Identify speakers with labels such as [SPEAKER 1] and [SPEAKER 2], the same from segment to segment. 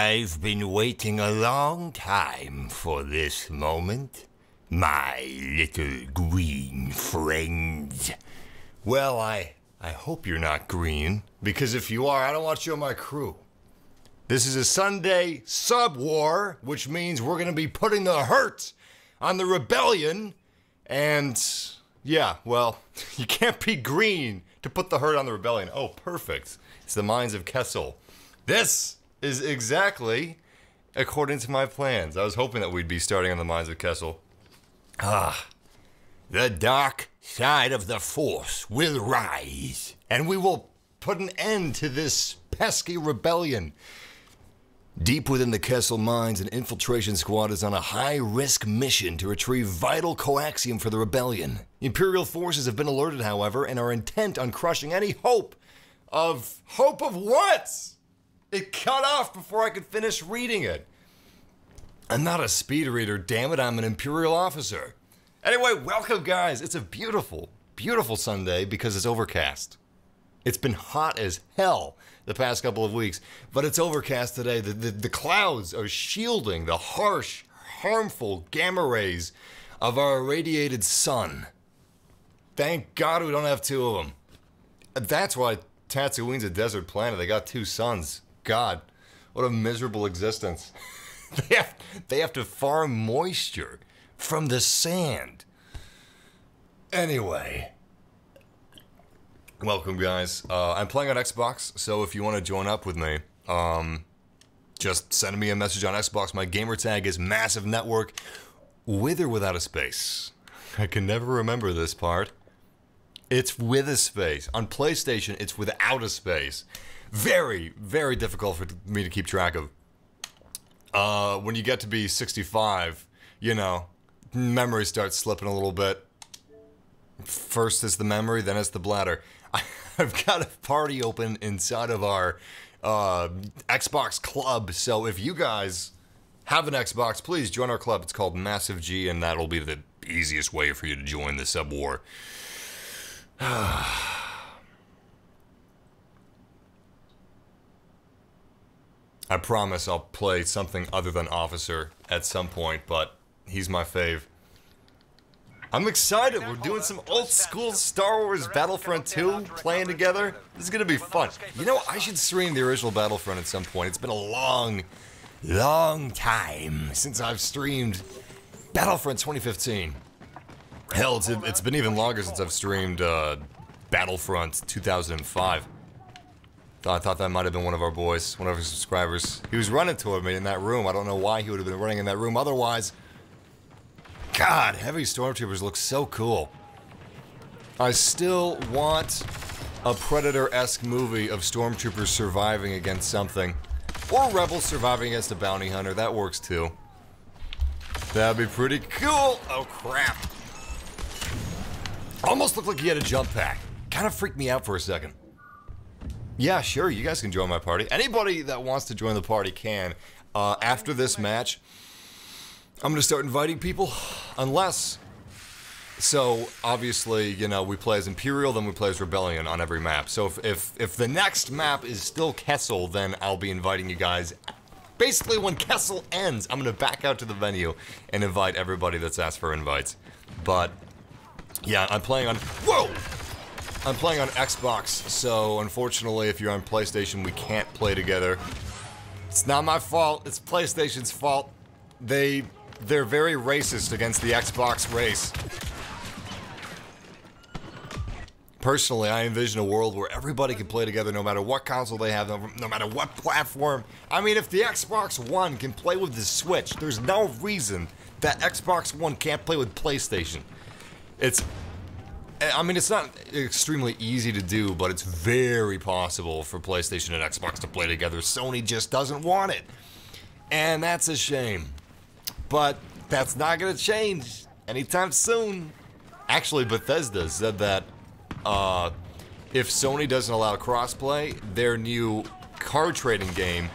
[SPEAKER 1] I've been waiting a long time for this moment, my little green friends. Well, I hope you're not green, because if you are, I don't want you on my crew. This is a Sunday sub-war, which means we're going to be putting the hurt on the rebellion, and yeah, well, you can't be green to put the hurt on the rebellion. Oh, perfect. It's the Mines of Kessel. This is exactly according to my plans. I was hoping that we'd be starting on the Mines of Kessel. The dark side of the Force will rise, and we will put an end to this pesky rebellion. Deep within the Kessel mines, an infiltration squad is on a high-risk mission to retrieve vital coaxium for the rebellion. Imperial forces have been alerted, however, and are intent on crushing any hope of what? It cut off before I could finish reading it. I'm not a speed reader, damn it, I'm an Imperial officer. Anyway, welcome guys. It's a beautiful, beautiful Sunday because it's overcast. It's been hot as hell the past couple of weeks, but it's overcast today. The clouds are shielding the harsh, harmful gamma rays of our irradiated sun. Thank God we don't have two of them. That's why Tatooine's a desert planet. They got two suns. God, what a miserable existence. They have to farm moisture from the sand. Anyway. Welcome, guys. I'm playing on Xbox, so if you want to join up with me, just send me a message on Xbox. My gamer tag is MassiveNetwork, with or without a space. I can never remember this part. It's with a space. On PlayStation, it's without a space. Very, very difficult for me to keep track of. When you get to be 65, you know, memory starts slipping a little bit. First is the memory, then it's the bladder. I've got a party open inside of our Xbox club, so if you guys have an Xbox, please join our club. It's called MassiveG, and that'll be the easiest way for you to join the sub-war. I promise I'll play something other than Officer at some point, but he's my fave. I'm excited. We're doing some old school Star Wars Battlefront 2 playing together. This is going to be fun. You know, I should stream the original Battlefront at some point. It's been a long, long time since I've streamed Battlefront 2015. Hell, it's been even longer since I've streamed Battlefront 2005. I thought that might have been one of our boys, one of our subscribers. He was running toward me in that room. I don't know why he would have been running in that room otherwise. God, heavy stormtroopers look so cool. I still want a Predator-esque movie of stormtroopers surviving against something. Or rebels surviving against a bounty hunter. That works too. That'd be pretty cool. Oh, crap. Almost looked like he had a jump pack. Kind of freaked me out for a second. Yeah, sure, you guys can join my party. Anybody that wants to join the party can. After this match, I'm going to start inviting people, unless... So, obviously, you know, we play as Imperial, then we play as Rebellion on every map. So if the next map is still Kessel, then I'll be inviting you guys. Basically, when Kessel ends, I'm going to back out to the venue and invite everybody that's asked for invites. But, yeah, I'm playing on... Whoa! I'm playing on Xbox, so unfortunately, if you're on PlayStation, we can't play together. It's not my fault, it's PlayStation's fault. They're very racist against the Xbox race. Personally, I envision a world where everybody can play together no matter what console they have, no matter what platform. I mean, if the Xbox One can play with the Switch, there's no reason that Xbox One can't play with PlayStation. I mean, it's not extremely easy to do, but it's very possible for PlayStation and Xbox to play together. Sony just doesn't want it. And that's a shame. But that's not going to change anytime soon. Actually, Bethesda said that if Sony doesn't allow crossplay, their new card trading game,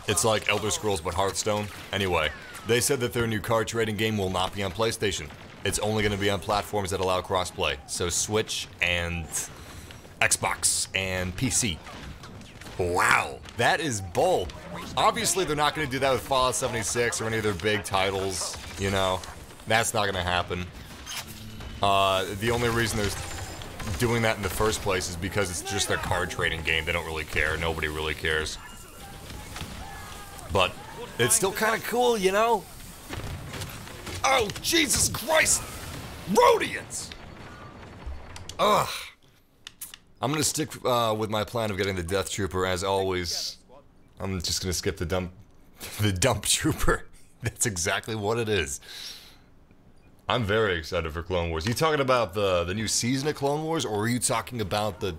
[SPEAKER 1] it's like Elder Scrolls but Hearthstone. Anyway, they said that their new card trading game will not be on PlayStation. It's only going to be on platforms that allow crossplay. So Switch and Xbox and PC. Wow, that is bold. Obviously, they're not going to do that with Fallout 76 or any of their big titles, you know. That's not going to happen. The only reason they're doing that in the first place is because it's just their card trading game. They don't really care. Nobody really cares. But it's still kind of cool, you know? Oh, Jesus Christ! Rhodians! Ugh. I'm gonna stick with my plan of getting the Death Trooper as always. I'm just gonna skip the dump trooper. That's exactly what it is. I'm very excited for Clone Wars. You talking about the new season of Clone Wars, or are you talking about the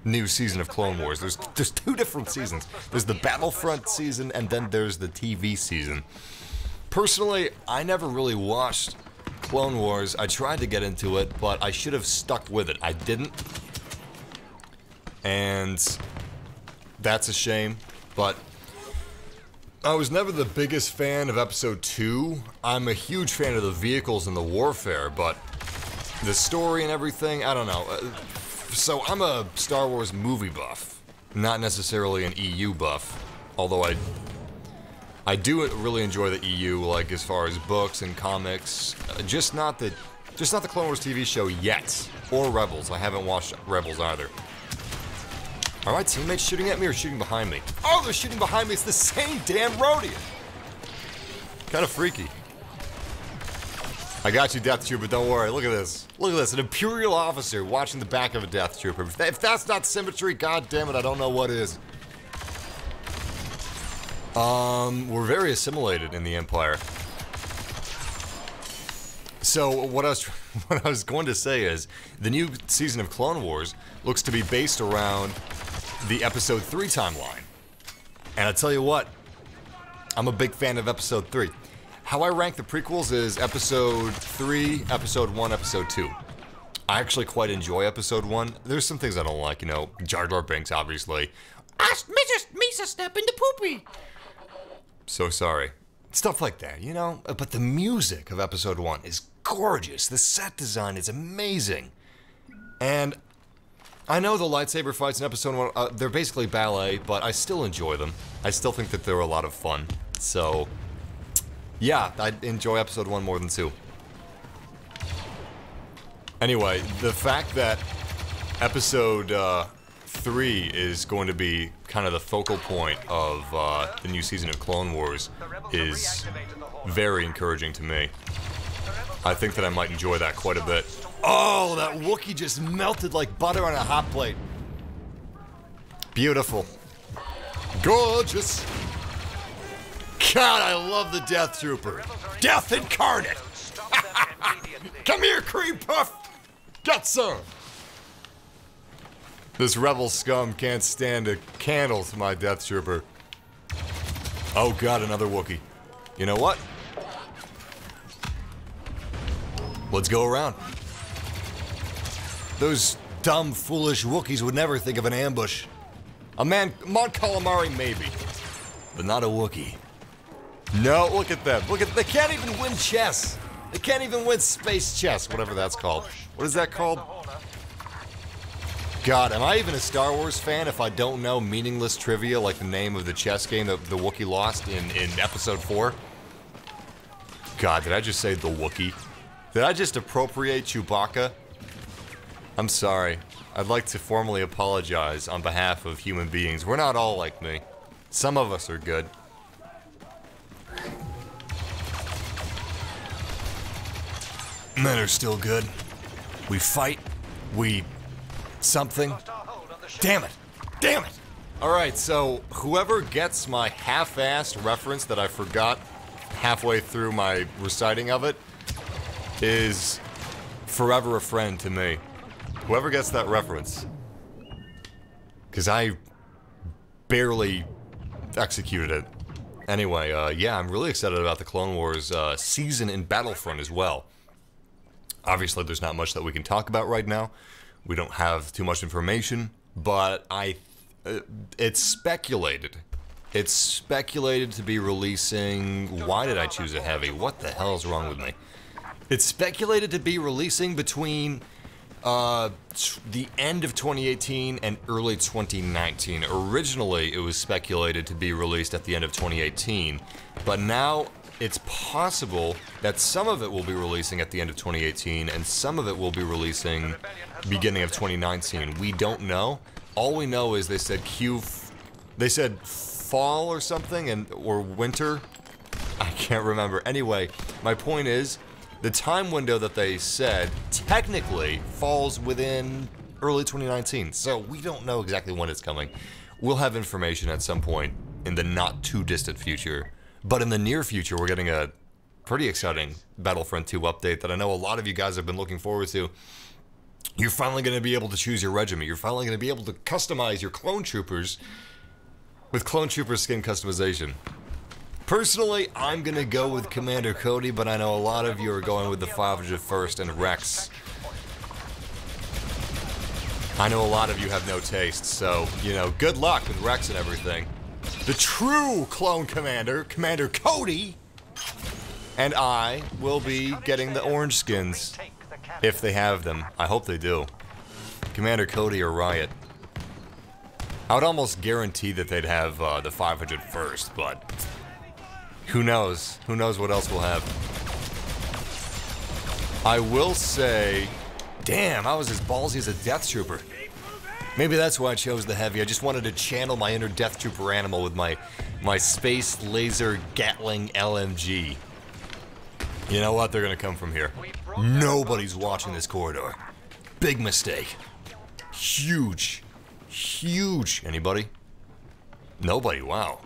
[SPEAKER 1] new season of Clone Wars? There's two different seasons. There's the Battlefront season, and then there's the TV season. Personally, I never really watched Clone Wars. I tried to get into it, but I should have stuck with it. I didn't. And that's a shame, but I was never the biggest fan of Episode 2. I'm a huge fan of the vehicles and the warfare, but the story and everything, I don't know. So I'm a Star Wars movie buff, not necessarily an EU buff, although I do really enjoy the EU, like as far as books and comics. Just not the Clone Wars TV show yet, or Rebels. I haven't watched Rebels either. Are my teammates shooting at me or shooting behind me? Oh, they're shooting behind me. It's the same damn Rhodian. Kind of freaky. I got you, Death Trooper. Don't worry. Look at this. Look at this. An Imperial officer watching the back of a Death Trooper. If that's not symmetry, god damn it, I don't know what is. We're very assimilated in the Empire. So what I was going to say is the new season of Clone Wars looks to be based around the Episode 3 timeline. And I tell you what, I'm a big fan of Episode 3. How I rank the prequels is Episode 3, Episode 1, Episode 2. I actually quite enjoy Episode 1. There's some things I don't like, you know, Jar Jar Binks, obviously. Ask Misa step into poopy. So sorry. Stuff like that, you know? But the music of Episode 1 is gorgeous. The set design is amazing. And I know the lightsaber fights in Episode 1, they're basically ballet, but I still enjoy them. I still think that they're a lot of fun. So, yeah, I enjoy Episode 1 more than 2. Anyway, the fact that Episode 3 is going to be kind of the focal point of the new season of Clone Wars is very encouraging to me. I think that I might enjoy that quite a bit. Oh, that Wookiee just melted like butter on a hot plate. Beautiful. Gorgeous. God, I love the Death Trooper. Death incarnate. Come here, cream puff. Got some. This rebel scum can't stand a candle to my Death Trooper. Oh god, another Wookiee. You know what? Let's go around. Those dumb, foolish Wookiees would never think of an ambush. A Mon Calamari maybe, but not a Wookiee. No, look at them. Look at, they can't even win chess. They can't even win space chess, whatever that's called. What is that called? God, am I even a Star Wars fan if I don't know meaningless trivia like the name of the chess game that the Wookiee lost in Episode 4? God, did I just say the Wookiee? Did I just appropriate Chewbacca? I'm sorry. I'd like to formally apologize on behalf of human beings. We're not all like me. Some of us are good. Men are still good. We fight. We... something. Damn it. Damn it. Alright, so whoever gets my half-assed reference that I forgot halfway through my reciting of it is forever a friend to me. Whoever gets that reference. Because I barely executed it. Anyway, yeah, I'm really excited about the Clone Wars season in Battlefront as well. Obviously, there's not much that we can talk about right now. We don't have too much information, but it's speculated. It's speculated to be releasing... Why did I choose a heavy? What the hell is wrong with me? It's speculated to be releasing between The end of 2018 and early 2019. Originally, it was speculated to be released at the end of 2018, but now it's possible that some of it will be releasing at the end of 2018 and some of it will be releasing beginning of 2019. We don't know. All we know is they said they said fall or something, or winter. I can't remember. Anyway, my point is, the time window that they said technically falls within early 2019, so we don't know exactly when it's coming. We'll have information at some point in the not too distant future, but in the near future we're getting a pretty exciting Battlefront 2 update that I know a lot of you guys have been looking forward to. You're finally going to be able to choose your regiment. You're finally going to be able to customize your clone troopers with clone trooper skin customization. Personally, I'm gonna go with Commander Cody, but I know a lot of you are going with the 501st and Rex. I know a lot of you have no taste, so, you know, good luck with Rex and everything. The true clone commander, Commander Cody, and I will be getting the orange skins, if they have them. I hope they do. Commander Cody or Riot. I would almost guarantee that they'd have the 501st, but who knows? Who knows what else we'll have? I will say, damn, I was as ballsy as a Death Trooper. Maybe that's why I chose the Heavy. I just wanted to channel my inner Death Trooper animal with my Space Laser Gatling LMG. You know what? They're gonna come from here. Nobody's watching this corridor. Big mistake. Huge. Huge. Anybody? Nobody. Wow.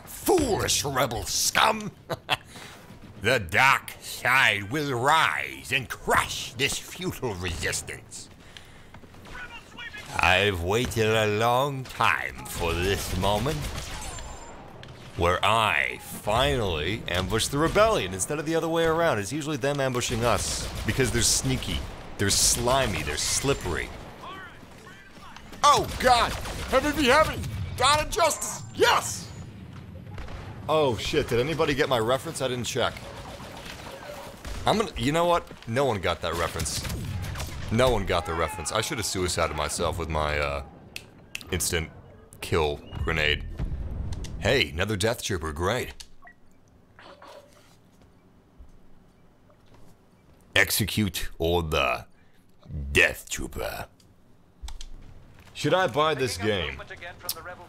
[SPEAKER 1] Foolish rebel scum! The dark side will rise and crush this futile resistance. I've waited a long time for this moment, where I finally ambush the rebellion instead of the other way around. It's usually them ambushing us, because they're sneaky, they're slimy, they're slippery. Oh God! Heaven be heaven! God and justice! Yes! Oh shit, did anybody get my reference? I didn't check. You know what? No one got that reference. No one got the reference. I should have suicided myself with my, instant kill grenade. Hey, another Death Trooper, great. Execute order, Death Trooper. Should I buy this game?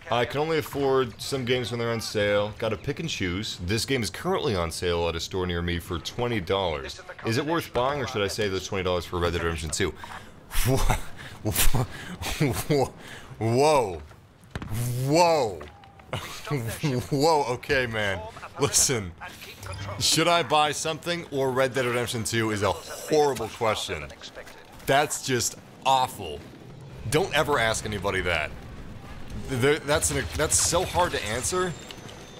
[SPEAKER 1] I can only afford some games when they're on sale. Gotta pick and choose. This game is currently on sale at a store near me for $20. Is it worth buying, or should I save those $20 for Red Dead Redemption 2? Whoa. Whoa. Whoa, okay, man. Listen. Should I buy something or Red Dead Redemption 2 is a horrible question. That's just awful. Don't ever ask anybody that. That's so hard to answer.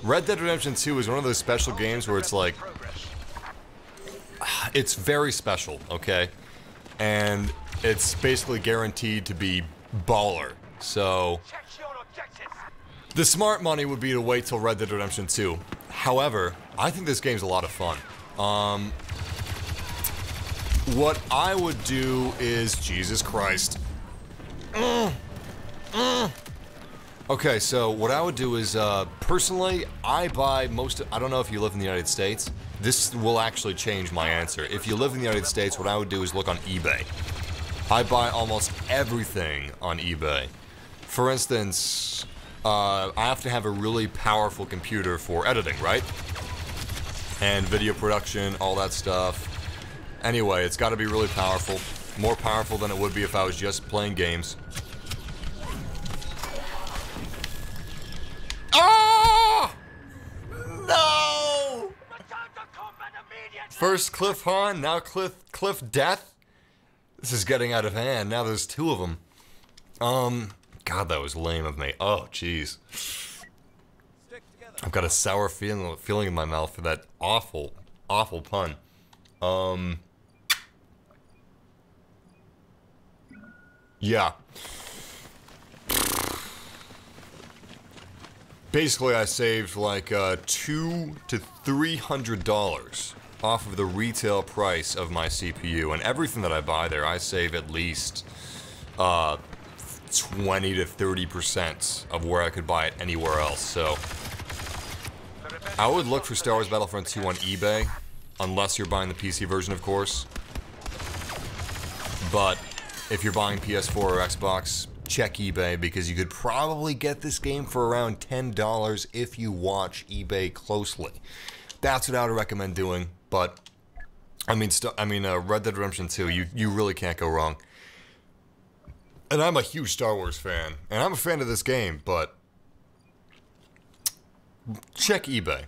[SPEAKER 1] Red Dead Redemption 2 is one of those special games where it's like, it's very special, okay? And it's basically guaranteed to be baller. So the smart money would be to wait till Red Dead Redemption 2. However, I think this game's a lot of fun. What I would do is, Jesus Christ. Okay, so what I would do is, personally, I buy I don't know if you live in the United States. This will actually change my answer. If you live in the United States, what I would do is look on eBay. I buy almost everything on eBay. For instance, I have to have a really powerful computer for editing, right? And video production, all that stuff. Anyway, it's gotta be really powerful. More powerful than it would be if I was just playing games. Oh! No! First Cliff Han, now Cliff Death? This is getting out of hand. Now there's two of them. God, that was lame of me. Oh, jeez. I've got a sour feeling in my mouth for that awful, awful pun. Yeah. Basically, I saved like $200 to $300 off of the retail price of my CPU, and everything that I buy there, I save at least 20 to 30% of where I could buy it anywhere else. So I would look for Star Wars Battlefront 2 on eBay, unless you're buying the PC version, of course. But if you're buying PS4 or Xbox, check eBay, because you could probably get this game for around $10 if you watch eBay closely. That's what I would recommend doing. But I mean, Red Dead Redemption 2, you really can't go wrong. And I'm a huge Star Wars fan, and I'm a fan of this game, but check eBay.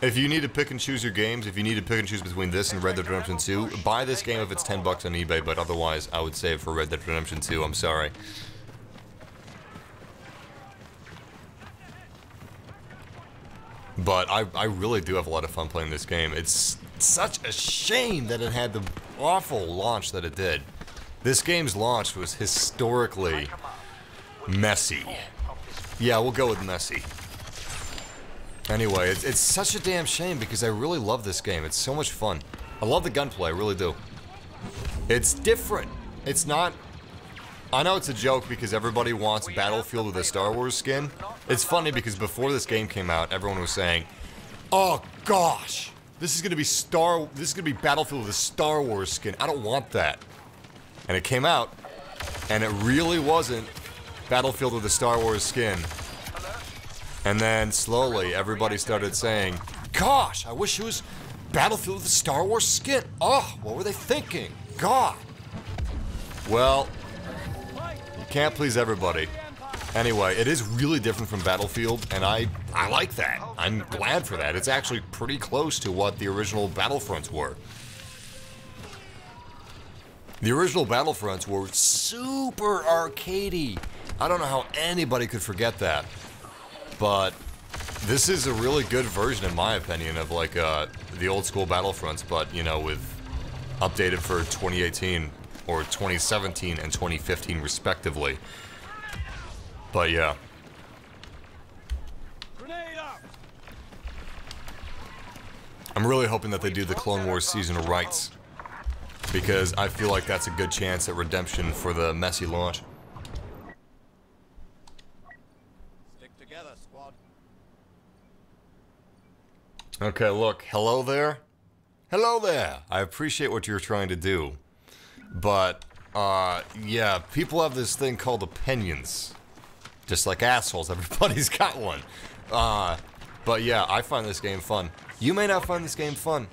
[SPEAKER 1] If you need to pick and choose your games, if you need to pick and choose between this and Red Dead Redemption 2, buy this game if it's 10 bucks on eBay, but otherwise, I would save for Red Dead Redemption 2, I'm sorry. But I really do have a lot of fun playing this game. It's such a shame that it had the awful launch that it did. This game's launch was historically messy. Yeah, we'll go with messy. Anyway, it's such a damn shame because I really love this game. It's so much fun. I love the gunplay, I really do. It's different. It's not... I know it's a joke because everybody wants Battlefield with a Star Wars skin. It's funny because before this game came out, everyone was saying, "Oh gosh, this is gonna be Battlefield with a Star Wars skin. I don't want that." And it came out, and it really wasn't Battlefield with a Star Wars skin. And then slowly, everybody started saying, "Gosh, I wish it was Battlefield with a Star Wars skin. Oh, what were they thinking? God." Well, you can't please everybody. Anyway, it is really different from Battlefield, and I like that. I'm glad for that. It's actually pretty close to what the original Battlefronts were. The original Battlefronts were super arcadey. I don't know how anybody could forget that. But this is a really good version, in my opinion, of like the old school Battlefronts, but you know, with updated for 2018 or 2017 and 2015 respectively. But yeah. I'm really hoping that they do the Clone Wars season right, because I feel like that's a good chance at redemption for the messy launch.
[SPEAKER 2] Stick together, squad.
[SPEAKER 1] Okay, look, hello there. Hello there. I appreciate what you're trying to do. But, yeah, people have this thing called opinions. Just like assholes, everybody's got one. But yeah, I find this game fun. You may not find this game fun.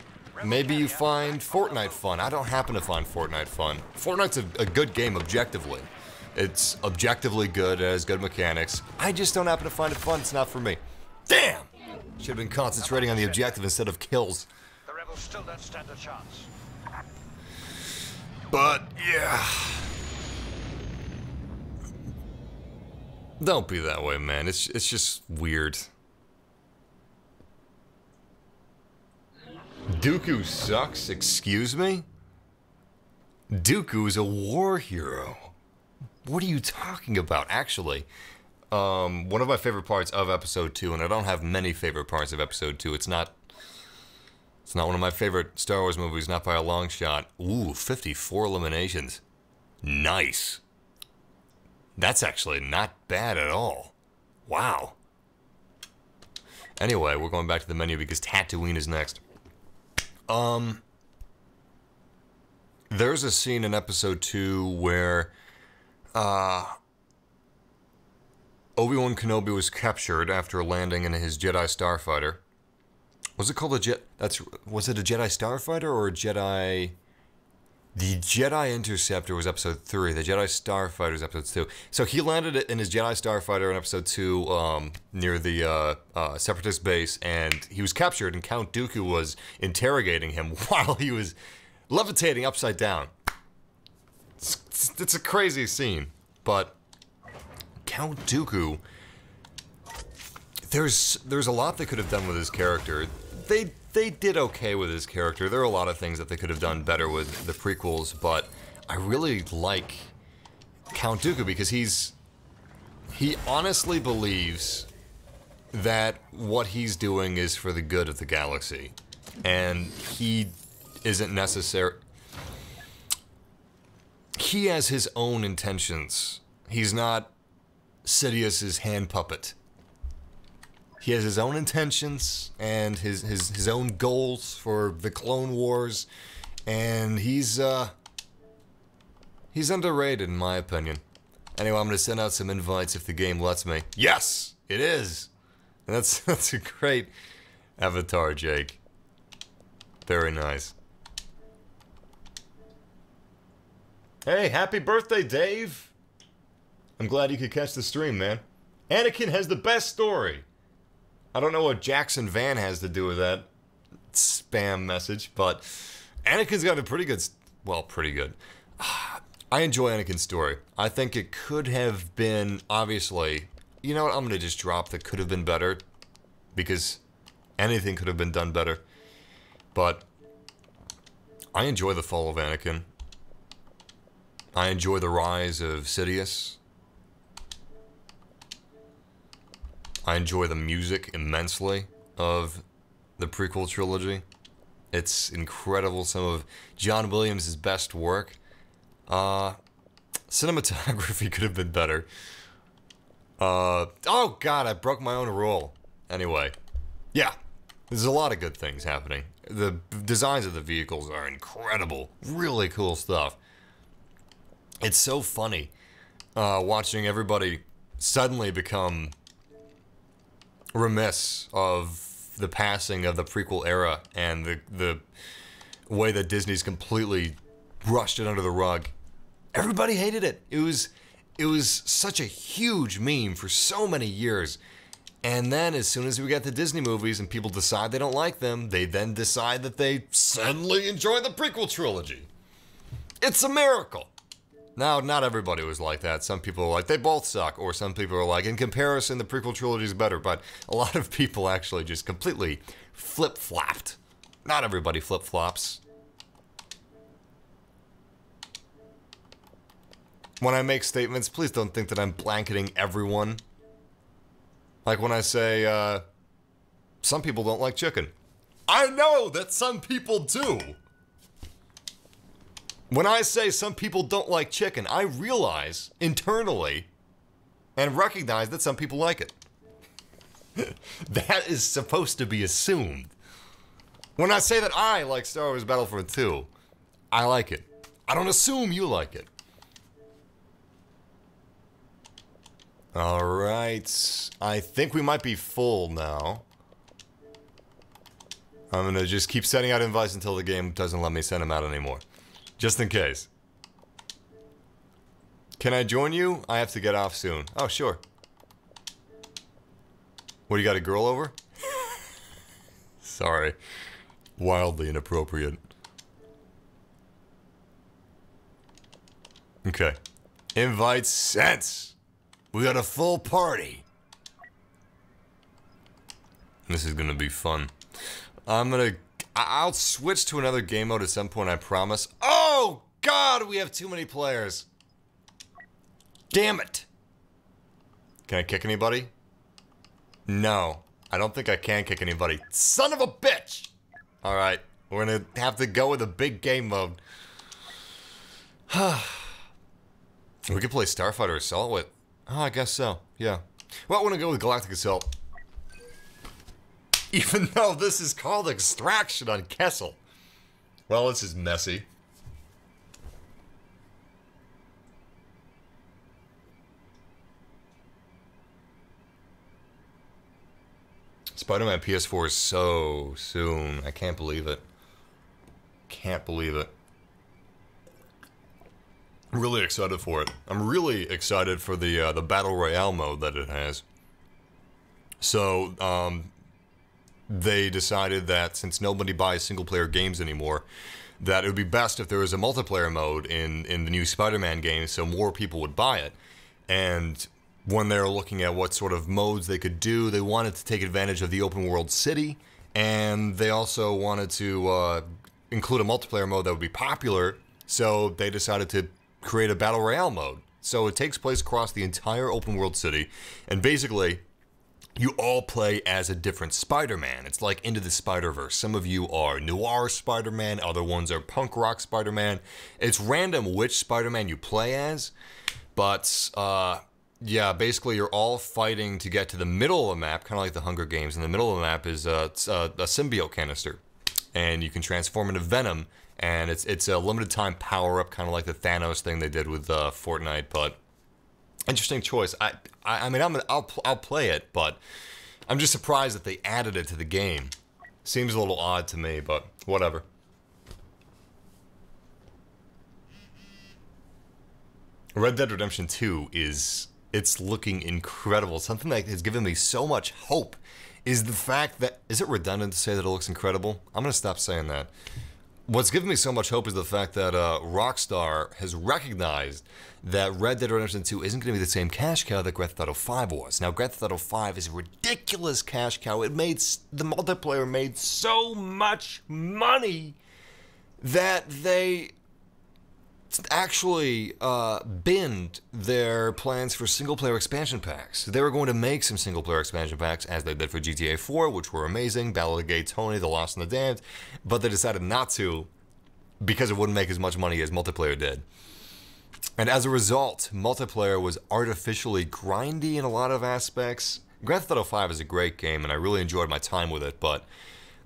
[SPEAKER 1] Maybe you find Fortnite fun. I don't happen to find Fortnite fun. Fortnite's a good game objectively. It's objectively good, it has good mechanics. I just don't happen to find it fun, it's not for me. Damn! Should have been concentrating on the objective instead of kills.
[SPEAKER 2] The rebels still don't stand a chance.
[SPEAKER 1] But, yeah. Don't be that way, man. It's just weird. Dooku sucks, excuse me? Dooku is a war hero. What are you talking about? Actually, one of my favorite parts of Episode 2, and I don't have many favorite parts of Episode 2, it's not one of my favorite Star Wars movies, not by a long shot. Ooh, 54 eliminations. Nice. That's actually not bad at all. Wow. Anyway, we're going back to the menu because Tatooine is next. There's a scene in Episode 2 where, Obi-Wan Kenobi was captured after landing in his Jedi Starfighter. Was it called a was it a Jedi Starfighter or a Jedi... The Jedi Interceptor was Episode 3. The Jedi Starfighter was Episode 2. So he landed in his Jedi Starfighter in Episode 2 near the Separatist base, and he was captured, and Count Dooku was interrogating him while he was levitating upside down. It's a crazy scene, but Count Dooku, there's a lot they could have done with his character. They did okay with his character. There are a lot of things that they could have done better with the prequels, but I really like Count Dooku because he honestly believes that what he's doing is for the good of the galaxy. and he isn't necessary. He has his own intentions. He's not Sidious's hand puppet. He has his own intentions and his own goals for the Clone Wars, and he's underrated in my opinion. Anyway, I'm gonna send out some invites if the game lets me. Yes, it is. And that's a great avatar, Jake. Very nice. Hey, happy birthday, Dave. I'm glad you could catch the stream, man. Anakin has the best story. I don't know what Jackson Van has to do with that spam message, but Anakin's got a pretty good, well, pretty good. I enjoy Anakin's story. I think it could have been, obviously, you know what, I'm going to just drop the could have been better, because anything could have been done better. But I enjoy the fall of Anakin. I enjoy the rise of Sidious. I enjoy the music immensely of the prequel trilogy. It's incredible. Some of John Williams' best work. Cinematography could have been better. Oh god, I broke my own rule. Anyway, yeah, there's a lot of good things happening. The designs of the vehicles are incredible. Really cool stuff. It's so funny watching everybody suddenly become remiss of the passing of the prequel era and the way that Disney's completely brushed it under the rug. Everybody hated it. It was such a huge meme for so many years. And then as soon as we get the Disney movies and people decide they don't like them, they then decide that they suddenly enjoy the prequel trilogy. It's a miracle. Now, not everybody was like that. Some people are like, they both suck. Or some people are like, in comparison, the prequel trilogy is better. But a lot of people actually just completely flip-flopped. Not everybody flip-flops. When I make statements, please don't think that I'm blanketing everyone. Like when I say, some people don't like chicken. I know that some people do. When I say some people don't like chicken, I realize internally and recognize that some people like it. That is supposed to be assumed. When I say that I like Star Wars Battlefront 2, I like it. I don't assume you like it. Alright, I think we might be full now. I'm gonna just keep sending out invites until the game doesn't let me send them out anymore. Just in case. Can I join you? I have to get off soon. Oh, sure. What, you got a girl over? Sorry. Wildly inappropriate. Okay. Invite sent. We got a full party. This is gonna be fun. I'll switch to another game mode at some point, I promise. Oh, God, we have too many players. Damn it. Can I kick anybody? No, I don't think I can kick anybody. Son of a bitch! Alright, we're gonna have to go with a big game mode. We could play Starfighter Assault with... Oh, I guess so, yeah. Well, I want to go with Galactic Assault. Even though this is called Extraction on Kessel. Well, this is messy. Spider-Man PS4 is so soon. I can't believe it. Can't believe it. I'm really excited for it. I'm really excited for the Battle Royale mode that it has. So, they decided that since nobody buys single-player games anymore, that it would be best if there was a multiplayer mode in the new Spider-Man game so more people would buy it. And when they were looking at what sort of modes they could do, they wanted to take advantage of the open world city, and they also wanted to include a multiplayer mode that would be popular, so they decided to create a Battle Royale mode. So it takes place across the entire open world city, and basically, you all play as a different Spider-Man. It's like Into the Spider-Verse. Some of you are noir Spider-Man, other ones are punk rock Spider-Man. It's random which Spider-Man you play as, but yeah, basically you're all fighting to get to the middle of the map, kind of like the Hunger Games. In the middle of the map is a symbiote canister, and you can transform into Venom, and it's a limited time power-up, kind of like the Thanos thing they did with Fortnite, but interesting choice. I mean, I'll play it, but I'm just surprised that they added it to the game. Seems a little odd to me, but whatever. Red Dead Redemption 2 it's looking incredible. Something that has given me so much hope is the fact that, is it redundant to say that it looks incredible? I'm gonna stop saying that. What's given me so much hope is the fact that Rockstar has recognized that Red Dead Redemption 2 isn't going to be the same cash cow that Grand Theft Auto 5 was. Now, Grand Theft Auto 5 is a ridiculous cash cow. The multiplayer made so much money that they actually binned their plans for single-player expansion packs. They were going to make some single-player expansion packs, as they did for GTA 4, which were amazing, Battle of the Gay Tony, The Lost and the Damned, but they decided not to because it wouldn't make as much money as multiplayer did. And as a result, multiplayer was artificially grindy in a lot of aspects. Grand Theft Auto 5 is a great game, and I really enjoyed my time with it, but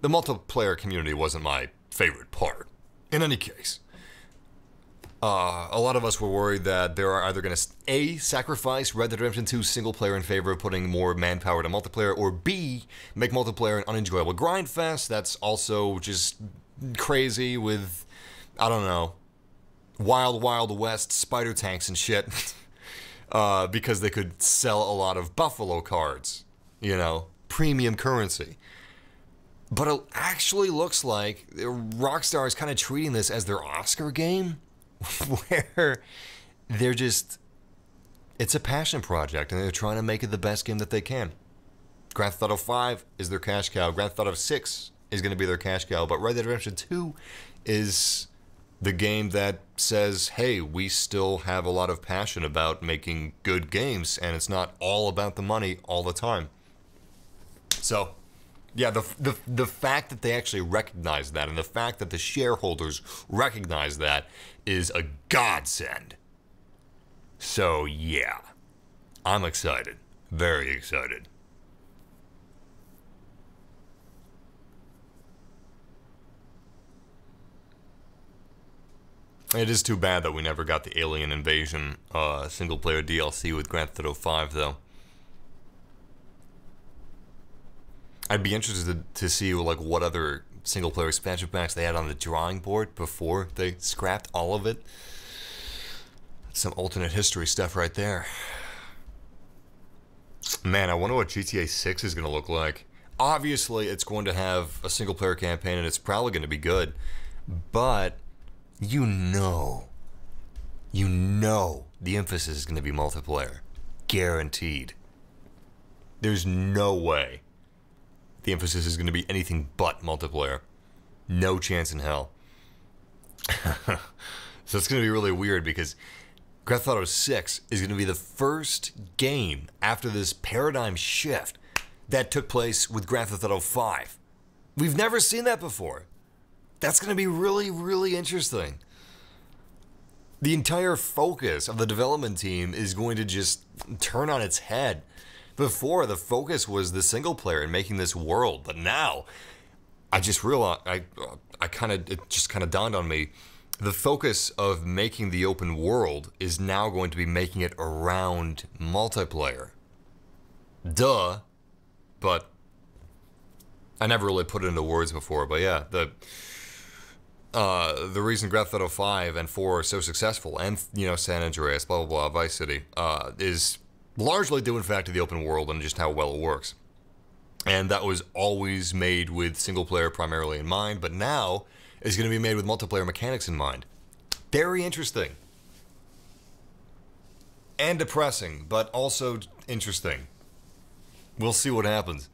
[SPEAKER 1] the multiplayer community wasn't my favorite part. In any case, a lot of us were worried that they are either going to A, sacrifice Red Dead Redemption 2 single player in favor of putting more manpower to multiplayer, or B, make multiplayer an unenjoyable grind fest that's also just crazy with, I don't know, Wild Wild West spider tanks and shit because they could sell a lot of Buffalo cards, you know, premium currency. But it actually looks like Rockstar is kind of treating this as their Oscar game, where they're just, it's a passion project and they're trying to make it the best game that they can. Grand Theft Auto 5 is their cash cow. Grand Theft Auto 6 is going to be their cash cow. But Red Dead Redemption 2 is the game that says, hey, we still have a lot of passion about making good games and it's not all about the money all the time. So, yeah, the fact that they actually recognize that and the fact that the shareholders recognize that is a godsend. So, yeah, I'm excited. Very excited. It is too bad that we never got the Alien Invasion single-player DLC with Grand Theft Auto 5, though. I'd be interested to see like what other single-player expansion packs they had on the drawing board before they scrapped all of it. That's some alternate history stuff right there. Man, I wonder what GTA 6 is going to look like. Obviously, it's going to have a single-player campaign and it's probably going to be good. But you know the emphasis is going to be multiplayer. Guaranteed. There's no way the emphasis is going to be anything but multiplayer. No chance in hell. So it's going to be really weird because Grand Theft Auto 6 is going to be the first game after this paradigm shift that took place with Grand Theft Auto 5. We've never seen that before. That's going to be really, really interesting. The entire focus of the development team is going to just turn on its head. Before, the focus was the single player and making this world, but now I just realized, it just kind of dawned on me, the focus of making the open world is now going to be making it around multiplayer. Duh, but I never really put it into words before, but yeah, the reason Grand Theft Auto 5 and 4 are so successful, and, you know, San Andreas, blah, blah, blah, Vice City, is largely due, in fact, to the open world and just how well it works. And that was always made with single player primarily in mind, but now it's going to be made with multiplayer mechanics in mind. Very interesting. And depressing, but also interesting. We'll see what happens.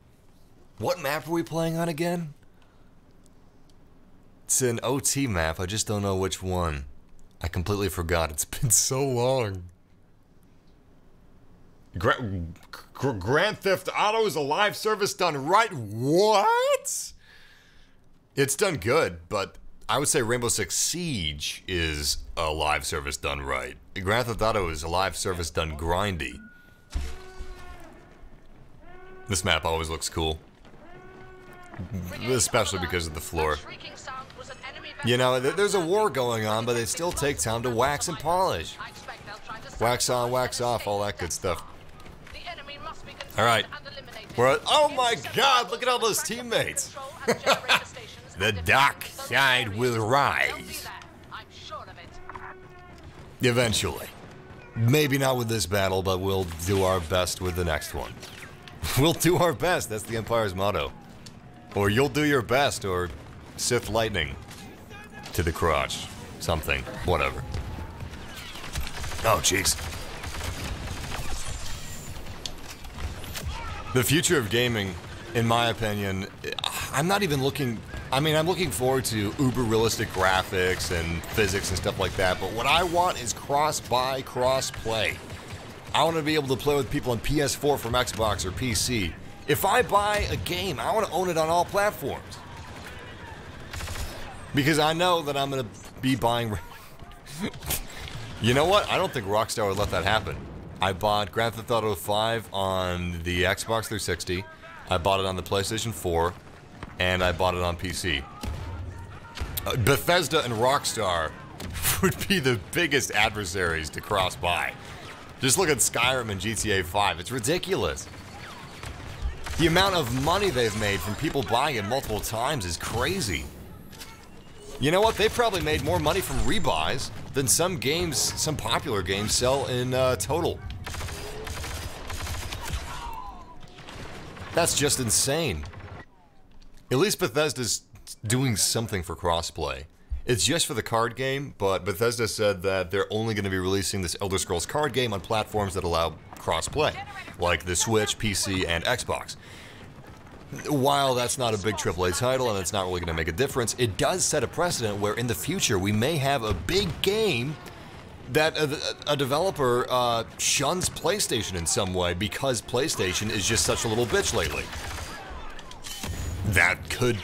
[SPEAKER 1] What map are we playing on again? It's an OT map, I just don't know which one. I completely forgot, it's been so long. Grand Theft Auto is a live service done right. What? It's done good, but I would say Rainbow Six Siege is a live service done right. Grand Theft Auto is a live service done grindy. This map always looks cool. Especially because of the floor. You know, there's a war going on, but they still take time to wax and polish. Wax on, wax off, all that good stuff. Alright. We're at, oh my god, look at all those teammates. The dark side will rise. Eventually. Maybe not with this battle, but we'll do our best with the next one. We'll do our best, that's the Empire's motto. Or you'll do your best, or Sith lightning to the crotch. Something. Whatever. Oh, jeez. The future of gaming, in my opinion, I'm not even looking... I mean, I'm looking forward to uber-realistic graphics and physics and stuff like that, but what I want is cross-buy, cross-play. I want to be able to play with people on PS4 from Xbox or PC. If I buy a game, I want to own it on all platforms. Because I know that I'm going to be buying... You know what? I don't think Rockstar would let that happen. I bought Grand Theft Auto 5 on the Xbox 360, I bought it on the PlayStation 4, and I bought it on PC. Bethesda and Rockstar would be the biggest adversaries to cross-buy. Just look at Skyrim and GTA 5. It's ridiculous. The amount of money they've made from people buying it multiple times is crazy. You know what? They probably made more money from rebuys than some games, some popular games, sell in total. That's just insane. At least Bethesda's doing something for crossplay. It's just for the card game, but Bethesda said that they're only going to be releasing this Elder Scrolls card game on platforms that allow crossplay, like the Switch, PC, and Xbox. While that's not a big AAA title and it's not really going to make a difference, it does set a precedent where in the future we may have a big game that a developer shuns PlayStation in some way because PlayStation is just such a little bitch lately. That could...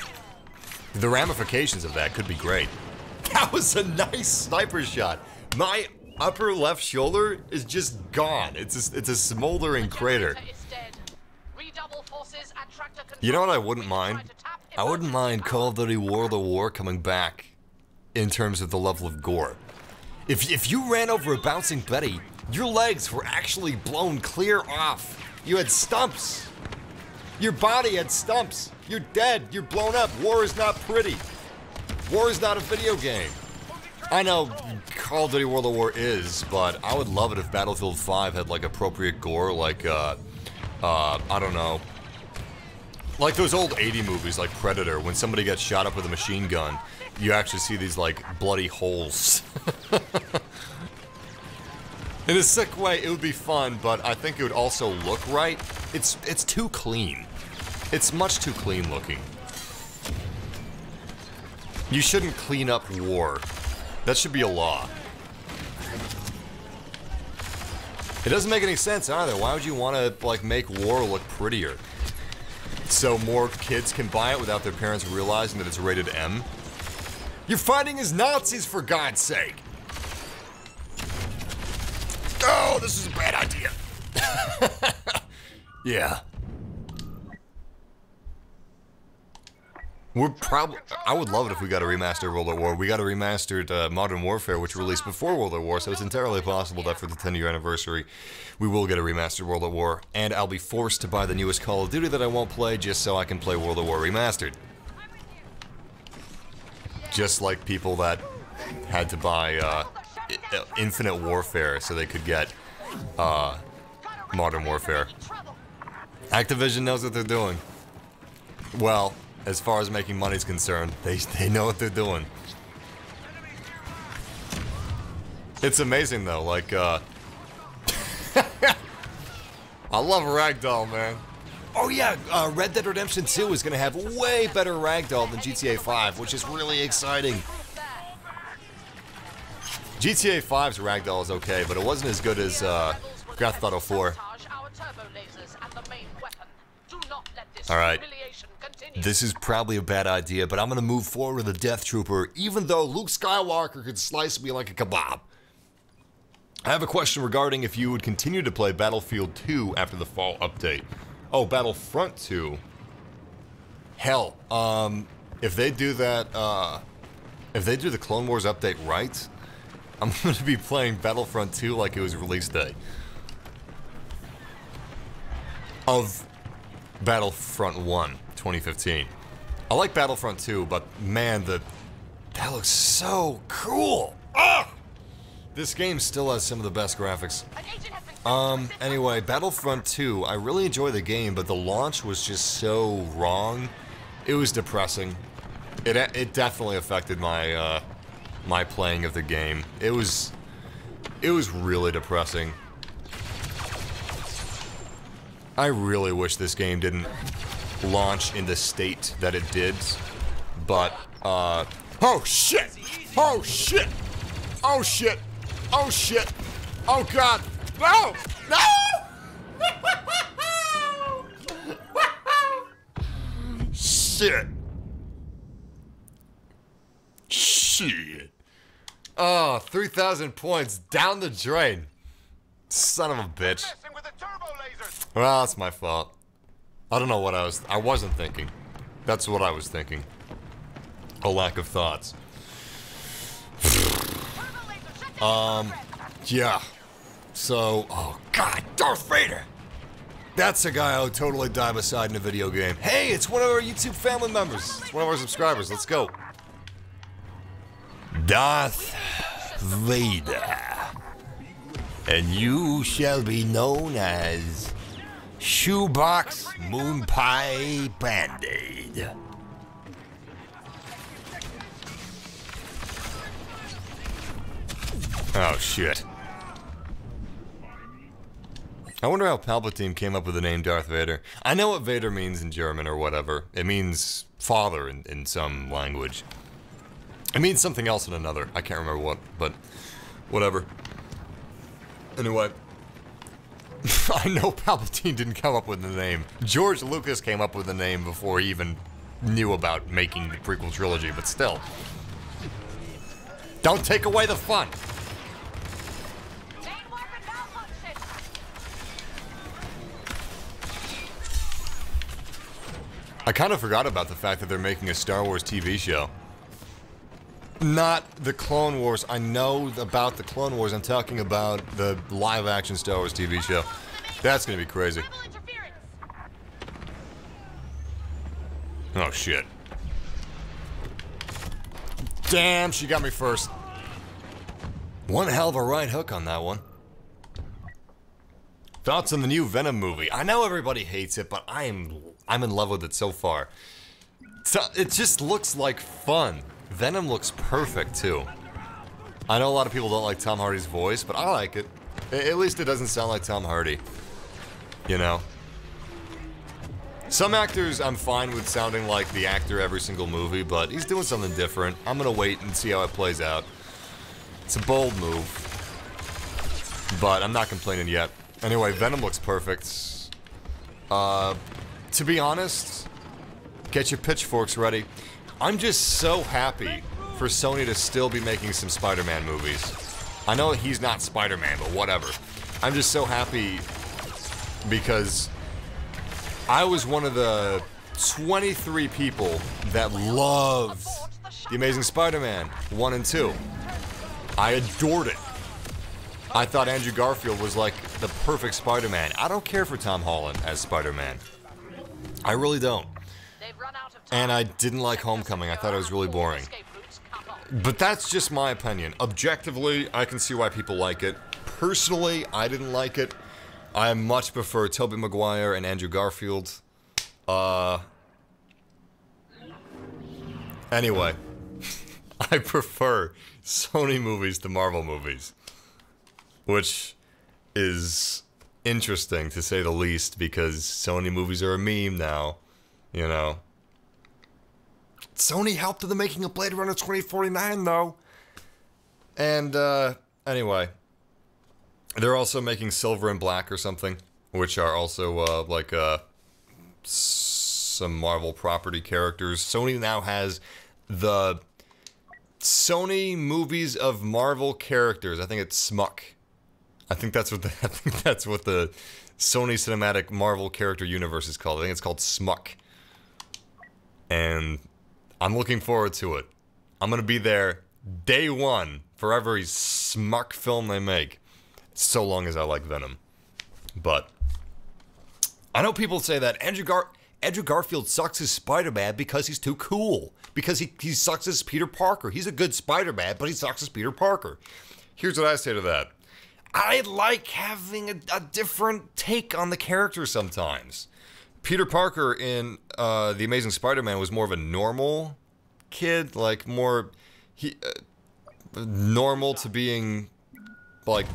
[SPEAKER 1] The ramifications of that could be great. That was a nice sniper shot. My upper left shoulder is just gone. It's a smoldering crater. You know what I wouldn't mind? I wouldn't mind Call of Duty World of War coming back in terms of the level of gore. If you ran over a bouncing Betty, your legs were actually blown clear off. You had stumps. Your body had stumps. You're dead. You're blown up. War is not pretty. War is not a video game. I know Call of Duty World of War is, but I would love it if Battlefield 5 had like appropriate gore, like I don't know, like those old 80 movies like Predator. When somebody gets shot up with a machine gun, you actually see these like bloody holes. In a sick way, it would be fun, but I think it would also look right. It's too clean. It's much too clean looking. You shouldn't clean up war. That should be a law. It doesn't make any sense either. Why would you want to like make war look prettier? So more kids can buy it without their parents realizing that it's rated M? You're fighting as Nazis, for God's sake! Oh, this is a bad idea. Yeah. We're probably... I would love it if we got a remastered World at War. We got a remastered Modern Warfare, which released before World at War, so it's entirely possible that for the 10-year anniversary, we will get a remastered World at War, and I'll be forced to buy the newest Call of Duty that I won't play just so I can play World at War Remastered. Just like people that had to buy Infinite Warfare so they could get Modern Warfare. Activision knows what they're doing. Well, as far as making money is concerned, they know what they're doing. It's amazing though, like I love Ragdoll, man. Oh yeah, Red Dead Redemption 2 is gonna have way better Ragdoll than GTA 5, which is really exciting. GTA 5's Ragdoll is okay, but it wasn't as good as Grand Theft Auto 4.
[SPEAKER 3] turbo lasers and the main weapon. Do not let this
[SPEAKER 1] All right.
[SPEAKER 3] humiliation continue.
[SPEAKER 1] This is probably a bad idea, but I'm gonna move forward with the Death Trooper, even though Luke Skywalker could slice me like a kebab. I have a question regarding if you would continue to play Battlefield 2 after the fall update. Oh, Battlefront 2. Hell, if they do that, if they do the Clone Wars update right, I'm gonna be playing Battlefront 2 like it was release day. Of Battlefront 1, 2015. I like Battlefront 2, but man, that looks so cool! Ah! This game still has some of the best graphics. Anyway, Battlefront 2, I really enjoy the game, but the launch was just so wrong. It was depressing. It definitely affected my, my playing of the game. It was really depressing. I really wish this game didn't launch in the state that it did, but, oh shit! Oh shit! Oh shit! Oh shit! Oh god! No! No! Shit! Shit! Oh, 3,000 points down the drain. Son of a bitch. Well, that's my fault. I don't know what I wasn't thinking. That's what I was thinking. A lack of thoughts. Yeah. So, oh god, Darth Vader! That's a guy I would totally die beside in a video game. Hey, it's one of our YouTube family members. It's one of our subscribers. Let's go. Darth Vader. And you shall be known as Shoebox Moon Pie Band-Aid. Oh shit. I wonder how Palpatine came up with the name Darth Vader. I know what Vader means in German or whatever. It means father in some language. It means something else in another. I can't remember what, but whatever. Anyway. I know Palpatine didn't come up with the name. George Lucas came up with the name before he even knew about making the prequel trilogy, but still. Don't take away the fun! I kind of forgot about the fact that they're making a Star Wars TV show. Not the Clone Wars. I know about the Clone Wars. I'm talking about the live-action Star Wars TV show. That's gonna be crazy. Oh, shit. Damn, she got me first. One hell of a right hook on that one. Thoughts on the new Venom movie? I know everybody hates it, but I'm in love with it so far. So, it just looks like fun. Venom looks perfect too. I know a lot of people don't like Tom Hardy's voice, but I like it. At least it doesn't sound like Tom Hardy. You know? Some actors I'm fine with sounding like the actor every single movie, but he's doing something different. I'm gonna wait and see how it plays out. It's a bold move. But I'm not complaining yet. Anyway, Venom looks perfect. To be honest, get your pitchforks ready. I'm just so happy for Sony to still be making some Spider-Man movies. I know he's not Spider-Man, but whatever. I'm just so happy because I was one of the 23 people that loved The Amazing Spider-Man 1 and 2. I adored it. I thought Andrew Garfield was like the perfect Spider-Man. I don't care for Tom Holland as Spider-Man. I really don't. And I didn't like Homecoming. I thought it was really boring. But that's just my opinion. Objectively, I can see why people like it. Personally, I didn't like it. I much prefer Tobey Maguire and Andrew Garfield. Anyway. I prefer Sony movies to Marvel movies. Which is interesting, to say the least, because Sony movies are a meme now. You know. Sony helped in the making of Blade Runner 2049, though. And, anyway. They're also making Silver and Black or something. which are also like some Marvel property characters. Sony now has the Sony movies of Marvel characters. I think it's SMUC. I think that's what the Sony Cinematic Marvel Character Universe is called. I think it's called SMUC. And I'm looking forward to it. I'm gonna be there day one for every SMUC film they make, so long as I like Venom. But I know people say that Andrew Garfield sucks as Spider-Man because he's too cool. Because he sucks as Peter Parker. He's a good Spider-Man, but he sucks as Peter Parker. Here's what I say to that. I like having a different take on the character sometimes. Peter Parker in The Amazing Spider-Man was more of a normal kid, like more normal to being like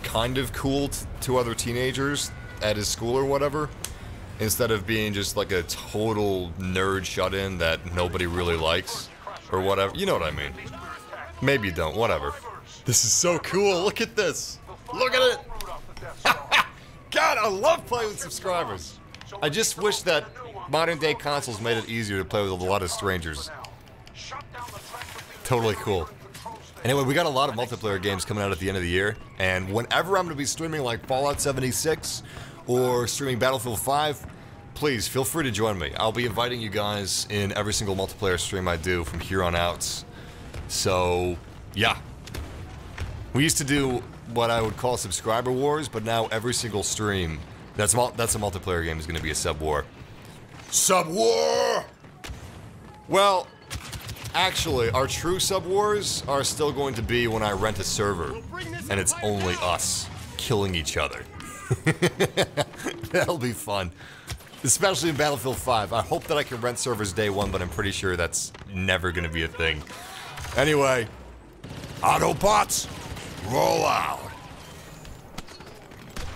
[SPEAKER 1] kind of cool to other teenagers at his school or whatever, instead of being just like a total nerd shut-in that nobody really likes or whatever. You know what I mean. Maybe you don't, whatever. This is so cool, look at this. Look at it! God, I love playing with subscribers. I just wish that modern day consoles made it easier to play with a lot of strangers. Totally cool. Anyway, we got a lot of multiplayer games coming out at the end of the year, and whenever I'm going to be streaming like Fallout 76 or streaming Battlefield 5, please feel free to join me. I'll be inviting you guys in every single multiplayer stream I do from here on out. So, yeah. We used to do what I would call subscriber wars, but now every single stream, that's a multiplayer game, is going to be a sub war. Sub war! Well, actually, our true sub wars are still going to be when I rent a server, and it's only us killing each other. That'll be fun. Especially in Battlefield 5. I hope that I can rent servers day one, but I'm pretty sure that's never going to be a thing. Anyway, Autobots, roll out.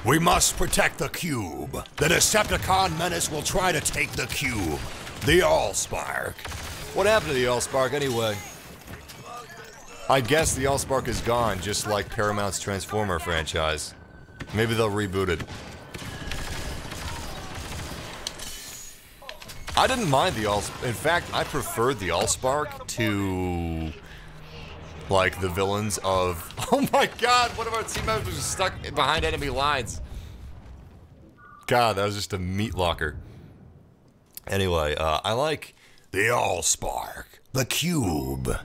[SPEAKER 1] We must protect the cube. The Decepticon menace will try to take the cube. The Allspark. What happened to the Allspark anyway? I guess the Allspark is gone, just like Paramount's Transformer franchise. Maybe they'll reboot it. I didn't mind the Allspark. In fact, I preferred the Allspark to, like, the villains of... Oh my god, one of our team members was stuck behind enemy lines. God, that was just a meat locker. Anyway, I like the Allspark, the Cube.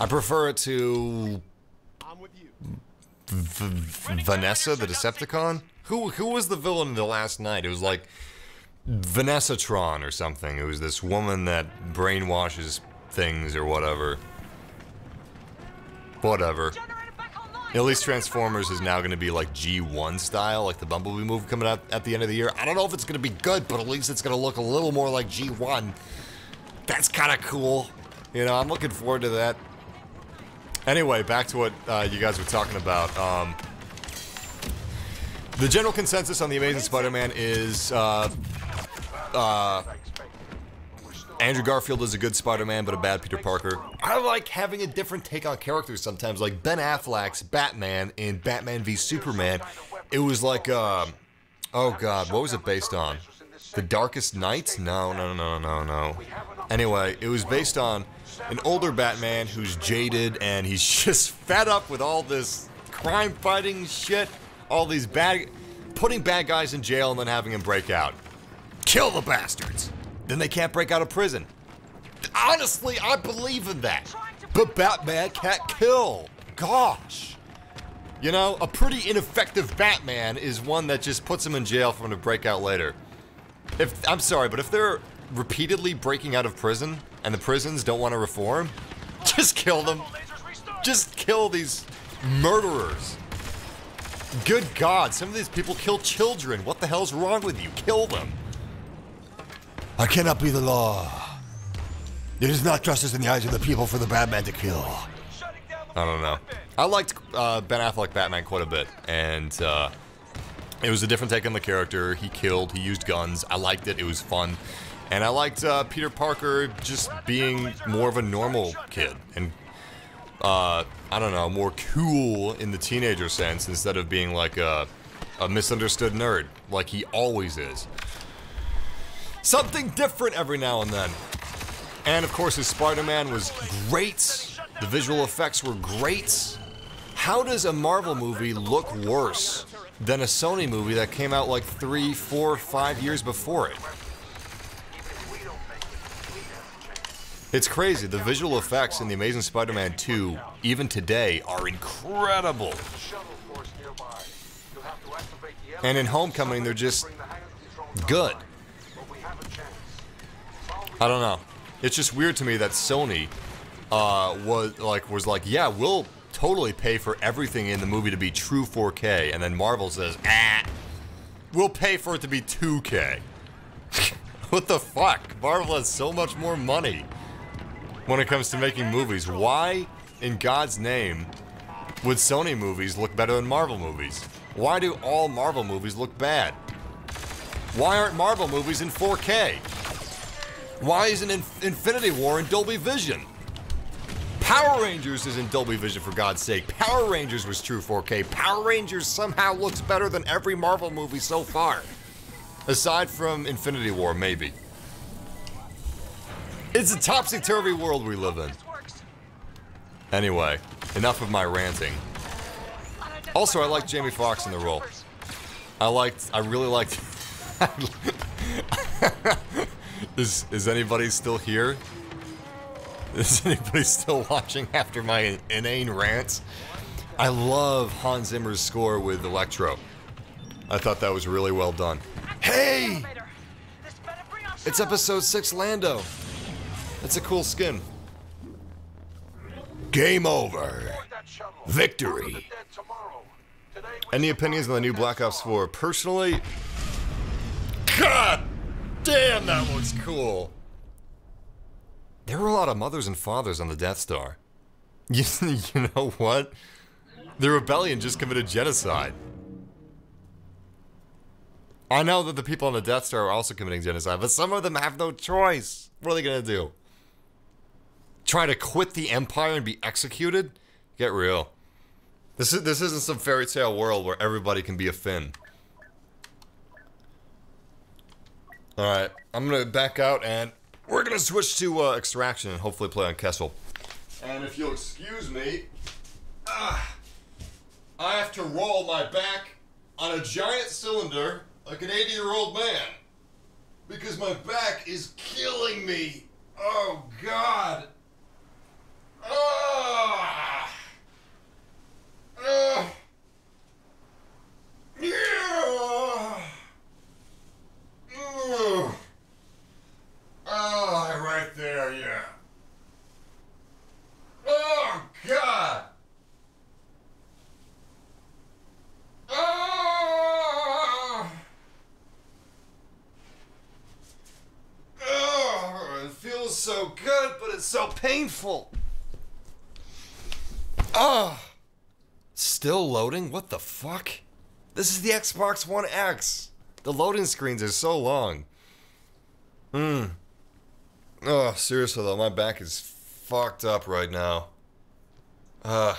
[SPEAKER 1] I prefer it to... Vanessa, the Decepticon? Who was the villain in the last night? It was like Vanessa-tron or something. It was this woman that brainwashes things or whatever. Whatever. At least Transformers is now going to be like G1 style, like the Bumblebee movie coming out at the end of the year. I don't know if it's going to be good, but at least it's going to look a little more like G1. That's kind of cool. You know, I'm looking forward to that. Anyway, back to what you guys were talking about. The general consensus on The Amazing Spider-Man is Andrew Garfield is a good Spider-Man, but a bad Peter Parker. I like having a different take on characters sometimes, like Ben Affleck's Batman in Batman v Superman. It was like, oh god, what was it based on? The Darkest Knight? No. Anyway, it was based on an older Batman who's jaded and he's just fed up with all this crime-fighting shit, all these putting bad guys in jail and then having them break out. Kill the bastards! Then they can't break out of prison. Honestly, I believe in that. But Batman can't kill. Gosh. You know, a pretty ineffective Batman is one that just puts him in jail for him to break out later. I'm sorry, but if they're repeatedly breaking out of prison and the prisons don't want to reform, just kill them. Just kill these murderers. Good God, some of these people kill children. What the hell's wrong with you? Kill them. I cannot be the law. It is not justice in the eyes of the people for the Batman to kill. I don't know. I liked Ben Affleck Batman quite a bit, and it was a different take on the character. He killed, he used guns. I liked it, it was fun. And I liked Peter Parker just being more of a normal kid, and I don't know, more cool in the teenager sense, instead of being like a a misunderstood nerd, like he always is. Something different every now and then. And of course his Spider-Man was great. The visual effects were great. How does a Marvel movie look worse than a Sony movie that came out like 3, 4, 5 years before it? It's crazy. The visual effects in The Amazing Spider-Man 2, even today, are incredible. And in Homecoming, they're just good. I don't know. It's just weird to me that Sony was like, yeah, we'll totally pay for everything in the movie to be true 4K, and then Marvel says, we'll pay for it to be 2K. What the fuck? Marvel has so much more money when it comes to making movies. Why, in God's name, would Sony movies look better than Marvel movies? Why do all Marvel movies look bad? Why aren't Marvel movies in 4K? Why isn't Infinity War in Dolby Vision? Power Rangers is in Dolby Vision, for God's sake. Power Rangers was true 4K. Power Rangers somehow looks better than every Marvel movie so far. Aside from Infinity War, maybe. It's a topsy-turvy world we live in. Anyway, enough of my ranting. Also, I like Jamie Foxx in the role. I really liked... Is anybody still here? Is anybody still watching after my inane rants? I love Hans Zimmer's score with Electro. I thought that was really well done. Hey! It's episode 6 Lando. That's a cool skin. Game over. Victory. Any opinions on the new Black Ops 4? Personally, God damn, that looks cool. There were a lot of mothers and fathers on the Death Star. You know what? The rebellion just committed genocide. I know that the people on the Death Star are also committing genocide, but some of them have no choice. What are they gonna do? Try to quit the Empire and be executed? Get real. This isn't some fairy tale world where everybody can be a Finn. Alright, I'm gonna back out and we're gonna switch to Extraction and hopefully play on Kessel. And if you'll excuse me, I have to roll my back on a giant cylinder like an 80-year-old man. Because my back is killing me. Oh, God. Right there, yeah. Oh, God. It feels so good, but it's so painful. Still loading? What the fuck? This is the Xbox One X. The loading screens are so long. Oh, seriously though, my back is fucked up right now. I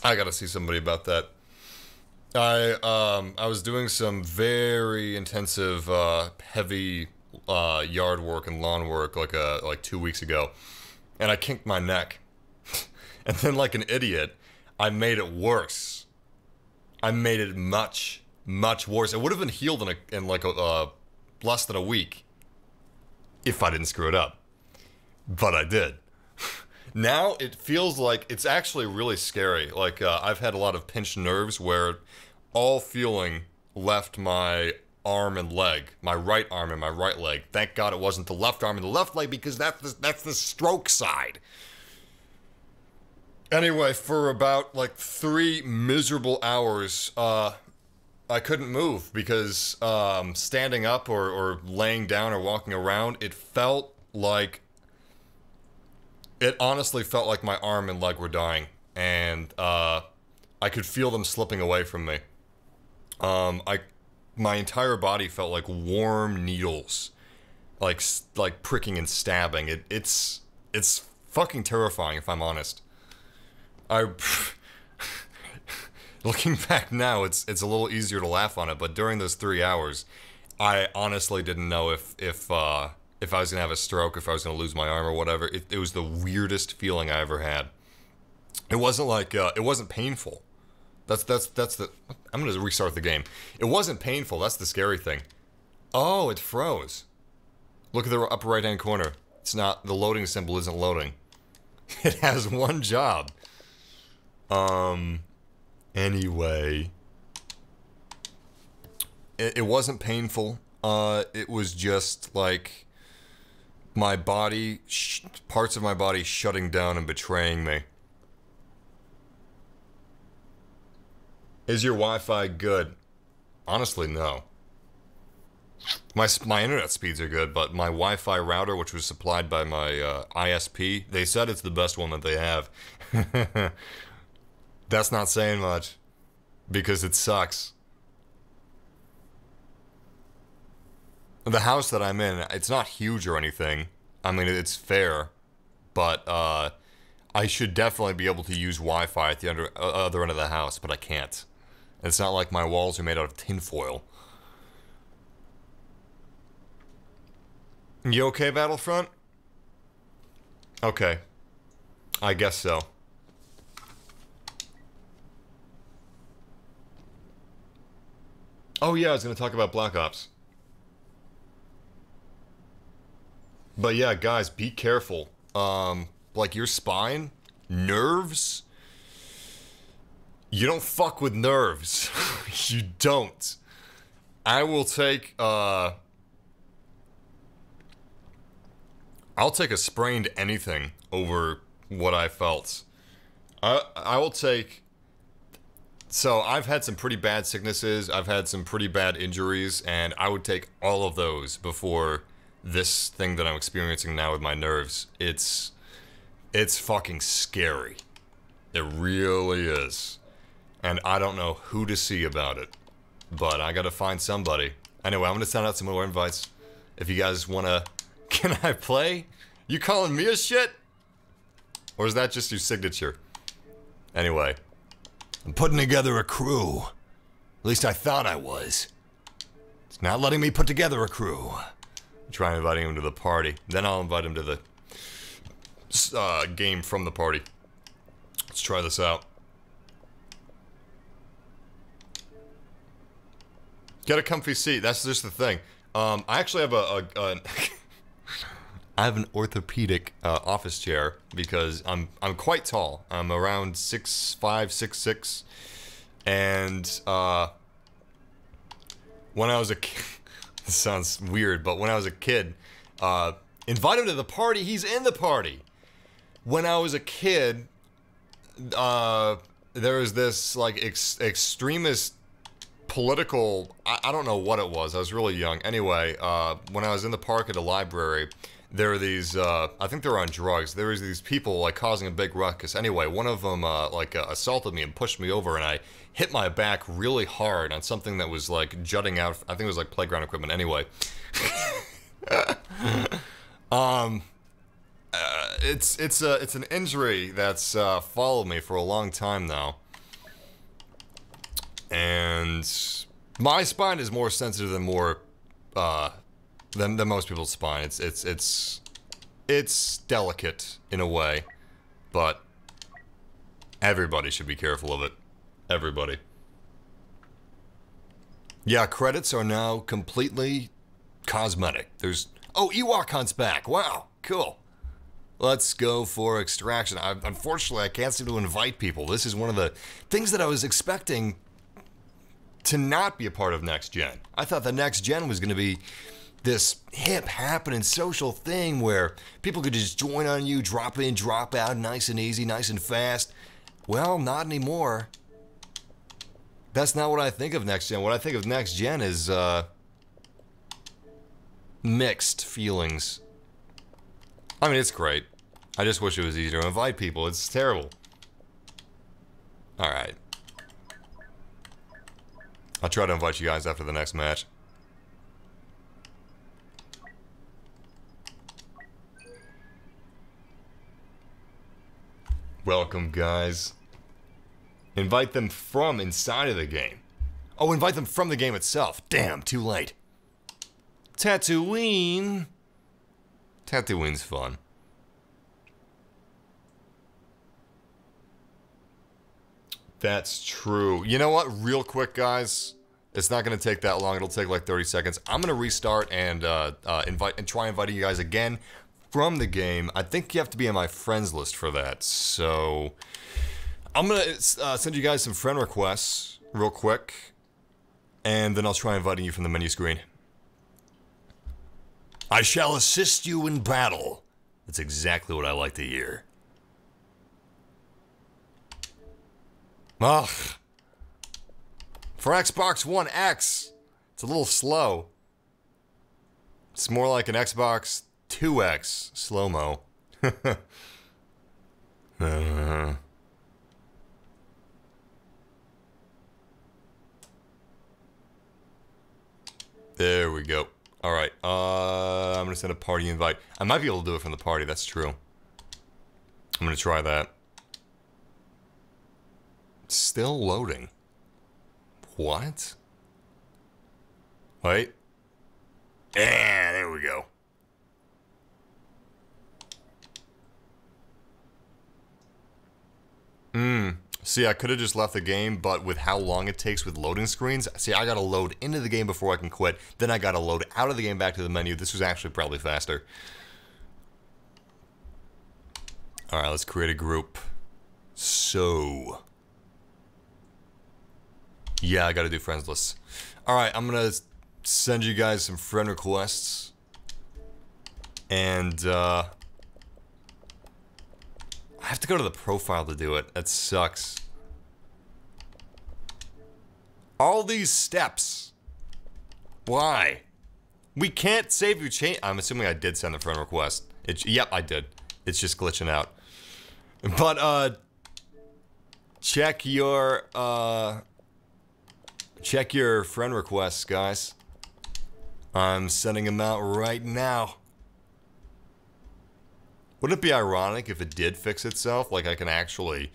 [SPEAKER 1] gotta see somebody about that. I was doing some very intensive, heavy, yard work and lawn work like 2 weeks ago. And I kinked my neck. And then like an idiot, I made it worse. I made it much, much worse. It would have been healed in like less than a week. If I didn't screw it up. But I did. Now it feels like it's actually really scary. Like I've had a lot of pinched nerves where all feeling left my arm and leg, my right arm and my right leg. Thank God it wasn't the left arm and the left leg because that's the stroke side. Anyway, for about like 3 miserable hours, I couldn't move because standing up or laying down or walking around, it honestly felt like my arm and leg were dying, and I could feel them slipping away from me. My entire body felt like warm needles, like pricking and stabbing. It's Looking back now, it's a little easier to laugh on it, but during those 3 hours, I honestly didn't know if I was gonna have a stroke, if I was gonna lose my arm or whatever. It was the weirdest feeling I ever had. It wasn't like it wasn't painful. That's the. I'm gonna restart the game. It wasn't painful. That's the scary thing. Oh, it froze. Look at the upper right hand corner. It's not, the loading symbol isn't loading. It has one job. Anyway. It wasn't painful. It was just like my body, parts of my body shutting down and betraying me. Is your Wi-Fi good? Honestly, no. My internet speeds are good, but my Wi-Fi router, which was supplied by my ISP, they said it's the best one that they have. That's not saying much, because it sucks. The house that I'm in, it's not huge or anything. I mean, it's fair, but I should definitely be able to use Wi-Fi at the other end of the house, but I can't. It's not like my walls are made out of tinfoil. You okay, Battlefront? Okay. I guess so. Oh yeah, I was gonna talk about Black Ops. But yeah, guys, be careful. Like your spine, nerves. You don't fuck with nerves. You don't. I will take, I'll take a sprained anything over what I felt. I will take... So, I've had some pretty bad sicknesses, I've had some pretty bad injuries, and I would take all of those before this thing that I'm experiencing now with my nerves. It's fucking scary. It really is. And I don't know who to see about it. But I gotta find somebody. Anyway, I'm gonna send out some more invites. If you guys wanna... Can I play? You calling me a shit? Or is that just your signature? Anyway. I'm putting together a crew. At least I thought I was. It's not letting me put together a crew. Try inviting him to the party. Then I'll invite him to the game from the party. Let's try this out. Get a comfy seat. That's just the thing. I actually have I have an orthopedic office chair because I'm quite tall. I'm around 6'5", 6'6", and when I was a kid, this sounds weird, but when I was a kid, invite him to the party. He's in the party. When I was a kid, there was this like extremist political. I don't know what it was. I was really young. Anyway, when I was in the park at a library. There were these, I think they were on drugs. There was these people, like, causing a big ruckus. Anyway, one of them, assaulted me and pushed me over, and I hit my back really hard on something that was, like, jutting out. I think it was, like, playground equipment. Anyway. It's an injury that's, followed me for a long time now. And my spine is more sensitive than than most people's spine. It's delicate in a way, but everybody should be careful of it. Everybody. Yeah, credits are now completely cosmetic. Oh, Ewok Hunt's back. Wow, cool. Let's go for Extraction. Unfortunately, I can't seem to invite people. This is one of the things that I was expecting to not be a part of Next Gen. I thought the Next Gen was going to be this hip, happening social thing where people could just join on you, drop in, drop out, nice and easy, nice and fast. Well, not anymore. That's not what I think of Next Gen. What I think of Next Gen is, mixed feelings. I mean, it's great. I just wish it was easier to invite people. It's terrible. Alright. I'll try to invite you guys after the next match. Welcome, guys. Invite them from inside of the game. Oh, invite them from the game itself. Damn, too late. Tatooine. Tatooine's fun. That's true. You know what? Real quick, guys. It's not going to take that long. It'll take like 30 seconds. I'm going to restart and try inviting you guys again from the game. I think you have to be on my friends list for that. So I'm going to send you guys some friend requests real quick. And then I'll try inviting you from the menu screen. I shall assist you in battle. That's exactly what I like to hear. Ugh. For Xbox One X, it's a little slow. It's more like an Xbox 2X slow-mo. There we go. Alright, I'm gonna send a party invite. I might be able to do it from the party, that's true. I'm gonna try that. Still loading. What? Wait. Yeah, there we go. See, I could have just left the game, but with how long it takes with loading screens, see, I gotta load into the game before I can quit, then I gotta load out of the game back to the menu. This was actually probably faster. Alright, let's create a group. So... yeah, I gotta do friends lists. Alright, I'm gonna send you guys some friend requests. And, I have to go to the profile to do it. That sucks. All these steps. Why? We can't save your change. I'm assuming I did send a friend request. Yep, I did. It's just glitching out. But, check your friend requests, guys. I'm sending them out right now. Wouldn't it be ironic if it did fix itself? Like I can actually,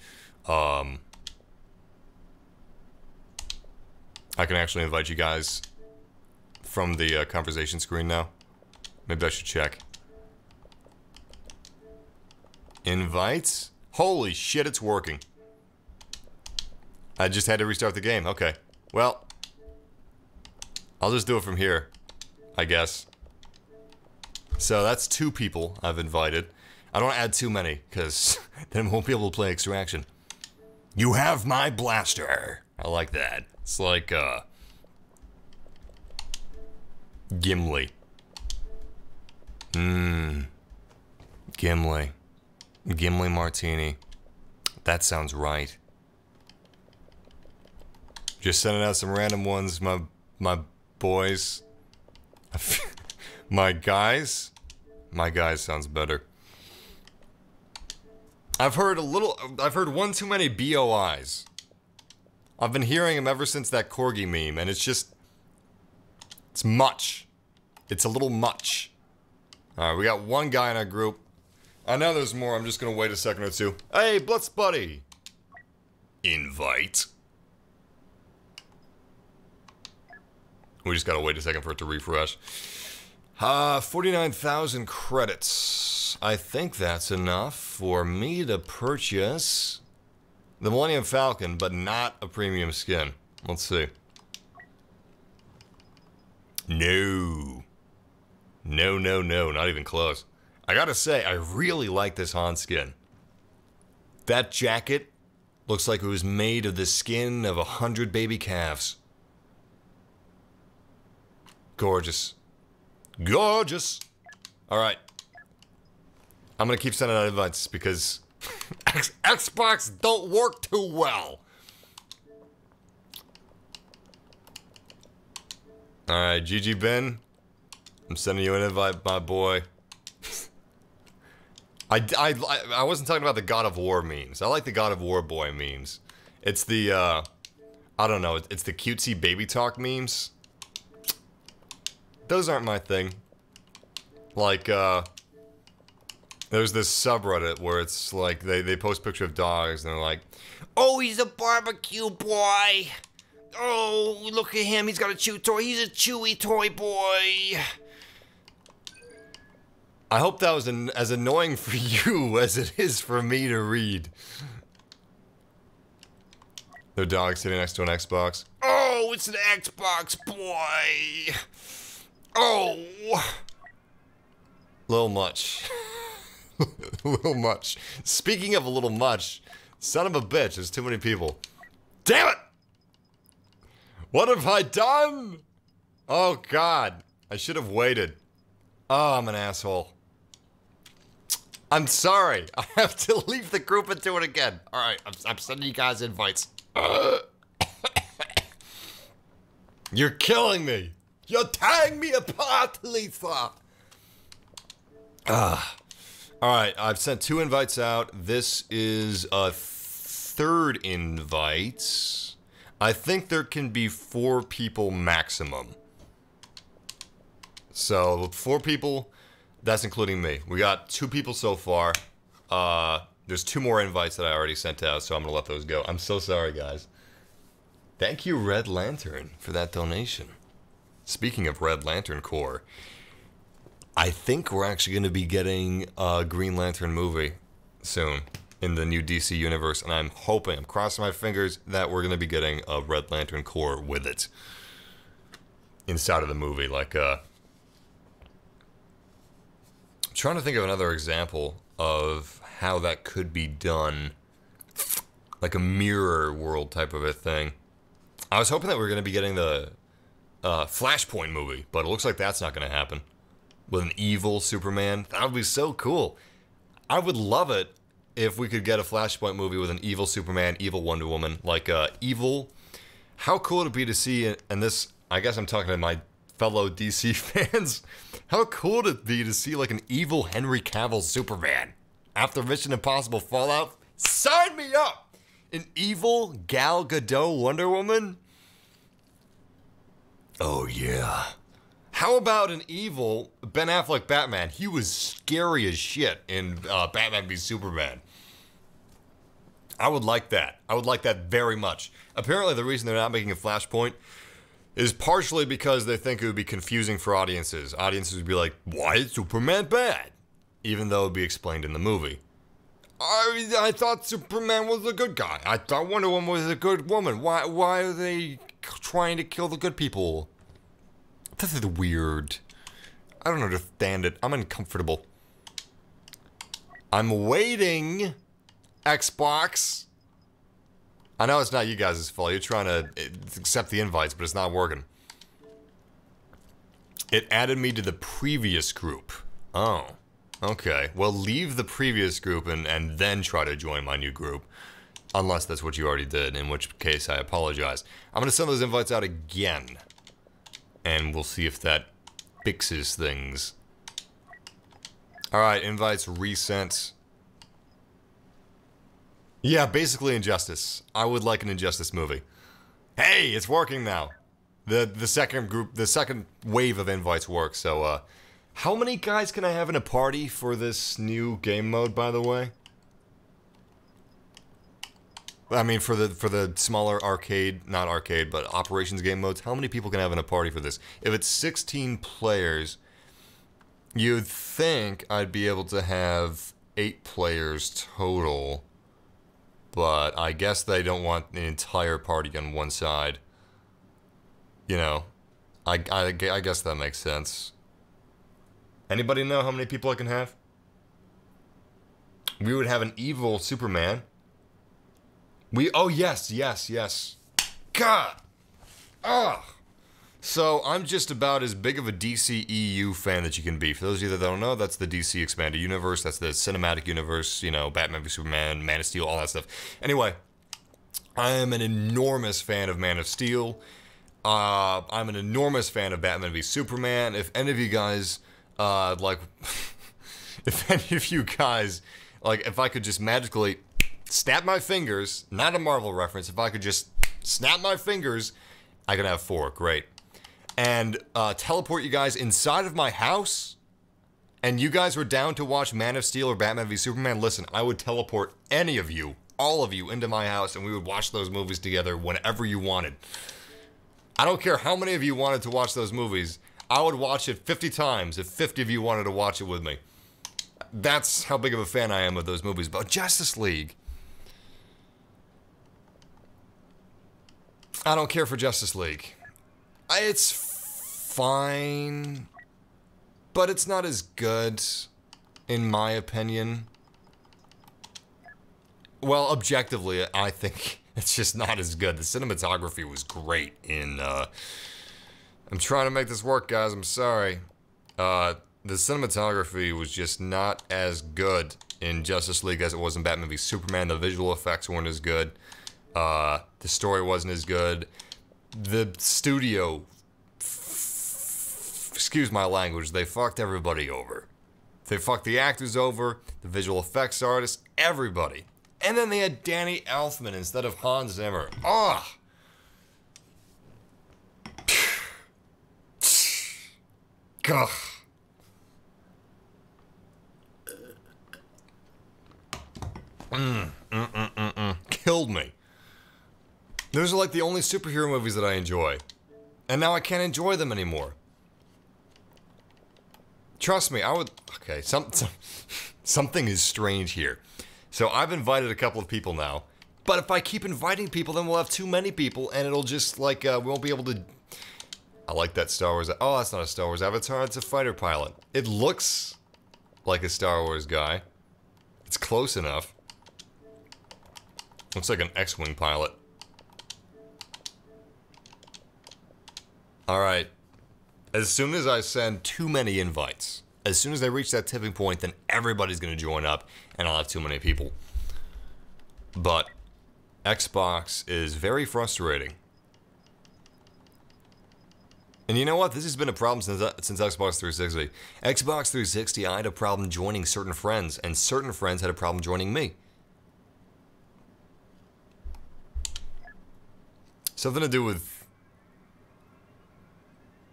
[SPEAKER 1] invite you guys from the conversation screen now. Maybe I should check. Invites? Holy shit, it's working. I just had to restart the game. Okay. Well, I'll just do it from here, I guess. So that's 2 people I've invited. I don't add too many, because then I won't be able to play Extraction. You have my blaster. I like that. It's like, Gimli. Gimli. Gimli Martini. That sounds right. Just sending out some random ones, my boys. My guys? My guys sounds better. I've heard 1 too many BOIs. I've been hearing them ever since that Corgi meme, and it's much. It's a little much. Alright, we got 1 guy in our group. I know there's more, I'm just gonna wait a second or two. Hey, Blitz Buddy! Invite. We just gotta wait a second for it to refresh. 49,000 credits. I think that's enough for me to purchase the Millennium Falcon, but not a premium skin. Let's see. No. No, no, no, not even close. I gotta say, I really like this Han skin. That jacket looks like it was made of the skin of 100 baby calves. Gorgeous. Gorgeous. Alright. I'm gonna keep sending out invites because Xbox don't work too well. Alright, GG Ben. I'm sending you an invite, my boy. I wasn't talking about the God of War memes. I like the God of War boy memes. It's the, I don't know, it's the cutesy baby talk memes. Those aren't my thing. Like, There's this subreddit where it's like they post picture of dogs and they're like, oh, he's a barbecue boy. Oh, look at him. He's got a chew toy. He's a chewy toy boy. I hope that was as annoying for you as it is for me to read. Their dog sitting next to an Xbox. Oh, it's an Xbox boy. Oh. Little much. A little much. Speaking of a little much, son of a bitch, there's too many people. Damn it! What have I done? Oh, God. I should have waited. Oh, I'm an asshole. I'm sorry. I have to leave the group and do it again. Alright, I'm sending you guys invites. You're killing me. You're tearing me apart, Lisa. Alright, I've sent 2 invites out. This is a 3rd invite. I think there can be 4 people maximum. So, 4 people, that's including me. We got 2 people so far. There's 2 more invites that I already sent out, so I'm gonna let those go. I'm so sorry, guys. Thank you, Red Lantern, for that donation. Speaking of Red Lantern Corps, I think we're actually going to be getting a Green Lantern movie soon in the new DC universe, and I'm crossing my fingers that we're going to be getting a Red Lantern Corps with it inside of the movie. Like, I'm trying to think of another example of how that could be done, like a mirror world type of a thing. I was hoping that we were going to be getting the Flashpoint movie, but it looks like that's not going to happen. With an evil Superman. That would be so cool. I would love it if we could get a Flashpoint movie with an evil Superman, evil Wonder Woman, like evil. How cool would it be to see, and this, I guess I'm talking to my fellow DC fans, how cool would it be to see like an evil Henry Cavill Superman? After Mission Impossible Fallout, sign me up! An evil Gal Gadot Wonder Woman? Oh yeah. How about an evil Ben Affleck Batman? He was scary as shit in Batman v Superman. I would like that. I would like that very much. Apparently the reason they're not making a Flashpoint is partially because they think it would be confusing for audiences. Audiences would be like, why is Superman bad? Even though it would be explained in the movie. I thought Superman was a good guy. I thought Wonder Woman was a good woman. Why are they trying to kill the good people? This is weird. I don't understand it. I'm uncomfortable. I'm waiting, Xbox. I know it's not you guys' fault. You're trying to accept the invites, but it's not working. It added me to the previous group. Oh, okay. Well, leave the previous group and then try to join my new group. Unless that's what you already did, in which case I apologize. I'm going to send those invites out again. And we'll see if that fixes things. Alright, invites resent. Yeah, basically Injustice. I would like an Injustice movie. Hey, it's working now. The second wave of invites work, so how many guys can I have in a party for this new game mode, by the way? I mean, for the smaller arcade, not arcade, but operations game modes, how many people can I have in a party for this? If it's 16 players, you'd think I'd be able to have 8 players total, but I guess they don't want the entire party on one side. You know, I guess that makes sense. Anybody know how many people I can have? We would have an evil Superman. Oh, yes. God! Ugh! So, I'm just about as big of a DC EU fan that you can be. For those of you that don't know, that's the DC Expanded Universe. That's the cinematic universe, you know, Batman v Superman, Man of Steel, all that stuff. Anyway, I am an enormous fan of Man of Steel. I'm an enormous fan of Batman v Superman. If any of you guys, if any of you guys, if I could just magically snap my fingers, not a Marvel reference, if I could just snap my fingers, I could have 4, great. And teleport you guys inside of my house and you guys were down to watch Man of Steel or Batman v Superman, listen, I would teleport any of you, all of you, into my house, and we would watch those movies together whenever you wanted. I don't care how many of you wanted to watch those movies. I would watch it 50 times if 50 of you wanted to watch it with me. That's how big of a fan I am of those movies. But Justice League, I don't care for Justice League. It's fine, but it's not as good, in my opinion. Well, objectively, I think it's just not as good. The cinematography was great in, I'm trying to make this work, guys, I'm sorry. The cinematography was just not as good in Justice League as it was in Batman v Superman. The visual effects weren't as good. The story wasn't as good. The studio, excuse my language, they fucked everybody over. They fucked the actors over, the visual effects artists, everybody. And then they had Danny Elfman instead of Hans Zimmer. Ugh. Gah. Killed me. Those are like the only superhero movies that I enjoy. And now I can't enjoy them anymore. Trust me, I would... Okay, something is strange here. So I've invited a couple of people now. But if I keep inviting people, then we'll have too many people, and it'll just, like, we won't be able to... I like that Star Wars... Oh, that's not a Star Wars avatar, it's a fighter pilot. It looks like a Star Wars guy. It's close enough. Looks like an X-Wing pilot. Alright. As soon as I send too many invites, as soon as I reach that tipping point, then everybody's going to join up, and I'll have too many people. But Xbox is very frustrating. And you know what? This has been a problem since Xbox 360. Xbox 360, I had a problem joining certain friends, and certain friends had a problem joining me. Something to do with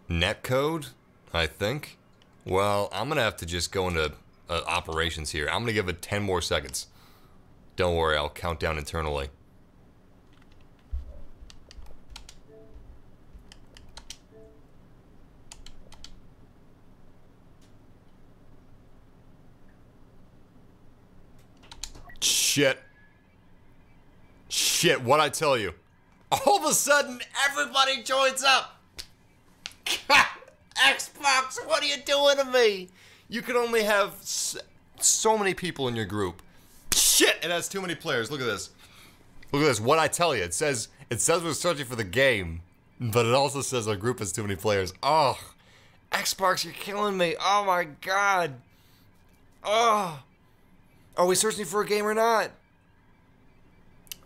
[SPEAKER 1] netcode, I think. Well, I'm going to have to just go into operations here. I'm going to give it 10 more seconds. Don't worry, I'll count down internally. Shit. Shit, what'd I tell you? All of a sudden, everybody joins up! Xbox, what are you doing to me? You can only have so many people in your group. Shit, it has too many players. Look at this. Look at this. What'd I tell you? It says we're searching for the game, but it also says our group has too many players. Oh, Xbox, you're killing me. Oh my god. Oh. Are we searching for a game or not?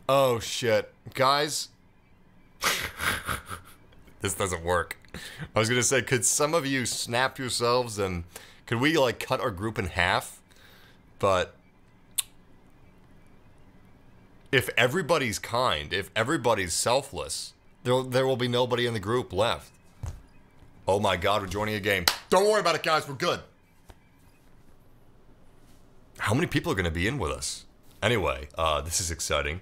[SPEAKER 1] Oh shit. Guys. This doesn't work. I was gonna say, could some of you snap yourselves and could we like cut our group in half? But if everybody's kind, if everybody's selfless, there will be nobody in the group left. Oh my god, we're joining a game. Don't worry about it, guys, we're good. How many people are gonna be in with us? Anyway, this is exciting.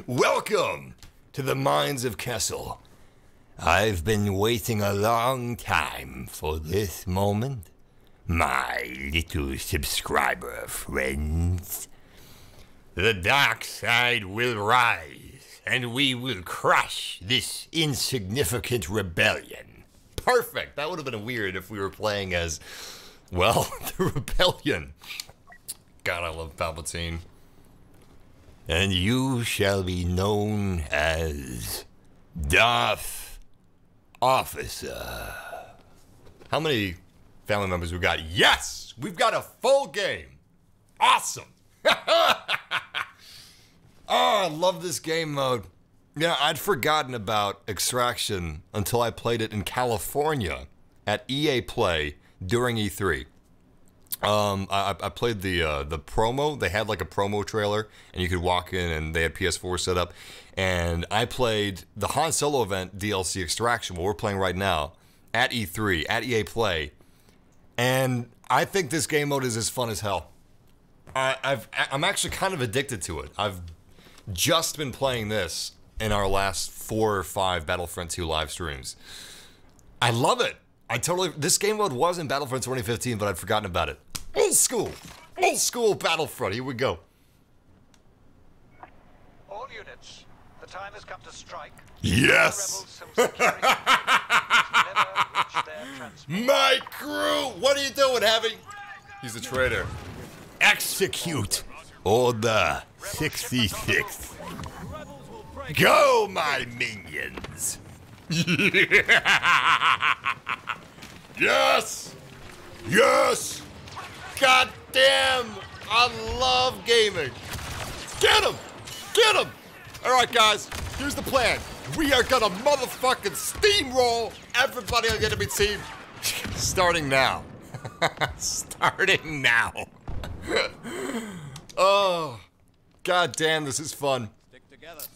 [SPEAKER 1] Welcome to the mines of Kessel. I've been waiting a long time for this moment, my little subscriber friends. The dark side will rise, and we will crush this insignificant rebellion. Perfect! That would have been weird if we were playing as, well, the rebellion. God, I love Palpatine. And you shall be known as Darth Officer. How many family members we got? Yes! We've got a full game. Awesome. Oh, I love this game mode. Yeah, I'd forgotten about Extraction until I played it in California at EA Play during E3. I played the promo. They had like a promo trailer, and you could walk in, and they had PS4 set up. And I played the Han Solo event DLC Extraction, what we're playing right now, at E3, at EA Play. And I think this game mode is as fun as hell. I'm actually kind of addicted to it. I've just been playing this in our last 4 or 5 Battlefront 2 live streams. I love it. This game mode was in Battlefront 2015, but I'd forgotten about it. Old school Battlefront. Here we go.
[SPEAKER 2] All units, the time has come to strike.
[SPEAKER 1] Yes!
[SPEAKER 2] The rebels some security. Never reach their transport.
[SPEAKER 1] My crew! What are you doing, Heavy? He's a traitor. Execute Order 66. Go, my minions! Yes! Yes! God damn! I love gaming! Get him! Get him! Alright, guys, here's the plan. We are gonna motherfucking steamroll everybody on the enemy team. Starting now. Starting now. Oh, god damn, this is fun.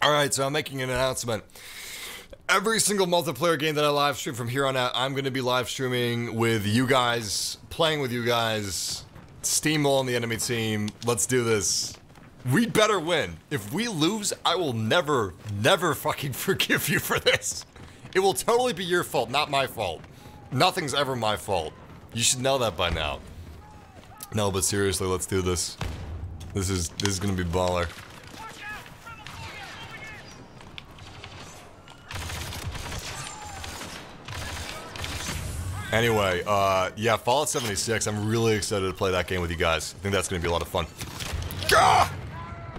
[SPEAKER 1] Alright, so I'm making an announcement. Every single multiplayer game that I live stream from here on out, I'm going to be live streaming with you guys, playing with you guys, steamrolling the enemy team. Let's do this. We better win. If we lose, I will never fucking forgive you for this. It will totally be your fault, not my fault. Nothing's ever my fault. You should know that by now. No, but seriously, let's do this. This is gonna be baller. Anyway, yeah, Fallout 76, I'm really excited to play that game with you guys. I think that's gonna be a lot of fun. Gah!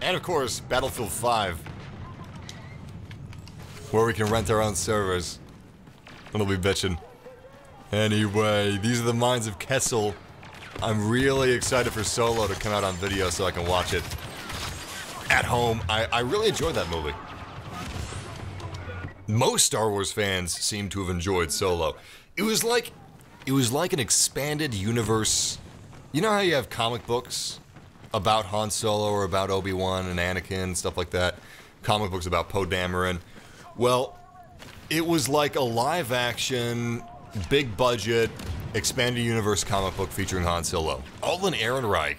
[SPEAKER 1] And of course, Battlefield 5. Where we can rent our own servers. It'll be bitchin'. Anyway, these are the minds of Kessel. I'm really excited for Solo to come out on video so I can watch it at home. I really enjoyed that movie. Most Star Wars fans seem to have enjoyed Solo. It was like an expanded universe. You know how you have comic books about Han Solo or about Obi-Wan and Anakin and stuff like that? Comic books about Poe Dameron. Well, it was like a live-action, big-budget, expanded universe comic book featuring Han Solo. Alden Ehrenreich,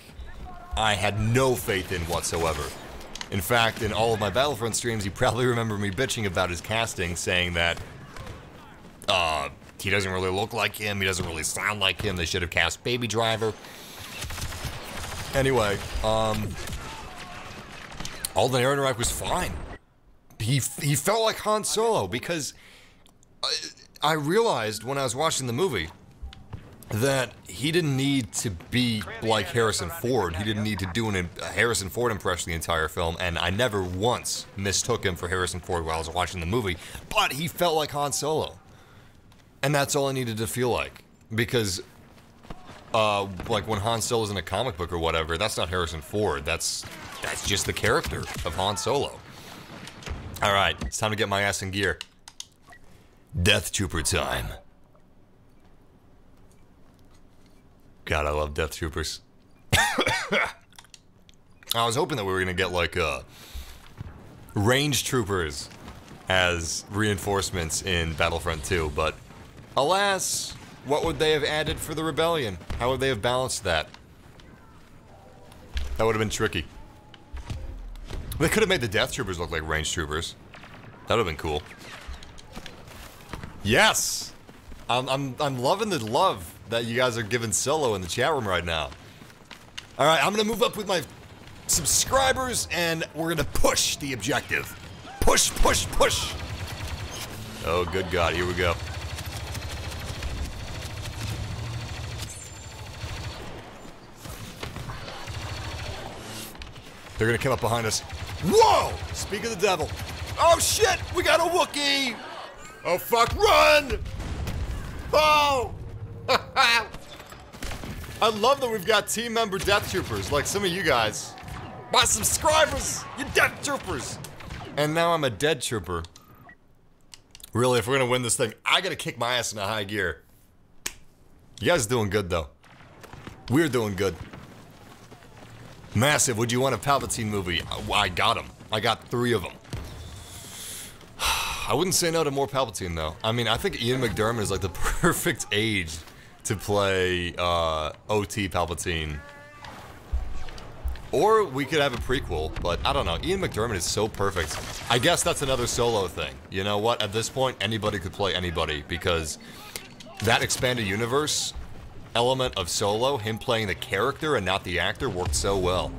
[SPEAKER 1] I had no faith in whatsoever. In fact, in all of my Battlefront streams, you probably remember me bitching about his casting, saying that, he doesn't really look like him, he doesn't really sound like him, they should have cast Baby Driver. Anyway, Alden Ehrenreich was fine. He felt like Han Solo, because I realized when I was watching the movie that he didn't need to be like Harrison Ford. He didn't need to do a Harrison Ford impression the entire film, and I never once mistook him for Harrison Ford while I was watching the movie, but he felt like Han Solo. And that's all I needed to feel like, because like when Han Solo's in a comic book or whatever, that's not Harrison Ford, that's just the character of Han Solo. Alright, it's time to get my ass in gear. Death Trooper time. God, I love Death Troopers. I was hoping that we were gonna get like range troopers as reinforcements in Battlefront 2, but alas, what would they have added for the rebellion? How would they have balanced that? That would have been tricky. They could have made the Death Troopers look like range troopers. That would have been cool. Yes! I'm loving the love that you guys are giving Solo in the chat room right now. Alright, I'm gonna move up with my subscribers and we're gonna push the objective. Push, push, push! Oh, good God, here we go. They're gonna come up behind us. Whoa! Speak of the devil. Oh shit! We got a Wookiee! Oh fuck, run! Oh! I love that we've got team member Death Troopers, like some of you guys. My subscribers! You Death Troopers! And now I'm a dead trooper. Really, if we're gonna win this thing, I gotta kick my ass into high gear. You guys are doing good, though. We're doing good. Massive, would you want a Palpatine movie? I got them. I got 3 of them. I wouldn't say no to more Palpatine, though. I mean, I think Ian McDiarmid is like the perfect age to play OT Palpatine. Or we could have a prequel, but I don't know. Ian McDiarmid is so perfect. I guess that's another Solo thing. You know what? At this point, anybody could play anybody, because that expanded universe element of Solo, him playing the character and not the actor, worked so well.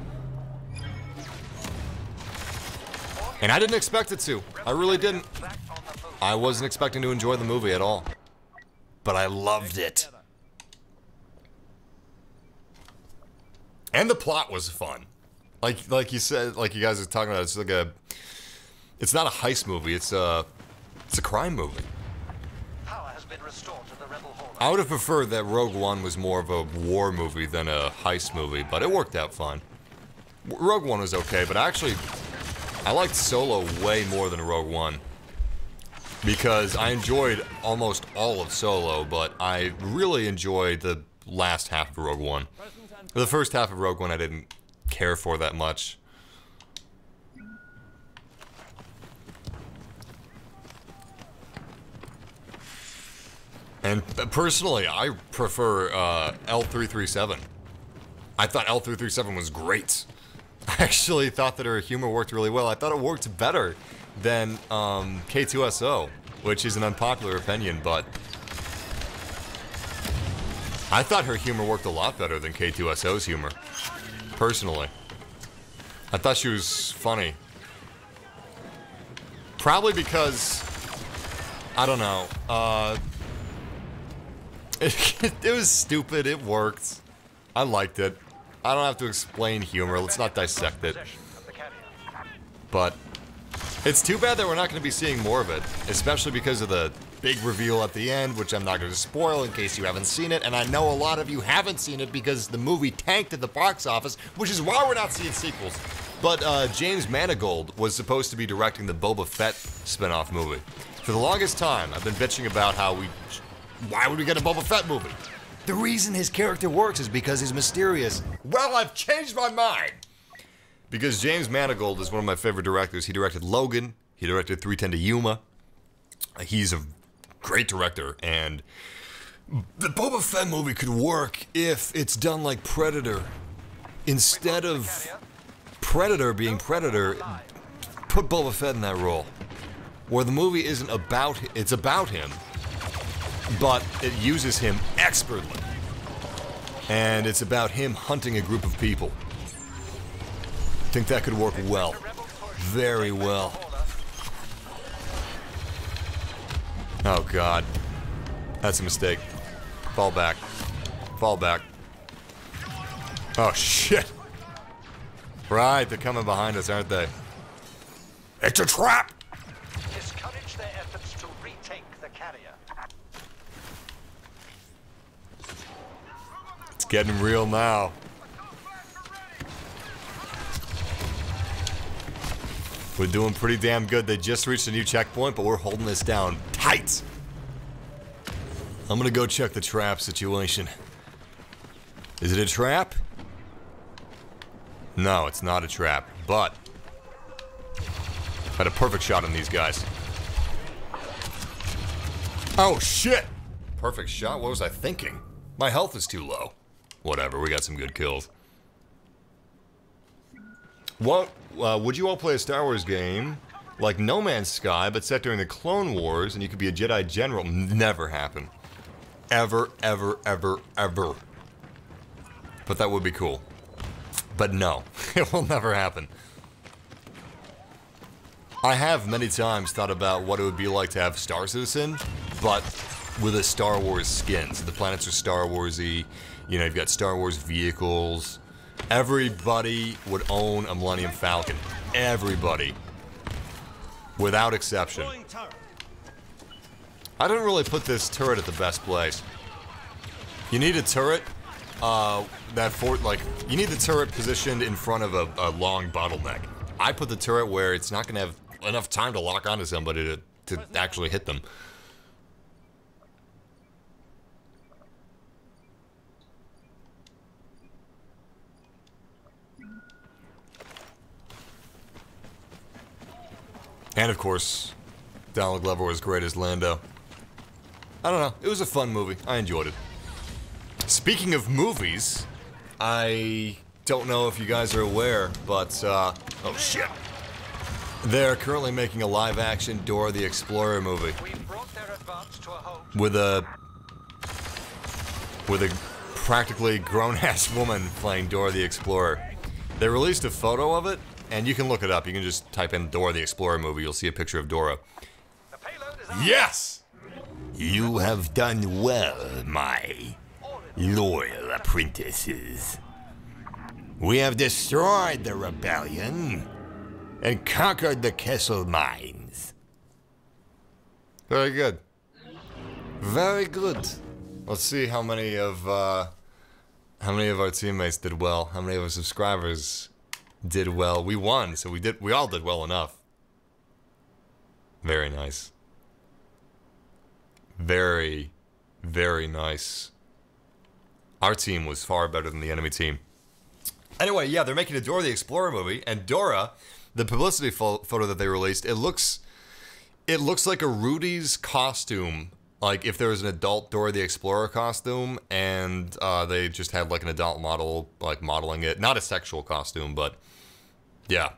[SPEAKER 1] And I didn't expect it to. I really didn't. I wasn't expecting to enjoy the movie at all. But I loved it. And the plot was fun. Like you said, like you guys are talking about, it's like it's not a heist movie, it's a crime movie.
[SPEAKER 2] Power has been restored to the rebel hall.
[SPEAKER 1] I would have preferred that Rogue One was more of a war movie than a heist movie, but it worked out fine. Rogue One was okay, but actually, I liked Solo way more than Rogue One. Because I enjoyed almost all of Solo, but I really enjoyed the last half of Rogue One. The first half of Rogue One I didn't care for that much. And personally, I prefer L337. I thought L337 was great. I actually thought that her humor worked really well. I thought it worked better than K2SO, which is an unpopular opinion, but I thought her humor worked a lot better than K2SO's humor, personally. I thought she was funny. Probably because, I don't know, it was stupid, it worked. I liked it. I don't have to explain humor, let's not dissect it. But it's too bad that we're not going to be seeing more of it, especially because of the big reveal at the end, which I'm not going to spoil in case you haven't seen it, and I know a lot of you haven't seen it because the movie tanked at the box office, which is why we're not seeing sequels. But James Mangold was supposed to be directing the Boba Fett spin-off movie. For the longest time, I've been bitching about how why would we get a Boba Fett movie? The reason his character works is because he's mysterious. Well, I've changed my mind! Because James Mangold is one of my favorite directors. He directed Logan, he directed 3:10 to Yuma. He's a great director, and the Boba Fett movie could work if it's done like Predator. Instead of Predator being Predator, put Boba Fett in that role. Where the movie isn't about him, it's about him, but it uses him expertly. And it's about him hunting a group of people. I think that could work well. Very well. Oh god. That's a mistake. Fall back. Fall back. Oh shit. Right, they're coming behind us, aren't they? It's a trap!
[SPEAKER 2] Discourage their efforts to retake the carrier.
[SPEAKER 1] It's getting real now. We're doing pretty damn good. They just reached a new checkpoint, but we're holding this down tight. I'm gonna go check the trap situation. Is it a trap? No, it's not a trap, but had a perfect shot on these guys. Oh shit! Perfect shot? What was I thinking? My health is too low. Whatever, we got some good kills. What, would you all play a Star Wars game like No Man's Sky, but set during the Clone Wars, and you could be a Jedi General? Never happen. Ever, ever, ever, ever. But that would be cool. But no, it will never happen. I have many times thought about what it would be like to have Star Citizen, but with a Star Wars skin. So the planets are Star Warsy, you know, you've got Star Wars vehicles. Everybody would own a Millennium Falcon. Everybody. Without exception. I didn't really put this turret at the best place. You need a turret, you need the turret positioned in front of a long bottleneck. I put the turret where it's not going to have enough time to lock onto somebody to actually hit them. And of course, Donald Glover was great as Lando. I don't know, it was a fun movie. I enjoyed it. Speaking of movies, I don't know if you guys are aware, but, oh shit. They're currently making a live-action Dora the Explorer movie. With a practically grown-ass woman playing Dora the Explorer. They released a photo of it, and you can look it up. You can just type in Dora the Explorer movie. You'll see a picture of Dora. Yes! You have done well, my loyal apprentices. We have destroyed the rebellion and conquered the Kessel mines. Very good. Very good. Let's see how many of our teammates did well. How many of our subscribers did well. We won, so we all did well enough. Very nice. Very, very nice. Our team was far better than the enemy team. Anyway, yeah, they're making a Dora the Explorer movie, and Dora, the publicity photo that they released, it looks like a Rudy's costume. Like if there was an adult Dora the Explorer costume, and they just had like an adult model, like modeling it. Not a sexual costume, but yeah.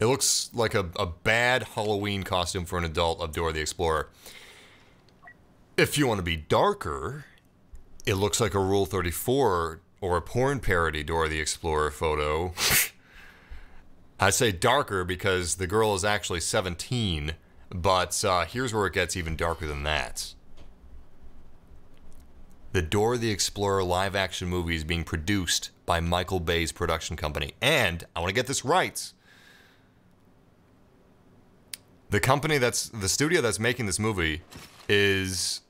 [SPEAKER 1] It looks like a bad Halloween costume for an adult of Dora the Explorer. If you want to be darker, it looks like a Rule 34 or a porn parody Dora the Explorer photo. I say darker because the girl is actually 17, but here's where it gets even darker than that. The Dora the Explorer live-action movie is being produced by Michael Bay's production company. And, I want to get this right, the studio that's making this movie is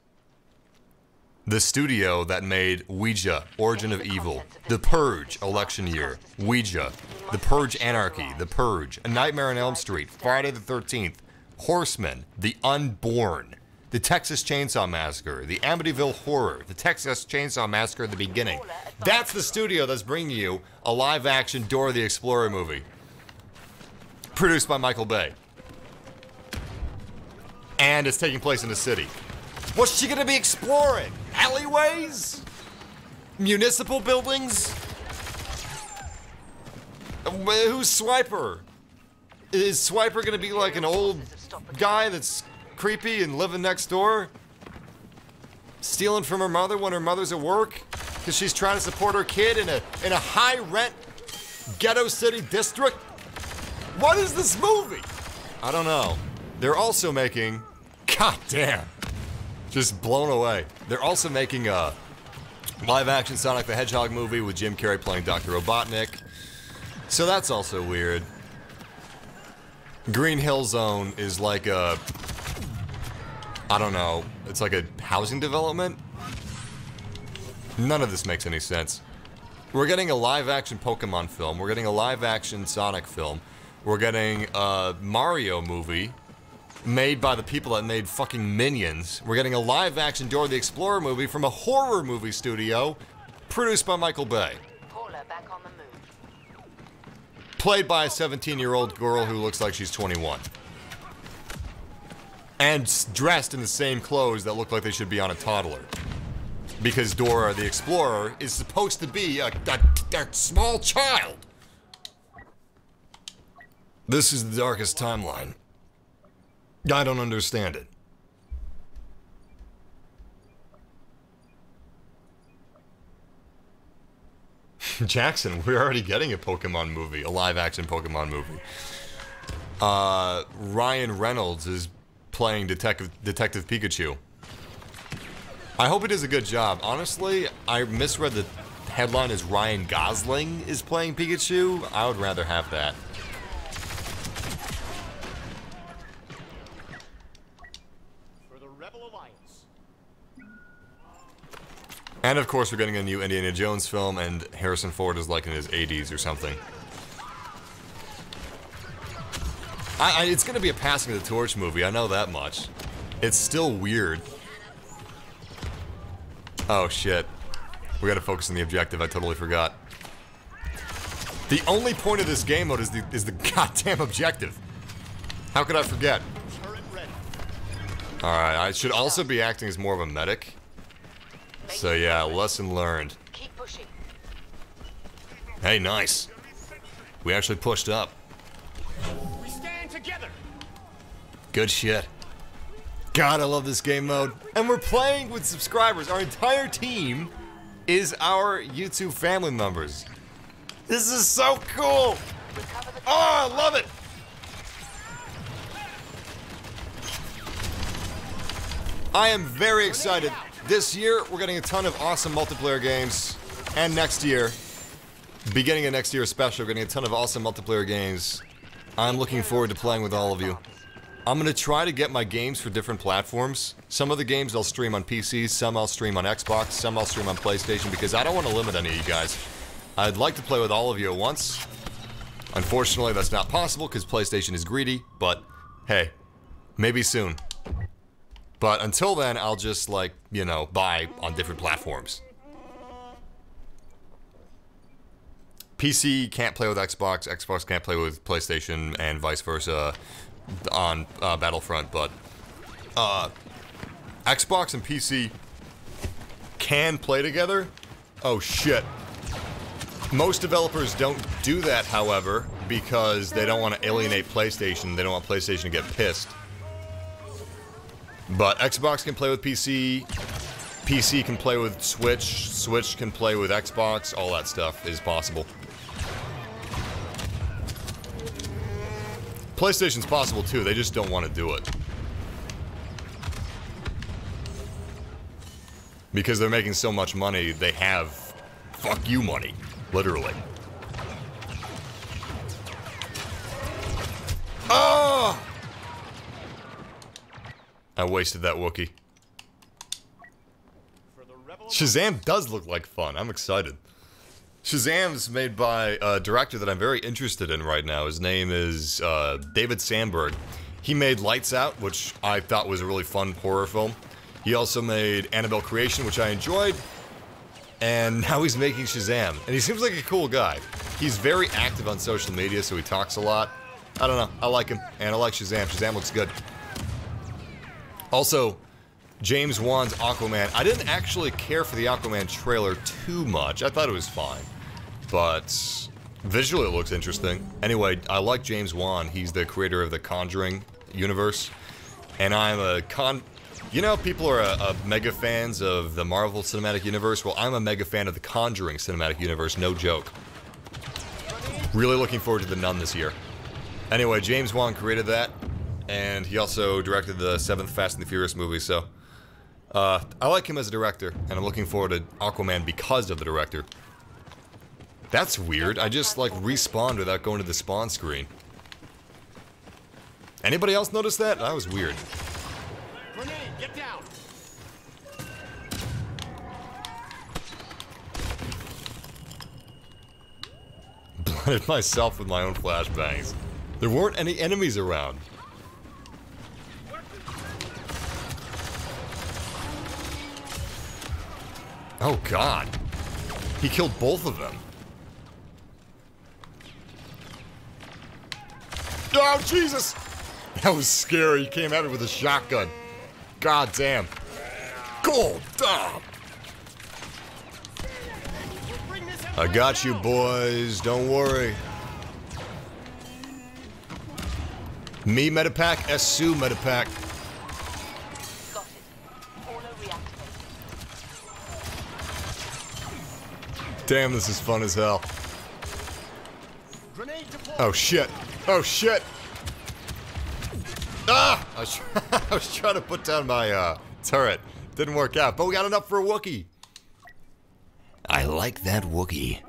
[SPEAKER 1] the studio that made Ouija, Origin of Evil, The Purge, Election Year, Ouija, The Purge Anarchy, The Purge, A Nightmare on Elm Street, Friday the 13th, Horseman, The Unborn, The Texas Chainsaw Massacre, The Amityville Horror, The Texas Chainsaw Massacre at the beginning. That's the studio that's bringing you a live-action Dora the Explorer movie. Produced by Michael Bay. And it's taking place in the city. What's she gonna be exploring? Alleyways? Municipal buildings? Who's Swiper? Is Swiper gonna be like an old guy that's creepy and living next door? Stealing from her mother when her mother's at work? Because she's trying to support her kid in a high-rent ghetto city district? What is this movie? I don't know. They're also making... God damn. Just blown away. They're also making a live-action Sonic the Hedgehog movie with Jim Carrey playing Dr. Robotnik. So that's also weird. Green Hill Zone is like a... I don't know. It's like a housing development? None of this makes any sense. We're getting a live-action Pokemon film. We're getting a live-action Sonic film. We're getting a Mario movie made by the people that made fucking Minions. We're getting a live-action Dora the Explorer movie from a horror movie studio produced by Michael Bay.
[SPEAKER 3] Back on the move.
[SPEAKER 1] Played by a 17-year-old girl who looks like she's 21. And dressed in the same clothes that look like they should be on a toddler. Because Dora the Explorer is supposed to be a small child. This is the darkest timeline. I don't understand it. Jackson, we're already getting a Pokemon movie, a live-action Pokemon movie. Ryan Reynolds is playing Detective Pikachu. I hope he does a good job. Honestly, I misread the headline as Ryan Gosling is playing Pikachu. I would rather have that. And of course, we're getting a new Indiana Jones film, and Harrison Ford is like in his 80s or something. It's gonna be a passing of the torch movie, I know that much. It's still weird. Oh shit. We gotta focus on the objective, I totally forgot. The only point of this game mode is the goddamn objective. How could I forget? Alright, I should also be acting as more of a medic. So yeah, lesson learned.
[SPEAKER 3] Keep pushing.
[SPEAKER 1] Hey, nice. We actually pushed up.
[SPEAKER 4] We stand together.
[SPEAKER 1] Good shit. God, I love this game mode. And we're playing with subscribers. Our entire team is our YouTube family members. This is so cool. Oh, I love it. I am very excited. This year, we're getting a ton of awesome multiplayer games. And next year, beginning of next year especially, we're getting a ton of awesome multiplayer games. I'm looking forward to playing with all of you. I'm going to try to get my games for different platforms. Some of the games I'll stream on PC, some I'll stream on Xbox, some I'll stream on PlayStation, because I don't want to limit any of you guys. I'd like to play with all of you at once. Unfortunately, that's not possible because PlayStation is greedy, but hey, maybe soon. But until then, I'll just, like, you know, buy on different platforms. PC can't play with Xbox, Xbox can't play with PlayStation, and vice versa on Battlefront, but Xbox and PC can play together. Oh shit. Most developers don't do that, however, because they don't want to alienate PlayStation. They don't want PlayStation to get pissed. But Xbox can play with PC, PC can play with Switch, Switch can play with Xbox, all that stuff is possible. PlayStation's possible too, they just don't want to do it. Because they're making so much money, they have fuck you money, literally. Oh! I wasted that Wookiee. Shazam does look like fun. I'm excited. Shazam's made by a director that I'm very interested in right now. His name is David Sandberg. He made Lights Out, which I thought was a really fun horror film. He also made Annabelle Creation, which I enjoyed. And now he's making Shazam. And he seems like a cool guy. He's very active on social media, so he talks a lot. I don't know. I like him. And I like Shazam. Shazam looks good. Also, James Wan's Aquaman. I didn't actually care for the Aquaman trailer too much. I thought it was fine. But visually it looks interesting. Anyway, I like James Wan. He's the creator of the Conjuring universe. And I'm a You know, people are a mega fans of the Marvel Cinematic Universe. Well, I'm a mega fan of the Conjuring Cinematic Universe. No joke. Really looking forward to The Nun this year. Anyway, James Wan created that. And he also directed the 7th Fast and the Furious movie, so... I like him as a director, and I'm looking forward to Aquaman because of the director. That's weird. I just, like, respawned without going to the spawn screen. Anybody else notice that? That was weird.
[SPEAKER 4] Grenade, get down.
[SPEAKER 1] Blinded myself with my own flashbangs. There weren't any enemies around. Oh god. He killed both of them. Oh Jesus! That was scary. He came at me with a shotgun. God damn. God damn. I got you, boys. Don't worry. Me Metapack, Esu Metapack.
[SPEAKER 3] Got it. Auto reactivate.
[SPEAKER 1] Damn, this is fun as hell.
[SPEAKER 4] Grenade deployed.
[SPEAKER 1] Oh shit. Oh shit. Ah! I was trying to put down my turret. Didn't work out, but we got enough for a Wookiee. I like that Wookiee.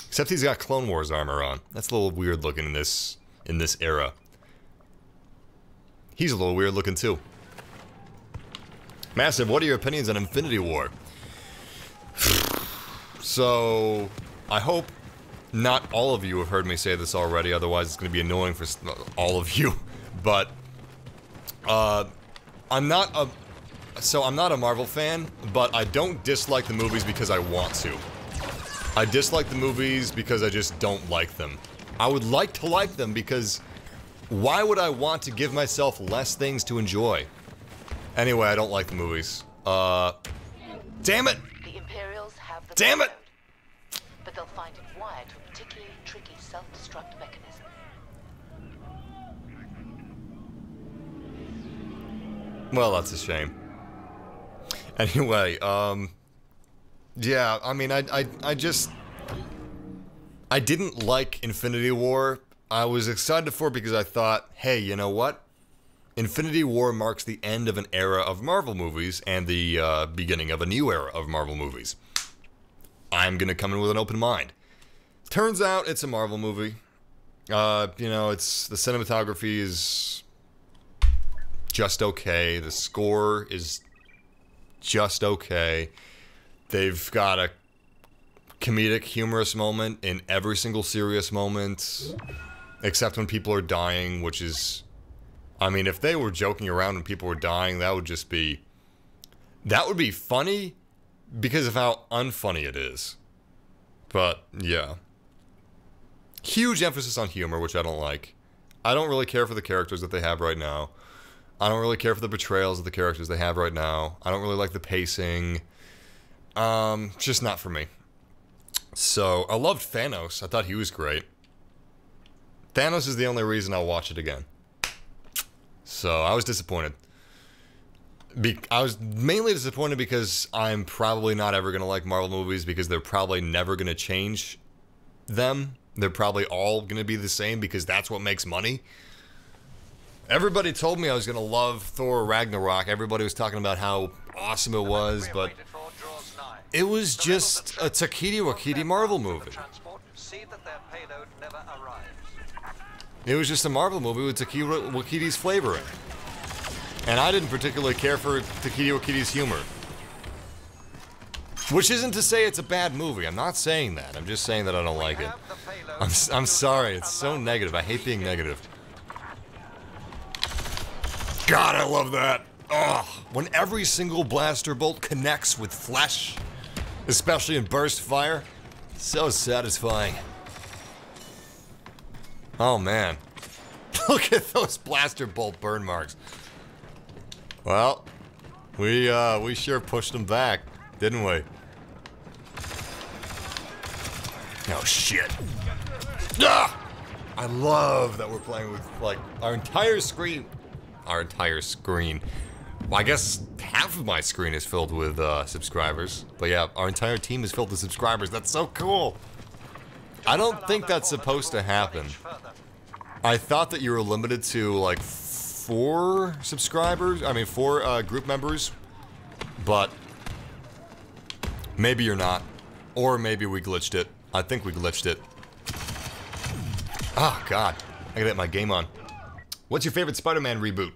[SPEAKER 1] Except he's got Clone Wars armor on. That's a little weird looking in this era. He's a little weird looking too. Massive, what are your opinions on Infinity War? So, I hope not all of you have heard me say this already, otherwise it's going to be annoying for all of you. But, I'm not a Marvel fan, but I don't dislike the movies because I want to. I dislike the movies because I just don't like them. I would like to like them because why would I want to give myself less things to enjoy? Anyway, I don't like the movies. Damn it!
[SPEAKER 5] The Imperials have the
[SPEAKER 1] Damn it!
[SPEAKER 5] payload, but they'll find it wired to a particularly tricky self-destruct mechanism.
[SPEAKER 1] Well, that's a shame. Anyway, yeah, I mean, I just... I didn't like Infinity War. I was excited for it because I thought, hey, you know what? Infinity War marks the end of an era of Marvel movies and the beginning of a new era of Marvel movies. I'm gonna come in with an open mind. Turns out it's a Marvel movie. You know, it's the cinematography is just okay. The score is just okay. They've got a comedic, humorous moment in every single serious moment, except when people are dying, which is... I mean, if they were joking around when people were dying, that would just be... That would be funny because of how unfunny it is. But, yeah. Huge emphasis on humor, which I don't like. I don't really care for the characters that they have right now. I don't really care for the betrayals of the characters they have right now. I don't really like the pacing. Just not for me. So, I loved Thanos. I thought he was great. Thanos is the only reason I'll watch it again. So, I was disappointed. I was mainly disappointed because I'm probably not ever going to like Marvel movies because they're probably never going to change them. They're probably all going to be the same because that's what makes money. Everybody told me I was going to love Thor Ragnarok. Everybody was talking about how awesome it was, but it was just a Taika Waititi Marvel movie. It was just a Marvel movie with Taika Waititi's flavoring. And I didn't particularly care for Taika Waititi's humor. Which isn't to say it's a bad movie. I'm not saying that. I'm just saying that I don't like it. I'm sorry. It's so negative. I hate being negative. God, I love that. Ugh. When every single blaster bolt connects with flesh, especially in burst fire, so satisfying. Oh man. Look at those blaster bolt burn marks. Well, we sure pushed them back, didn't we? Oh shit. Ah! I love that we're playing with, like, our entire screen. Well, I guess half of my screen is filled with subscribers. But yeah, our entire team is filled with subscribers. That's so cool. I don't think that's supposed to happen. I thought that you were limited to like 4 subscribers. I mean, 4 group members. But maybe you're not. Or maybe we glitched it. I think we glitched it. Oh, God. I gotta get my game on. What's your favorite Spider-Man reboot?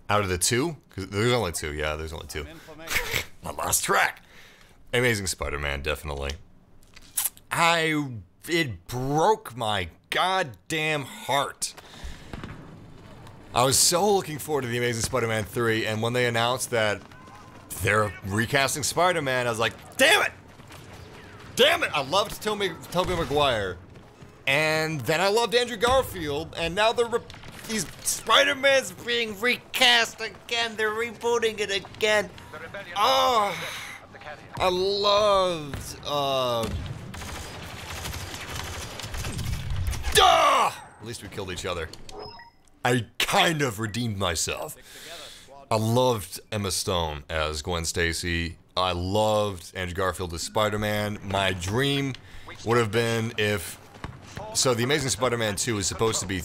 [SPEAKER 1] Out of the 2? Because there's only 2. Yeah, there's only 2. I lost track. Amazing Spider-Man, definitely. It broke my goddamn heart. I was so looking forward to The Amazing Spider-Man 3, and when they announced that they're recasting Spider-Man, I was like, damn it! Damn it! I loved Tobey Maguire. And then I loved Andrew Garfield, and now these Spider-Man's being recast again. They're rebooting it again. Oh, I loved, at least we killed each other. I kind of redeemed myself. I loved Emma Stone as Gwen Stacy. I loved Andrew Garfield as Spider-Man. My dream would have been if... So The Amazing Spider-Man 2 was supposed to be...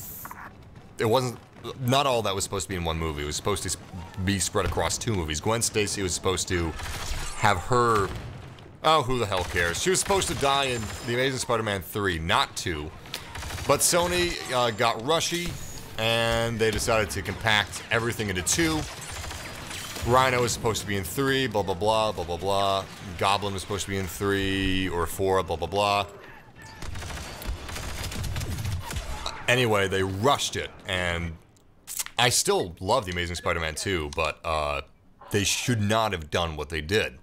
[SPEAKER 1] It wasn't... Not all that was supposed to be in one movie. It was supposed to be spread across 2 movies. Gwen Stacy was supposed to have her... Oh, who the hell cares? She was supposed to die in The Amazing Spider-Man 3, not 2. But Sony got rushy, and they decided to compact everything into 2. Rhino was supposed to be in 3, blah, blah, blah, blah, blah, blah. Goblin was supposed to be in 3 or 4, blah, blah, blah. Anyway, they rushed it, and I still love The Amazing Spider-Man 2, but they should not have done what they did.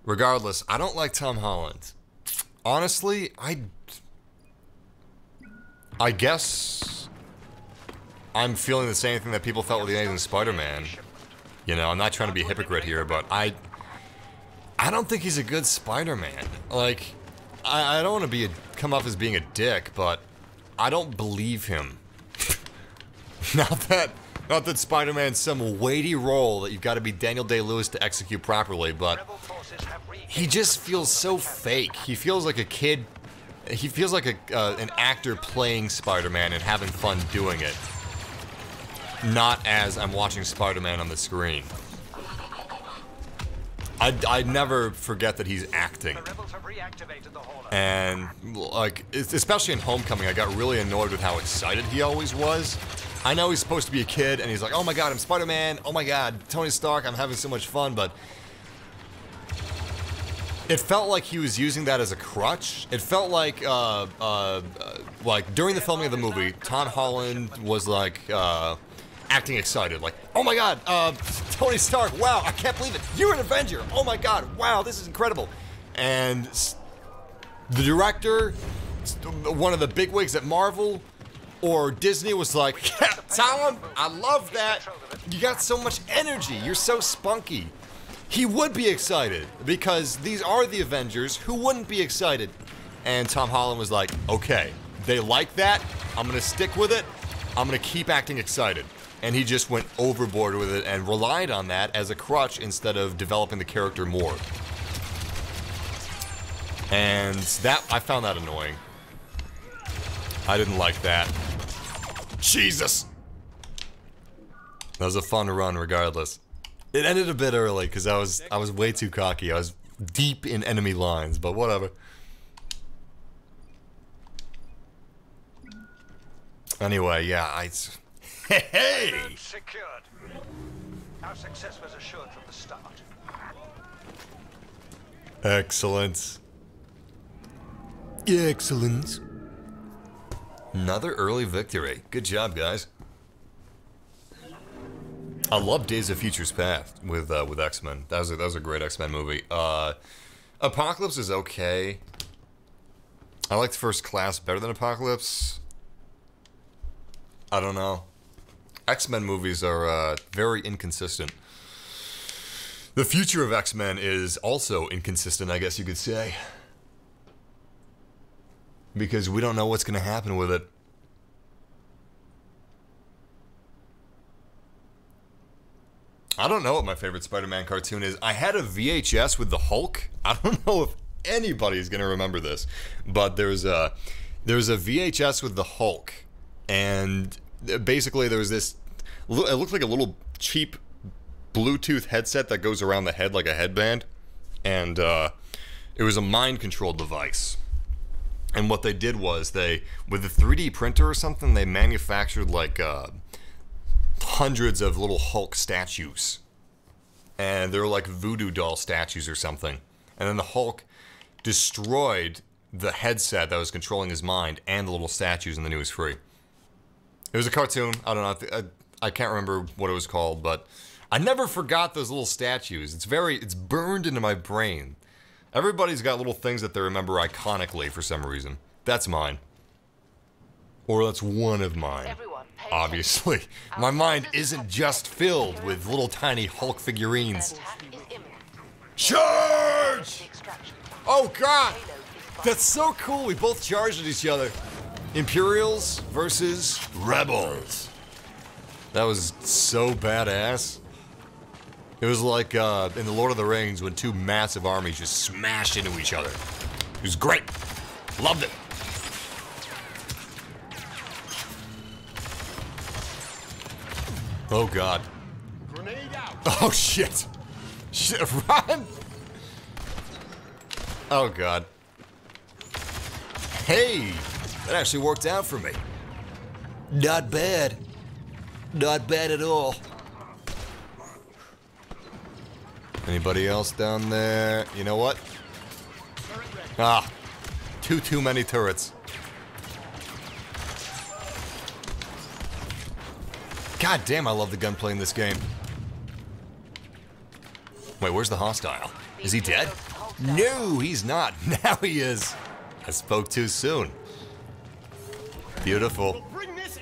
[SPEAKER 1] Regardless, I don't like Tom Holland. Honestly, I guess I'm feeling the same thing that people felt with The Amazing Spider-Man. You know, I'm not trying to be a hypocrite here, but I don't think he's a good Spider-Man. Like, I don't want to come off as being a dick, but I don't believe him. Not that Spider-Man's some weighty role that you've got to be Daniel Day-Lewis to execute properly, but he just feels so fake. He feels like a kid. He feels like an actor playing Spider-Man and having fun doing it. Not as I'm watching Spider-Man on the screen. I never forget that he's acting. And, like, especially in Homecoming, I got really annoyed with how excited he always was. I know he's supposed to be a kid, and he's like, oh my god, I'm Spider-Man, oh my god, Tony Stark, I'm having so much fun, but it felt like he was using that as a crutch. It felt like during the filming of the movie, Tom Holland was like, acting excited, like, oh my god, Tony Stark, wow, I can't believe it, you're an Avenger, oh my god, wow, this is incredible. And the director, one of the bigwigs at Marvel, or Disney was like, yeah, Tom, I love that, you got so much energy, you're so spunky. He would be excited, because these are the Avengers, who wouldn't be excited? And Tom Holland was like, okay, they like that, I'm gonna stick with it, I'm gonna keep acting excited. And he just went overboard with it and relied on that as a crutch instead of developing the character more. And that, I found that annoying. I didn't like that. Jesus! That was a fun run regardless. It ended a bit early because I was way too cocky. I was deep in enemy lines, but whatever. Anyway, yeah, Hey!
[SPEAKER 6] Secured. Our success was assured from the start.
[SPEAKER 1] Excellent. Excellent. Another early victory. Good job, guys. I love Days of Futures Past with X-Men. That was a great X-Men movie. Apocalypse is okay. I liked First Class better than Apocalypse. I don't know. X-Men movies are very inconsistent. The future of X-Men is also inconsistent, I guess you could say. Because we don't know what's going to happen with it. I don't know what my favorite Spider-Man cartoon is. I had a VHS with the Hulk. I don't know if anybody's going to remember this. But there's a VHS with the Hulk. And basically there was this, it looked like a little cheap Bluetooth headset that goes around the head like a headband. And it was a mind control device. And what they did was with a 3D printer or something, they manufactured like hundreds of little Hulk statues. And they were like voodoo doll statues or something. And then the Hulk destroyed the headset that was controlling his mind and the little statues, and then he was free. It was a cartoon. I don't know. I can't remember what it was called, but I never forgot those little statues. It's burned into my brain. Everybody's got little things that they remember iconically for some reason. That's mine. Or that's one of mine. Obviously. My mind isn't just filled with little tiny Hulk figurines. Charge! Oh god! That's so cool. We both charged at each other. Imperials versus Rebels. That was so badass. It was like in The Lord of the Rings when two massive armies just smashed into each other. It was great. Loved it. Oh god.
[SPEAKER 4] Grenade out.
[SPEAKER 1] Oh shit. Shit, run! Oh god. Hey! That actually worked out for me. Not bad. Not bad at all. Anybody else down there? You know what? Ah. Too many turrets. God damn, I love the gunplay in this game. Wait, where's the hostile? Is he dead? No, he's not. Now he is. I spoke too soon. Beautiful.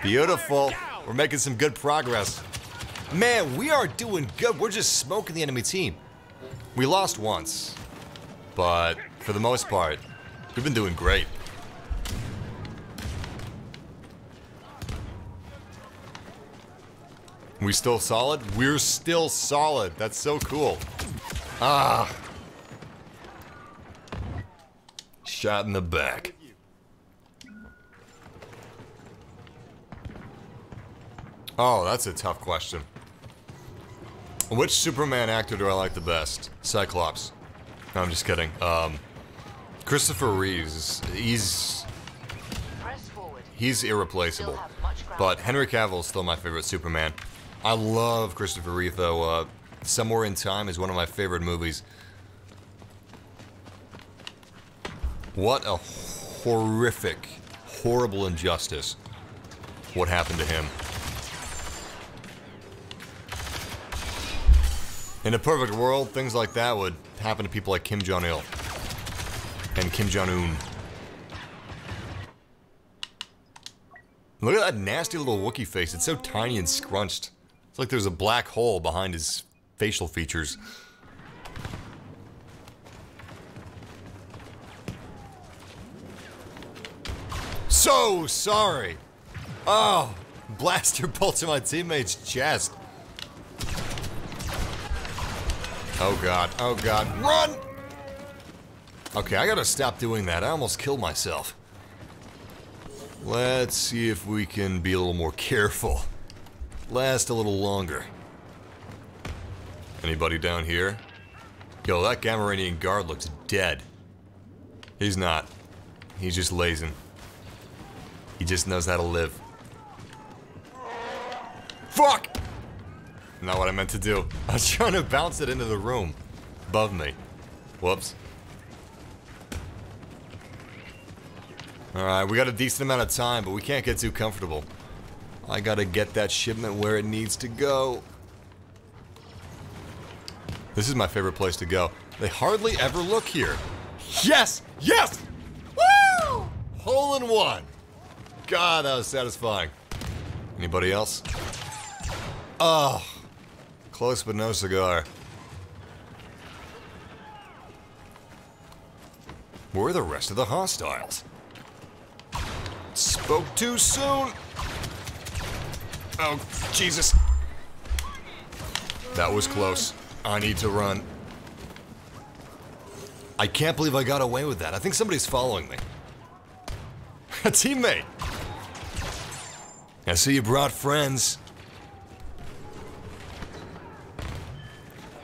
[SPEAKER 1] Beautiful. We're making some good progress. Man, we are doing good. We're just smoking the enemy team. We lost once. but for the most part, we've been doing great. We still solid? We're still solid. That's so cool. Ah. Shot in the back. Oh, that's a tough question. Which Superman actor do I like the best? Cyclops. No, I'm just kidding. Christopher Reeves. He's irreplaceable. But Henry Cavill is still my favorite Superman. I love Christopher Reeve though. Somewhere in Time is one of my favorite movies. What a horrific, horrible injustice what happened to him. In a perfect world, things like that would happen to people like Kim Jong-il and Kim Jong-un. Look at that nasty little Wookiee face. It's so tiny and scrunched. It's like there's a black hole behind his facial features. So sorry. Oh, blaster bolt to my teammate's chest. Oh god, run! Okay, I gotta stop doing that. I almost killed myself. Let's see if we can be a little more careful. Last a little longer. Anybody down here? Yo, that Gamorrean guard looks dead. He's not. He's just lazing. He just knows how to live. Fuck! Not what I meant to do. I was trying to bounce it into the room above me. Whoops. Alright, we got a decent amount of time, but we can't get too comfortable. I gotta get that shipment where it needs to go. This is my favorite place to go. They hardly ever look here. Yes! Yes! Woo! Hole in one. God, that was satisfying. Anybody else? Oh. Close but no cigar. Where are the rest of the hostiles? Spoke too soon. Oh, Jesus. That was close. I need to run. I can't believe I got away with that. I think somebody's following me. A teammate. I see you brought friends.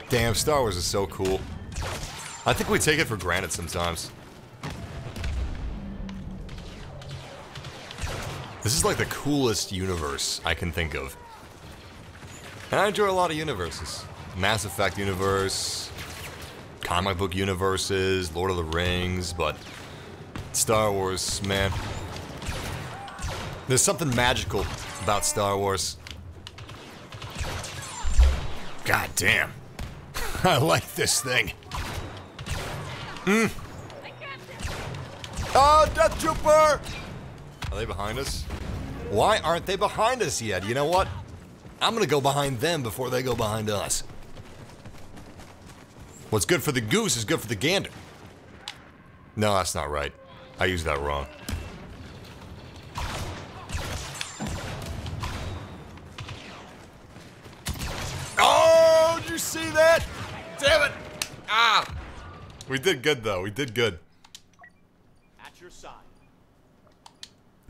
[SPEAKER 1] Damn, Star Wars is so cool. I think we take it for granted sometimes. This is like the coolest universe I can think of. And I enjoy a lot of universes. Mass Effect universe, comic book universes, Lord of the Rings, but Star Wars, man. There's something magical about Star Wars. God damn. I like this thing. Oh, Death Trooper! Are they behind us? Why aren't they behind us yet? You know what? I'm gonna go behind them before they go behind us. What's good for the goose is good for the gander. No, that's not right. I used that wrong. Oh, did you see that? Damn it! Ah! We did good though, we did good.
[SPEAKER 4] At your side.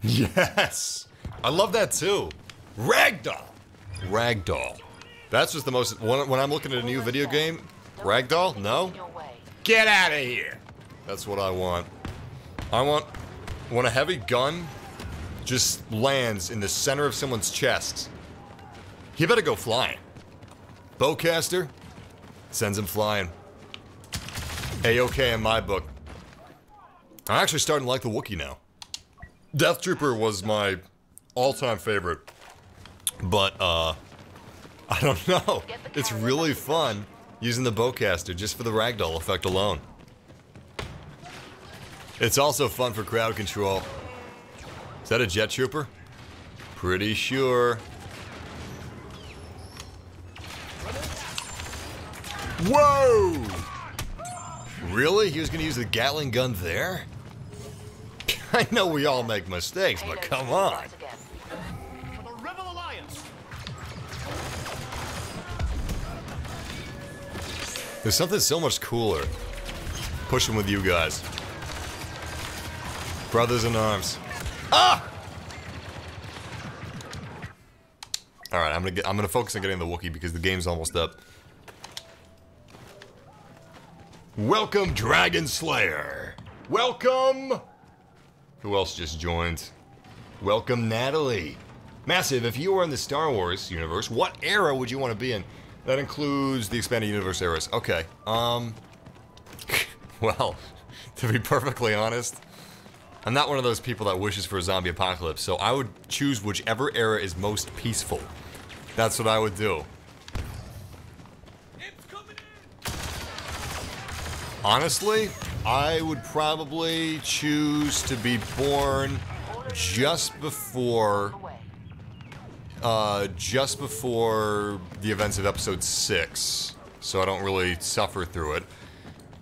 [SPEAKER 1] Yes! I love that too. Ragdoll! Ragdoll. That's just the most, when I'm looking at a new video game, Ragdoll? No? Get out of here! That's what I want. I want, when a heavy gun just lands in the center of someone's chest, he better go flying. Bowcaster sends him flying. A-okay in my book. I'm actually starting to like the Wookiee now. Death Trooper was my all-time favorite. But, I don't know. It's really fun using the bowcaster just for the ragdoll effect alone. It's also fun for crowd control. Is that a jet trooper? Pretty sure. Whoa! Really? He was gonna use the Gatling gun there? I know we all make mistakes, but come on.
[SPEAKER 4] For the Rebel Alliance.
[SPEAKER 1] There's something so much cooler pushing with you guys. Brothers in arms. Ah! Alright, I'm gonna focus on getting the Wookiee because the game's almost up. Welcome, Dragon Slayer! Welcome! Who else just joined? Welcome, Natalie. Massive, if you were in the Star Wars universe, what era would you want to be in? That includes the expanded universe eras. Okay, well, to be perfectly honest, I'm not one of those people that wishes for a zombie apocalypse, so I would choose whichever era is most peaceful. That's what I would do. Honestly, I would probably choose to be born just before the events of episode 6, so I don't really suffer through it.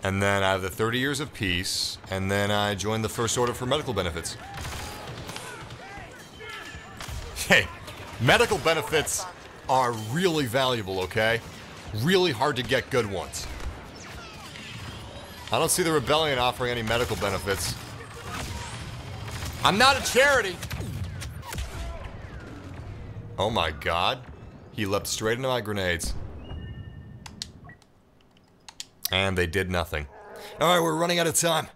[SPEAKER 1] And then I have the 30 years of peace, and then I join the First Order for medical benefits. Hey, medical benefits are really valuable, okay? Really hard to get good ones. I don't see the rebellion offering any medical benefits. I'm not a charity! Oh my god. He leapt straight into my grenades. And they did nothing. Alright, we're running out of time.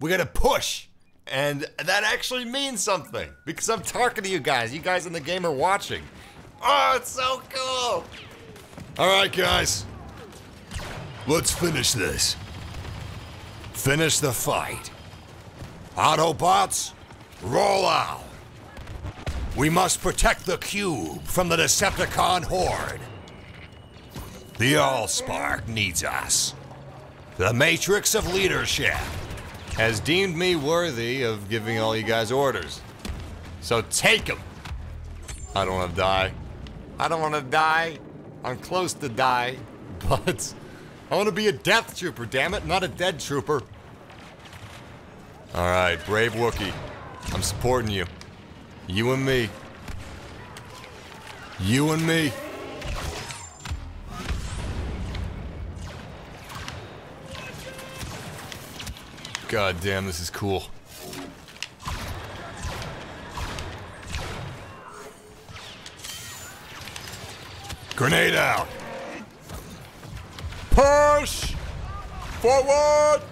[SPEAKER 1] We gotta push! And that actually means something. Because I'm talking to you guys. You guys in the game are watching. Oh, it's so cool! Alright, guys. Let's finish this. Finish the fight. Autobots, roll out. We must protect the cube from the Decepticon horde. The Allspark needs us. The Matrix of Leadership has deemed me worthy of giving all you guys orders. So take them. I don't want to die. I don't want to die. I'm close to die, but I want to be a death trooper, damn it, not a dead trooper. Alright, brave Wookiee. I'm supporting you. You and me. You and me. God damn, this is cool. Grenade out. Push! Forward!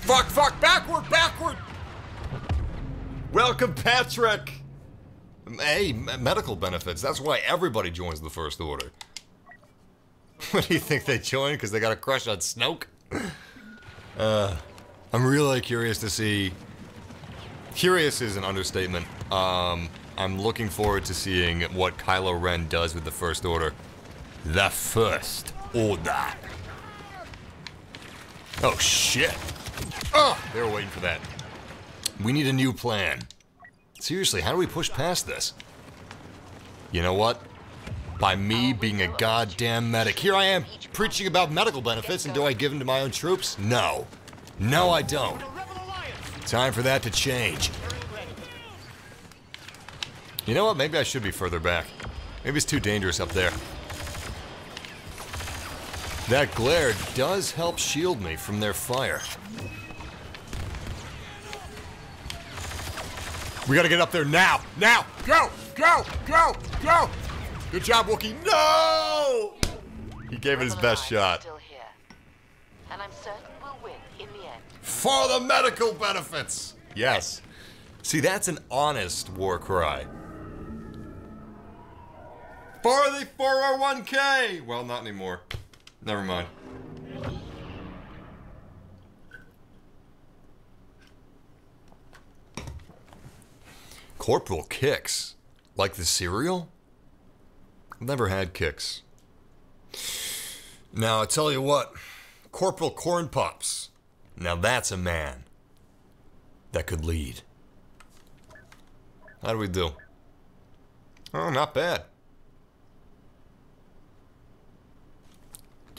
[SPEAKER 1] Fuck, backward! Welcome, Patrick! Hey, medical benefits. That's why everybody joins the First Order. What do you think they join? Because they got a crush on Snoke? I'm really curious to see... Curious is an understatement. I'm looking forward to seeing what Kylo Ren does with the First Order. The First Order. Oh, shit. Oh, they were waiting for that. We need a new plan. Seriously, how do we push past this? You know what? By me being a goddamn medic. Here I am, preaching about medical benefits, and do I give them to my own troops? No. No, I don't. Time for that to change. You know what? Maybe I should be further back. Maybe it's too dangerous up there. That glare does help shield me from their fire. We gotta get up there now! Now! Go! Go! Go! Go! Good job, Wookiee. No! He gave it his best shot.
[SPEAKER 5] Still here. And I'm certain we'll win in the end.
[SPEAKER 1] For the medical benefits! Yes. See, that's an honest war cry. For the 401k! Well, not anymore. Never mind. Corporal Kicks? Like the cereal? Never had Kicks. Now, I tell you what. Corporal Corn Pops. Now that's a man that could lead. How do we do? Oh, not bad.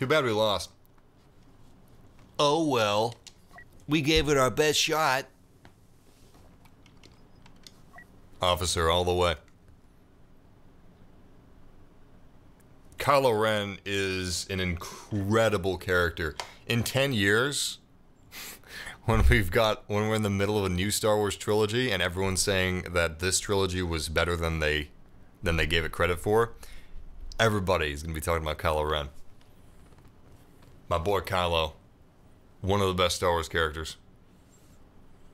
[SPEAKER 1] Too bad we lost. Oh well. We gave it our best shot. Officer all the way. Kylo Ren is an incredible character. In 10 years, when we're in the middle of a new Star Wars trilogy and everyone's saying that this trilogy was better than they gave it credit for, everybody's gonna be talking about Kylo Ren. My boy Kylo, one of the best Star Wars characters.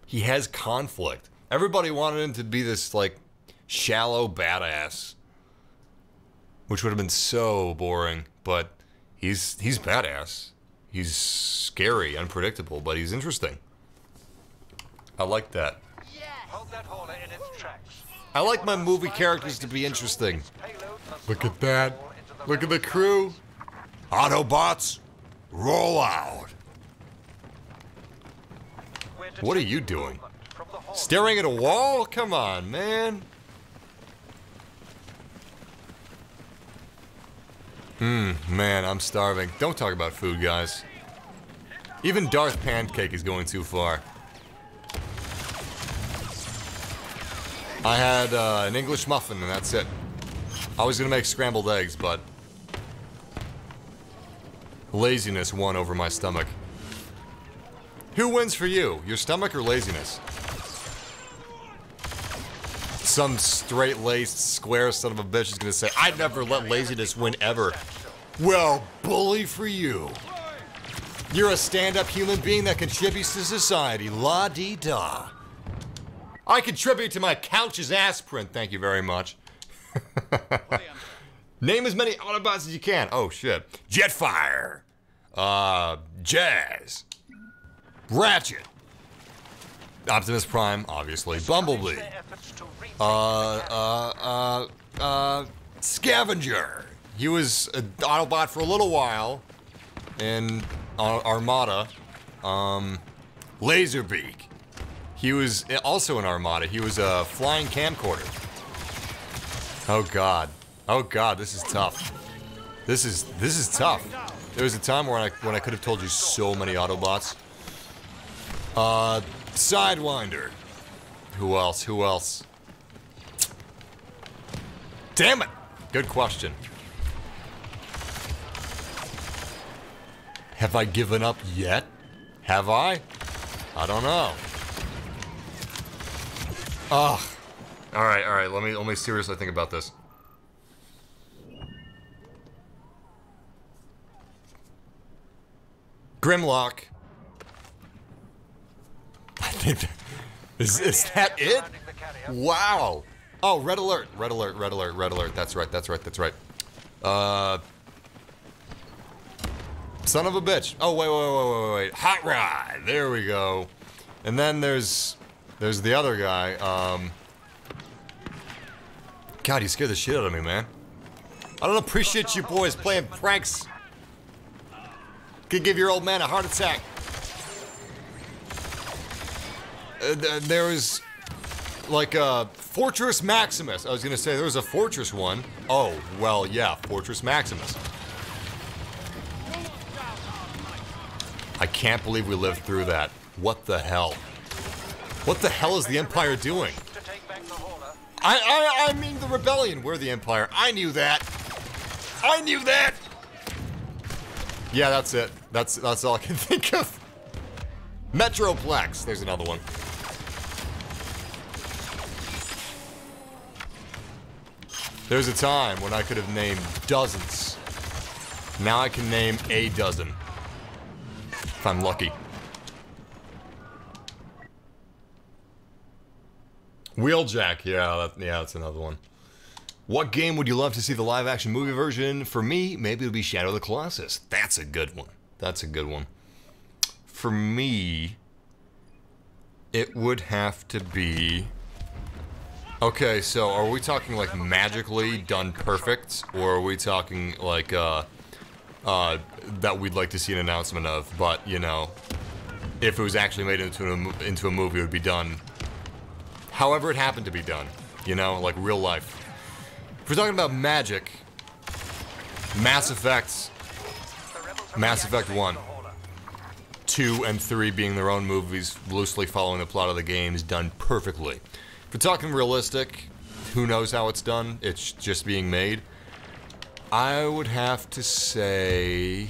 [SPEAKER 1] He has conflict. Everybody wanted him to be this like shallow badass, which would have been so boring, but he's badass. He's scary, unpredictable, but he's interesting. I like that.
[SPEAKER 6] Hold that hauler in its tracks.
[SPEAKER 1] I like my movie characters to be interesting. Look at that. Look at the crew. Autobots, roll out. What are you doing? Staring at a wall? Come on, man. Man, I'm starving. Don't talk about food, guys. Even Darth Pancake is going too far. I had an English muffin and that's it. I was gonna make scrambled eggs, but laziness won over my stomach. Who wins for you? Your stomach or laziness? Some straight-laced, square son of a bitch is gonna say, I'd never let laziness win ever. Well, bully for you. You're a stand-up human being that contributes to society. La-dee-da. I contribute to my couch's ass print, thank you very much. Name as many Autobots as you can. Oh, shit. Jetfire. Jazz. Ratchet. Optimus Prime, obviously. Bumblebee. Scavenger. He was an Autobot for a little while in Armada. Laserbeak. He was also in Armada. He was a flying camcorder. Oh god. Oh god, this is tough. This is tough. There was a time when I could have told you so many Autobots. Sidewinder. Who else? Who else? Damn it! Good question. Have I given up yet? Have I? I don't know. Ugh. Alright, let me seriously think about this. Grimlock. I think is that it? Wow. Oh, red alert. Red alert, red alert, red alert. That's right, that's right, that's right. Son of a bitch. Oh, wait. Hot Rod. There we go. And then there's the other guy. God, you scared the shit out of me, man. I don't appreciate you boys playing pranks. Could give your old man a heart attack. There was like a Fortress Maximus. I was gonna say there was a Fortress one. Oh, well, yeah, Fortress Maximus. I can't believe we lived through that. What the hell? What the hell is the Empire doing? I mean the Rebellion. We're the Empire. I knew that. I knew that. Yeah, that's it. That's all I can think of. Metroplex. There's another one. There's a time when I could have named dozens. Now I can name a dozen. If I'm lucky. Wheeljack, yeah, that's another one. What game would you love to see the live-action movie version? For me, maybe it would be Shadow of the Colossus. That's a good one. That's a good one. For me, it would have to be... Okay, so are we talking like magically done perfect, or are we talking like that we'd like to see an announcement of, but you know, if it was actually made into a movie, it would be done however it happened to be done, you know, like real life. If we're talking about magic, Mass Effect Mass Effect 1, 2, and 3 being their own movies, loosely following the plot of the games, done perfectly. If we're talking realistic, who knows how it's done? It's just being made. I would have to say...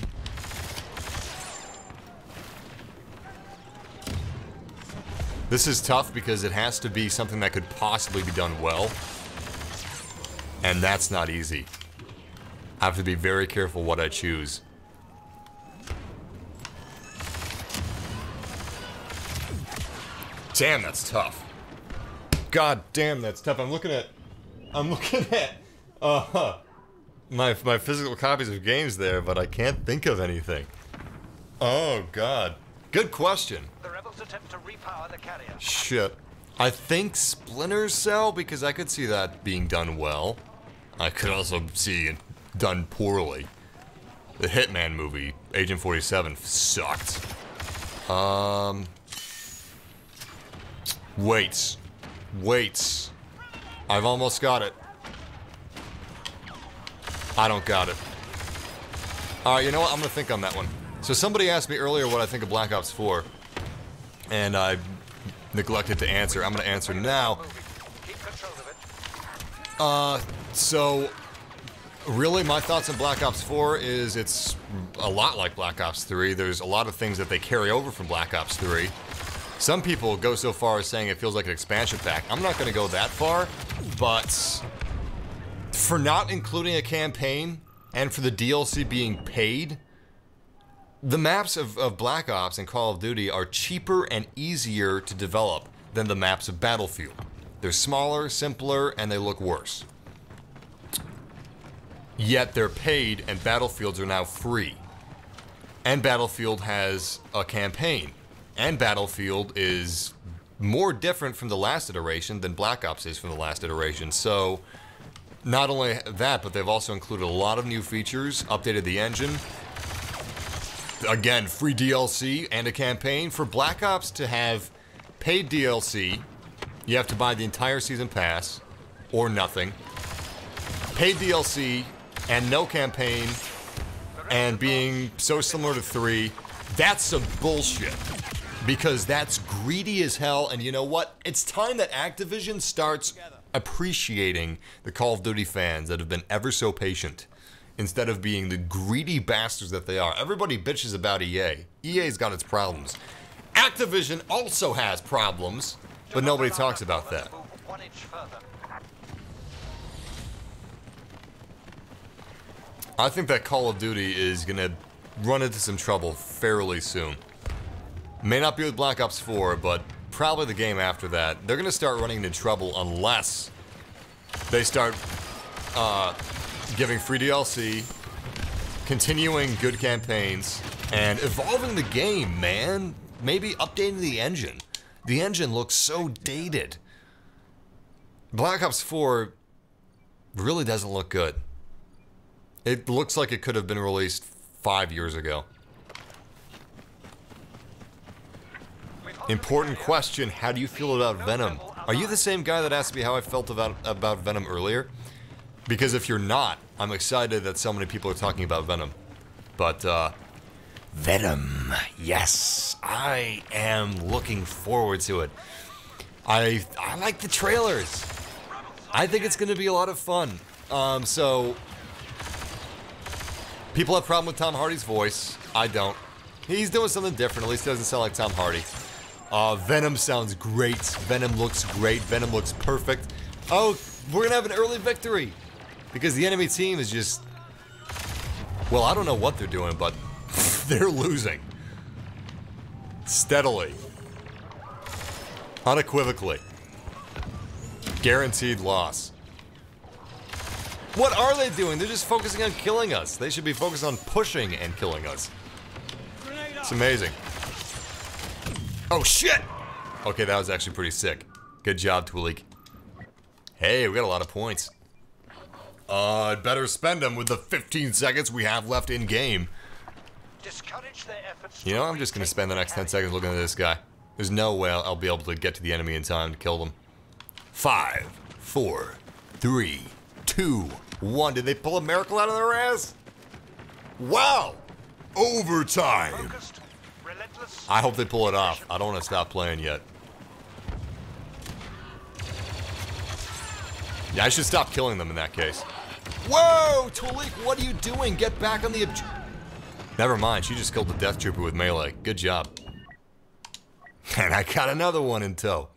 [SPEAKER 1] This is tough because it has to be something that could possibly be done well. And that's not easy. I have to be very careful what I choose. Damn, that's tough. God damn, that's tough. I'm looking at my physical copies of games there, but I can't think of anything. Oh God. Good question.
[SPEAKER 6] The rebels attempt to repower the carrier.
[SPEAKER 1] Shit. I think Splinter Cell, because I could see that being done well. I could also see it done poorly. The Hitman movie, Agent 47, sucked. Wait. I've almost got it. I don't got it. Alright, you know what? I'm gonna think on that one. So somebody asked me earlier what I think of Black Ops 4. And I neglected to answer. I'm gonna answer now.
[SPEAKER 6] Keep control of it.
[SPEAKER 1] So... Really, my thoughts on Black Ops 4 is it's a lot like Black Ops 3. There's a lot of things that they carry over from Black Ops 3. Some people go so far as saying it feels like an expansion pack. I'm not going to go that far, but for not including a campaign and for the DLC being paid, the maps of Black Ops and Call of Duty are cheaper and easier to develop than the maps of Battlefield. They're smaller, simpler, and they look worse. Yet they're paid, and Battlefields are now free. And Battlefield has a campaign. And Battlefield is more different from the last iteration than Black Ops is from the last iteration. So, not only that, but they've also included a lot of new features, updated the engine. Again, free DLC and a campaign. For Black Ops to have paid DLC, you have to buy the entire season pass, or nothing. Paid DLC, and no campaign, and being so similar to 3, that's some bullshit. Because that's greedy as hell, and you know what? It's time that Activision starts appreciating the Call of Duty fans that have been ever so patient, instead of being the greedy bastards that they are. Everybody bitches about EA. EA's got its problems. Activision also has problems, but nobody talks about that.
[SPEAKER 6] Move 1 inch further.
[SPEAKER 1] I think that Call of Duty is gonna run into some trouble fairly soon. May not be with Black Ops 4, but probably the game after that. They're gonna start running into trouble unless they start giving free DLC, continuing good campaigns, and evolving the game, man. Maybe updating the engine. The engine looks so dated. Black Ops 4 really doesn't look good. It looks like it could have been released 5 years ago. Important question, how do you feel about Venom? Are you the same guy that asked me how I felt about Venom earlier? Because if you're not, I'm excited that so many people are talking about Venom. But, Venom, yes, I am looking forward to it. I like the trailers. I think it's going to be a lot of fun. People have a problem with Tom Hardy's voice. I don't. He's doing something different. At least he doesn't sound like Tom Hardy. Venom sounds great. Venom looks great. Venom looks perfect. Oh, we're going to have an early victory. Because the enemy team is just... Well, I don't know what they're doing, but they're losing. Steadily. Unequivocally. Guaranteed loss. What are they doing? They're just focusing on killing us. They should be focused on pushing and killing us. It's amazing. Oh, shit! Okay, that was actually pretty sick. Good job, Twilek. Hey, we got a lot of points. I'd better spend them with the 15 seconds we have left in game.
[SPEAKER 6] Discourage their efforts.
[SPEAKER 1] You know, I'm just gonna spend the next 10 seconds looking at this guy. There's no way I'll be able to get to the enemy in time to kill them. 5, 4, 3, 2, 1. Did they pull a miracle out of their ass? Wow! overtime.
[SPEAKER 6] Focused, relentless.
[SPEAKER 1] I hope they pull it off. I don't want to stop playing yet. Yeah, I should stop killing them in that case. Whoa, Tolik, what are you doing? Get back on the... Never mind, she just killed the Death Trooper with melee. Good job. And I got another one in tow.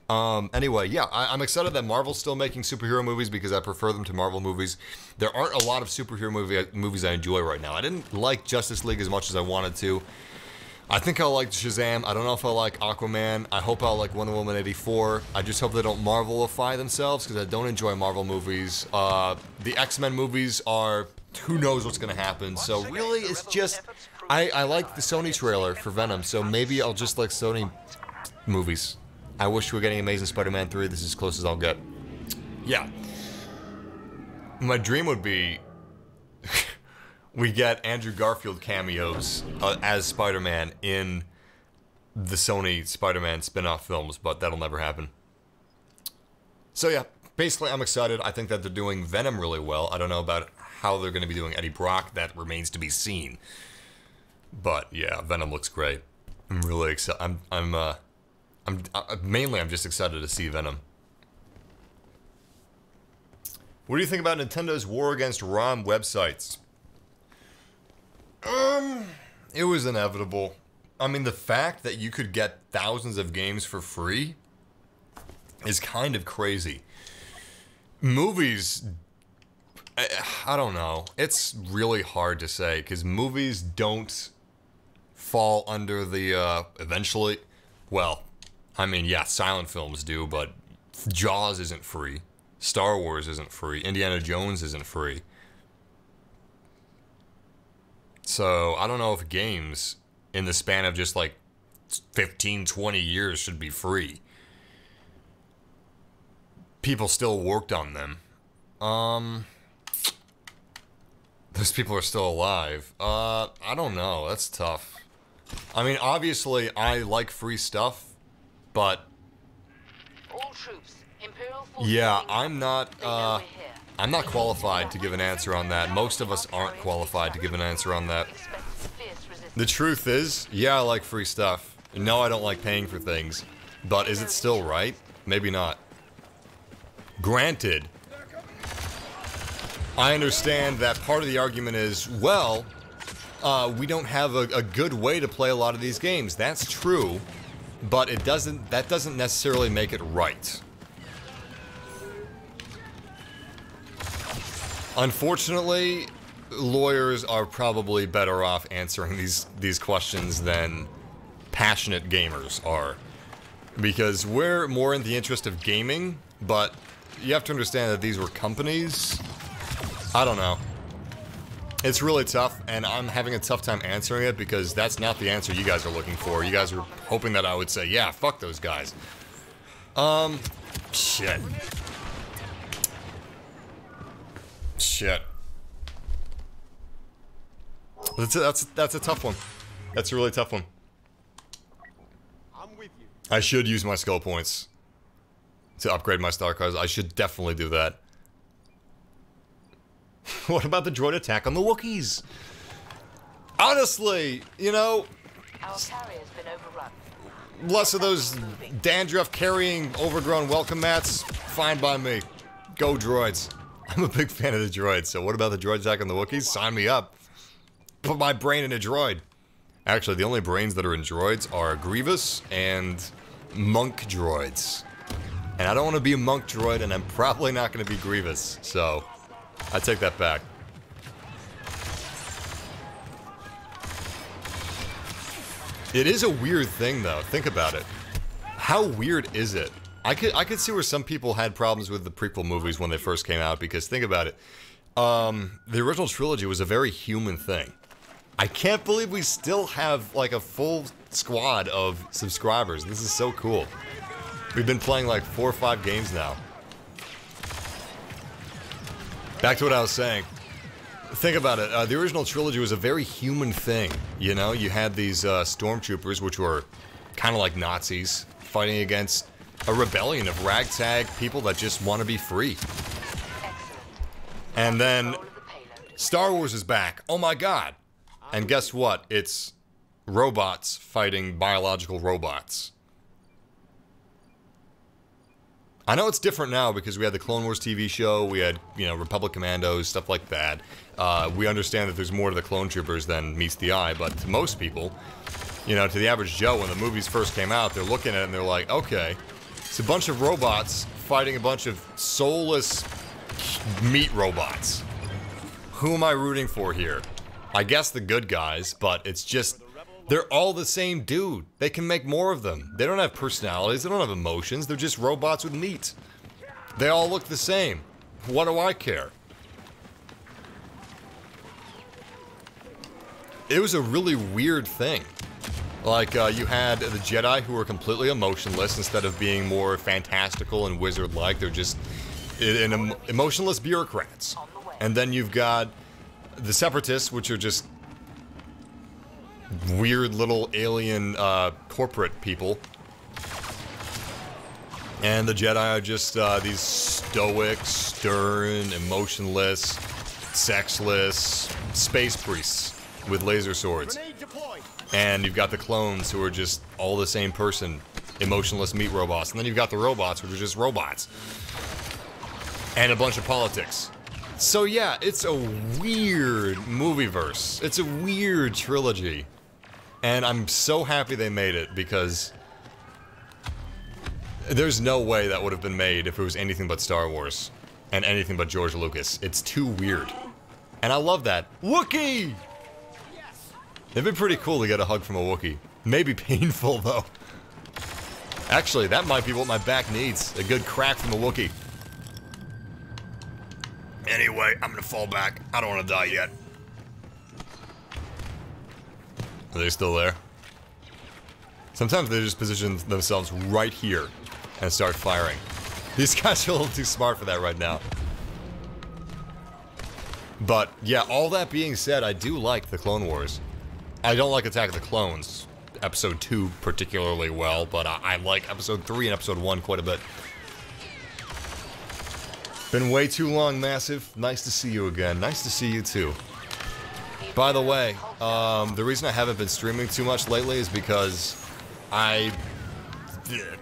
[SPEAKER 1] Anyway, yeah, I'm excited that Marvel's still making superhero movies because I prefer them to Marvel movies. There aren't a lot of superhero movies I enjoy right now. I didn't like Justice League as much as I wanted to. I think I'll like Shazam. I don't know if I'll like Aquaman. I hope I'll like Wonder Woman 84. I just hope they don't Marvelify themselves because I don't enjoy Marvel movies. The X-Men movies are... Who knows what's going to happen. So really, it's just... I like the Sony trailer for Venom, so maybe I'll just like Sony movies. I wish we were getting Amazing Spider-Man 3. This is as close as I'll get. Yeah. My dream would be... we get Andrew Garfield cameos as Spider-Man in the Sony Spider-Man spin-off films, but that'll never happen. So yeah, basically I'm excited. I think that they're doing Venom really well. I don't know about how they're going to be doing Eddie Brock. That remains to be seen. But yeah, Venom looks great. I'm really excited. Mainly I'm just excited to see Venom. What do you think about Nintendo's war against ROM websites? It was inevitable. I mean, the fact that you could get thousands of games for free is kind of crazy. Movies, I don't know. It's really hard to say because movies don't fall under the, eventually, well, I mean, yeah, silent films do, but Jaws isn't free. Star Wars isn't free. Indiana Jones isn't free. So, I don't know if games in the span of just like 15, 20 years should be free. People still worked on them. Those people are still alive. I don't know. That's tough. I mean, obviously, I like free stuff, but...
[SPEAKER 5] All troops, Imperial forces.
[SPEAKER 1] Yeah, I'm not qualified to give an answer on that. Most of us aren't qualified to give an answer on that. The truth is, yeah, I like free stuff. No, I don't like paying for things. But is it still right? Maybe not. Granted, I understand that part of the argument is, well, we don't have a good way to play a lot of these games. That's true, but that doesn't necessarily make it right. Unfortunately, lawyers are probably better off answering these questions than passionate gamers are. Because we're more in the interest of gaming, but you have to understand that these were companies. I don't know. It's really tough, and I'm having a tough time answering it because that's not the answer you guys are looking for. You guys are hoping that I would say, yeah, fuck those guys. Shit. Shit. That's a tough one. That's a really tough one.
[SPEAKER 4] I'm with you.
[SPEAKER 1] I should use my skill points to upgrade my star cards. I should definitely do that. What about the droid attack on the Wookiees? Honestly, you know,
[SPEAKER 5] Our carrier's been overrun.
[SPEAKER 1] less of those dandruff-carrying, overgrown welcome mats, fine by me. Go droids. I'm a big fan of the droids, so what about the droid attack on the Wookiees? Sign me up. Put my brain in a droid. Actually, the only brains that are in droids are Grievous and Monk droids. And I don't want to be a Monk droid, and I'm probably not going to be Grievous, so I take that back. It is a weird thing, though. Think about it. How weird is it? I could see where some people had problems with the prequel movies when they first came out, because think about it. The original trilogy was a very human thing. I can't believe we still have, like, a full squad of subscribers. This is so cool. We've been playing, like, 4 or 5 games now. Back to what I was saying. Think about it. The original trilogy was a very human thing. You know, you had these stormtroopers, which were kind of like Nazis, fighting against a rebellion of ragtag people that just want to be free. And then Star Wars is back. Oh my god. And guess what? It's robots fighting biological robots. I know it's different now because we had the Clone Wars TV show, we had, you know, Republic Commandos, stuff like that. We understand that there's more to the clone troopers than meets the eye, but to most people, you know, to the average Joe, when the movies first came out, they're looking at it and they're like, okay, it's a bunch of robots fighting a bunch of soulless meat robots. Who am I rooting for here? I guess the good guys, but it's just, they're all the same dude. They can make more of them. They don't have personalities, they don't have emotions, they're just robots with meat. They all look the same. What do I care? It was a really weird thing. Like, you had the Jedi who were completely emotionless instead of being more fantastical and wizard-like. They're just emotionless bureaucrats. And then you've got the Separatists, which are just weird little alien corporate people. And the Jedi are just these stoic, stern, emotionless, sexless space priests with laser swords. And you've got the clones who are just all the same person, emotionless meat robots. And then you've got the robots, which are just robots. And a bunch of politics. So yeah, it's a weird movieverse. It's a weird trilogy. And I'm so happy they made it because there's no way that would have been made if it was anything but Star Wars and anything but George Lucas. It's too weird. And I love that. Wookiee! It'd be pretty cool to get a hug from a Wookiee. Maybe painful, though. Actually, that might be what my back needs. A good crack from a Wookiee. Anyway, I'm gonna fall back. I don't want to die yet. Are they still there? Sometimes they just position themselves right here and start firing. These guys are a little too smart for that right now. But, yeah, all that being said, I do like the Clone Wars. I don't like Attack of the Clones, Episode 2 particularly well, but I like Episode 3 and Episode 1 quite a bit. Been way too long, Massive. Nice to see you again. Nice to see you too. By the way, the reason I haven't been streaming too much lately is because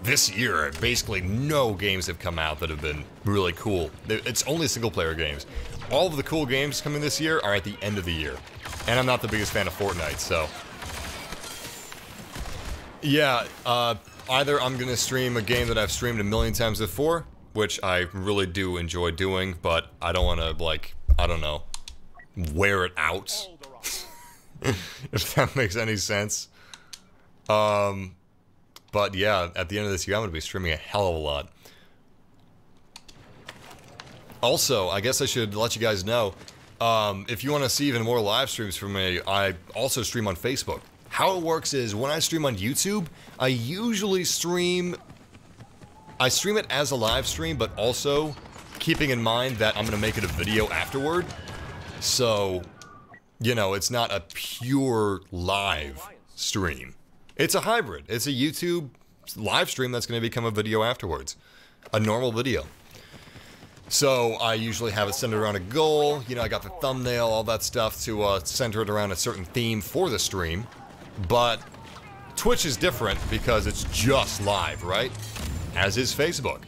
[SPEAKER 1] this year, basically no games have come out that have been really cool. It's only single-player games. All of the cool games coming this year are at the end of the year. And I'm not the biggest fan of Fortnite, so... Yeah, either I'm gonna stream a game that I've streamed a million times before, which I really do enjoy doing, but I don't want to, like, I don't know, wear it out. If that makes any sense. But yeah, at the end of this year, I'm going to be streaming a hell of a lot. Also, I guess I should let you guys know, if you want to see even more live streams from me, I also stream on Facebook. How it works is, when I stream on YouTube, I usually stream it as a live stream, but also keeping in mind that I'm going to make it a video afterward. So, you know, it's not a pure live stream. It's a hybrid. It's a YouTube live stream that's going to become a video afterwards. A normal video. So, I usually have it centered around a goal. You know, I got the thumbnail, all that stuff to center it around a certain theme for the stream. But Twitch is different because it's just live, right? As is Facebook.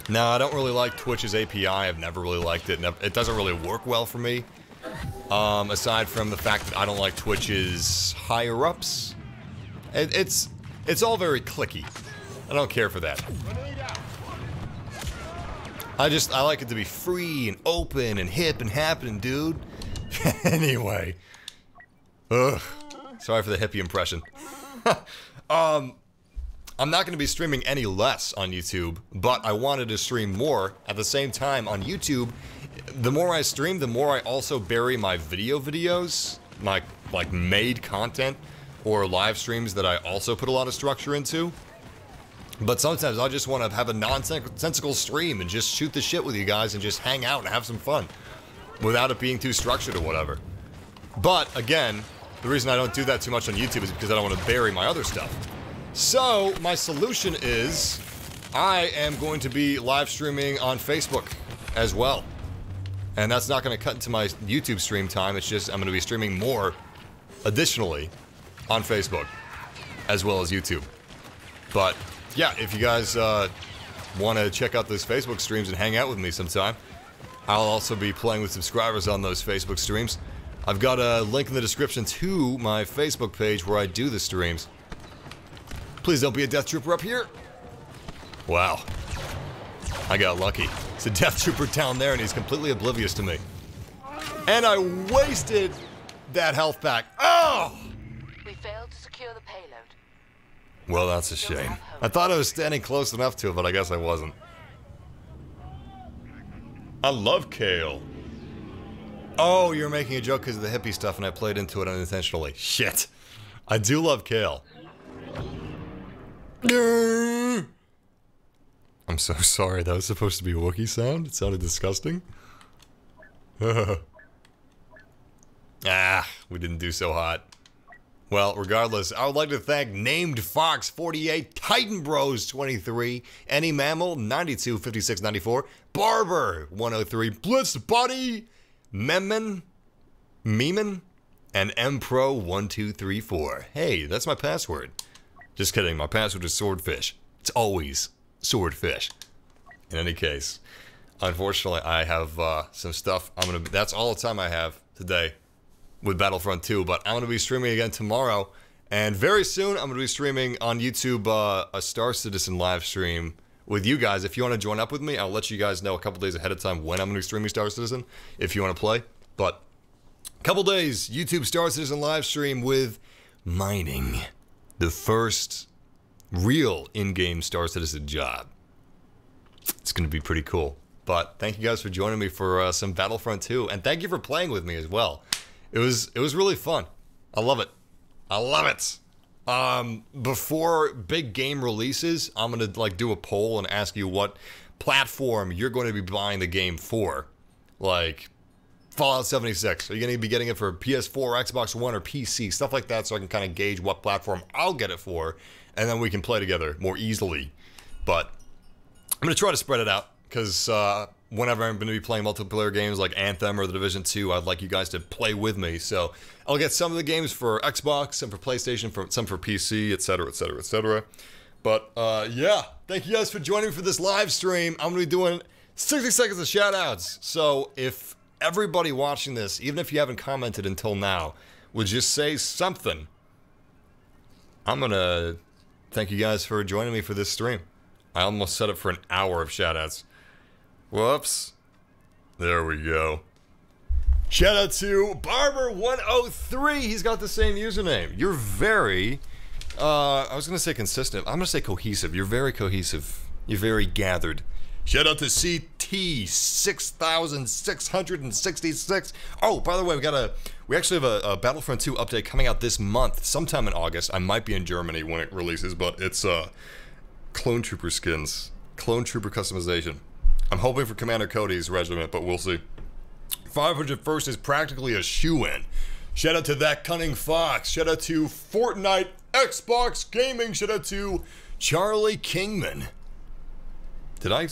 [SPEAKER 1] Now, I don't really like Twitch's API. I've never really liked it. It doesn't really work well for me. Aside from the fact that I don't like Twitch's higher-ups. It's all very clicky. I don't care for that. I like it to be free and open and hip and happening, dude. Anyway. Ugh. Sorry for the hippie impression. I'm not going to be streaming any less on YouTube, but I wanted to stream more. At the same time, on YouTube, the more I stream, the more I also bury my videos, my, like, made content, or live streams that I also put a lot of structure into. But sometimes I just want to have a nonsensical stream and just shoot the shit with you guys and just hang out and have some fun, without it being too structured or whatever. But, again, the reason I don't do that too much on YouTube is because I don't want to bury my other stuff. So, my solution is, I am going to be live streaming on Facebook as well. And that's not going to cut into my YouTube stream time, it's just I'm going to be streaming more additionally on Facebook as well as YouTube. But yeah, if you guys want to check out those Facebook streams and hang out with me sometime, I'll also be playing with subscribers on those Facebook streams. I've got a link in the description to my Facebook page where I do the streams. Please don't be a Death Trooper up here. Wow. I got lucky. It's a Death Trooper down there and he's completely oblivious to me. And I wasted that health pack. Oh!
[SPEAKER 5] We failed to secure the payload.
[SPEAKER 1] Well, that's a shame. I thought I was standing close enough to it, but I guess I wasn't. I love kale. Oh, you're making a joke because of the hippie stuff and I played into it unintentionally. Shit. I do love kale. I'm so sorry. That was supposed to be a Wookiee sound. It sounded disgusting. We didn't do so hot. Well, regardless, I would like to thank Named Fox 48, Titan Bros 23, Any Mammal 92 56 94, Barber 103, Blitz Buddy, Memen, and Mpro 1234. Hey, that's my password. Just kidding, my password is Swordfish. It's always Swordfish. In any case, unfortunately, I have some stuff. That's all the time I have today with Battlefront 2, but I'm going to be streaming again tomorrow, and very soon I'm going to be streaming on YouTube a Star Citizen live stream with you guys. If you want to join up with me, I'll let you guys know a couple days ahead of time when I'm going to be streaming Star Citizen, if you want to play. But a couple days, YouTube Star Citizen live stream with mining, the first real in-game Star Citizen job. It's going to be pretty cool. But thank you guys for joining me for some Battlefront 2, and thank you for playing with me as well. It was really fun. I love it. I love it. Before big game releases, I'm gonna do a poll and ask you what platform you're going to be buying the game for. Like Fallout 76. Are you gonna be getting it for PS4, Xbox One, or PC? Stuff like that, so I can kind of gauge what platform I'll get it for, and then we can play together more easily. But I'm gonna try to spread it out because whenever I'm going to be playing multiplayer games like Anthem or The Division 2, I'd like you guys to play with me. So I'll get some of the games for Xbox, some for PlayStation, some for PC, etc., etc., etc. But yeah, thank you guys for joining me for this live stream. I'm going to be doing 60 seconds of shoutouts. So if everybody watching this, even if you haven't commented until now, would just say something, I'm going to thank you guys for joining me for this stream. I almost set up for an hour of shoutouts. Whoops. There we go. Shout out to Barber103. He's got the same username. You're very, I was going to say consistent. I'm going to say cohesive. You're very cohesive. You're very gathered. Shout out to CT6666. Oh, by the way, we actually have a Battlefront 2 update coming out this month, sometime in August. I might be in Germany when it releases, but it's Clone Trooper skins. Clone Trooper customization. I'm hoping for Commander Cody's regiment, but we'll see. 501st is practically a shoo-in. Shout out to That Cunning Fox. Shout out to Fortnite Xbox Gaming. Shout out to Charlie Kingman. Did I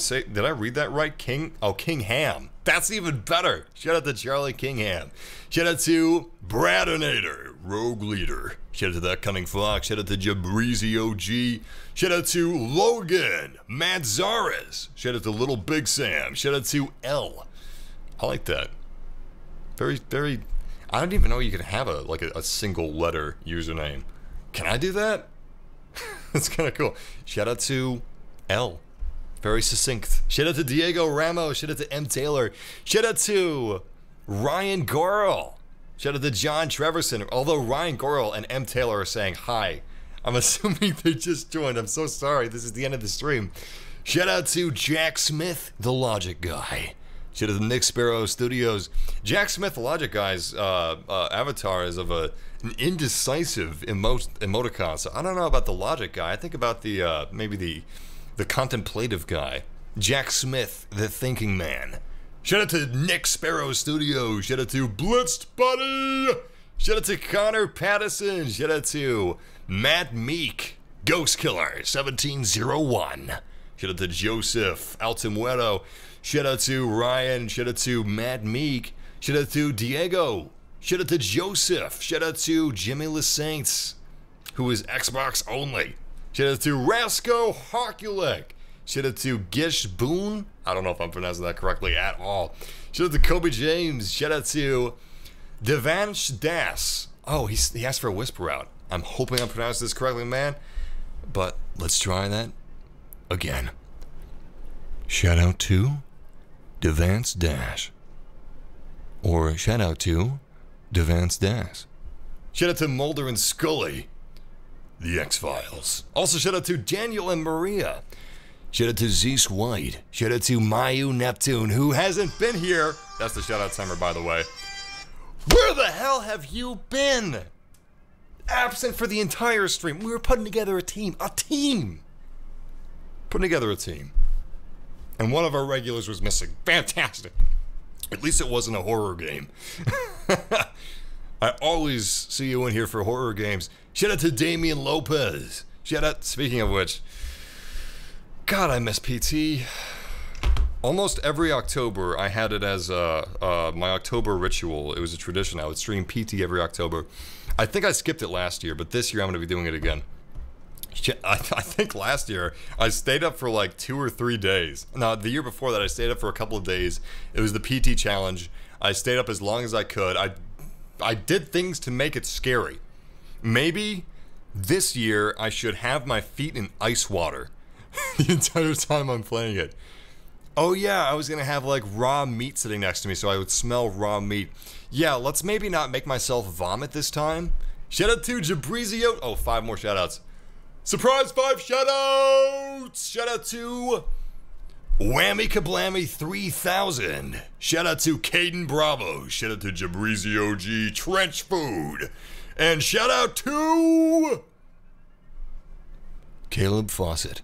[SPEAKER 1] read that right? King Ham. That's even better. Shout out to Charlie Kingham. Shout out to Bradinator, Rogue Leader. Shout out to That Cunning Fox. Shout out to Jabrizi OG. Shout out to Logan, Matt Zares. Shout out to Little Big Sam. Shout out to L. I like that. Very, very. I don't even know you can have a single letter username. Can I do that? That's kind of cool. Shout out to L. Very succinct. Shout out to Diego Ramos. Shout out to M. Taylor. Shout out to Ryan Gorel. Shout out to John Treverson. Although Ryan Gorel and M. Taylor are saying hi, I'm assuming they just joined. I'm so sorry. This is the end of the stream. Shout out to Jack Smith, the Logic Guy. Shout out to Nick Sparrow Studios. Jack Smith, the Logic Guy's avatar is of an indecisive emoticon. So I don't know about the Logic Guy. I think about the maybe the contemplative guy. Jack Smith, the thinking man. Shout out to Nick Sparrow Studios. Shout out to Blitzed Buddy. Shout out to Connor Pattison. Shout out to Matt Meek, Ghost Killer 1701. Shout out to Joseph Altimuero. Shout out to Ryan. Shout out to Matt Meek. Shout out to Diego. Shout out to Joseph. Shout out to Jimmy LeSaints, who is Xbox only. Shout out to Rasco Harkulek. Shout out to Gish Boone. I don't know if I'm pronouncing that correctly at all. Shout out to Kobe James. Shout out to Devansh Das. Oh, he asked for a whisper out. I'm hoping I'm pronouncing this correctly, man. But let's try that again. Shout out to Devansh Dash. Or shout out to Devansh Das. Shout out to Mulder and Scully. The X-Files. Also shout out to Daniel and Maria. Shout out to Zeus White. Shout out to Mayu Neptune, who hasn't been here. That's the shout out timer, by the way. Where the hell have you been? Absent for the entire stream. We were putting together a team. A team! Putting together a team. And one of our regulars was missing. Fantastic. At least it wasn't a horror game. I always see you in here for horror games. Shout out to Damian Lopez. Shout out, speaking of which, God, I miss PT. Almost every October, I had it as my October ritual. It was a tradition. I would stream PT every October. I think I skipped it last year, but this year I'm going to be doing it again. I think last year I stayed up for like 2 or 3 days. No, the year before that I stayed up for a couple of days. It was the PT challenge. I stayed up as long as I could. I did things to make it scary. Maybe this year I should have my feet in ice water the entire time I'm playing it. Oh yeah, I was gonna have like raw meat sitting next to me so I would smell raw meat. Yeah, let's maybe not make myself vomit this time. Shout out to Jabrizio. Oh, 5 more shout outs. Surprise 5 shout outs! Shout out to Whammy Kablammy 3000. Shout out to Caden Bravo. Shout out to Jabrizio G Trench Food. And shout out to Caleb Fawcett,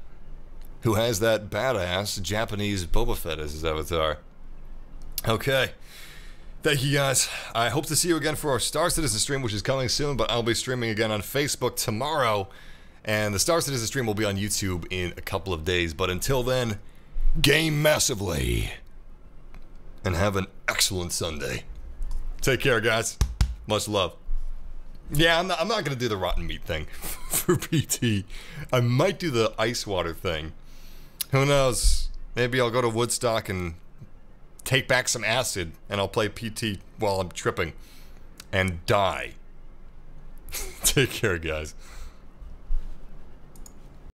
[SPEAKER 1] who has that badass Japanese Boba Fett as his avatar. Okay. Thank you guys. I hope to see you again for our Star Citizen stream, which is coming soon, but I'll be streaming again on Facebook tomorrow. And the Star Citizen stream will be on YouTube in a couple of days. But until then, game massively. And have an excellent Sunday. Take care, guys. Much love. Yeah, I'm not going to do the rotten meat thing for PT. I might do the ice water thing. Who knows? Maybe I'll go to Woodstock and take back some acid, and I'll play PT while I'm tripping. And die. Take care, guys.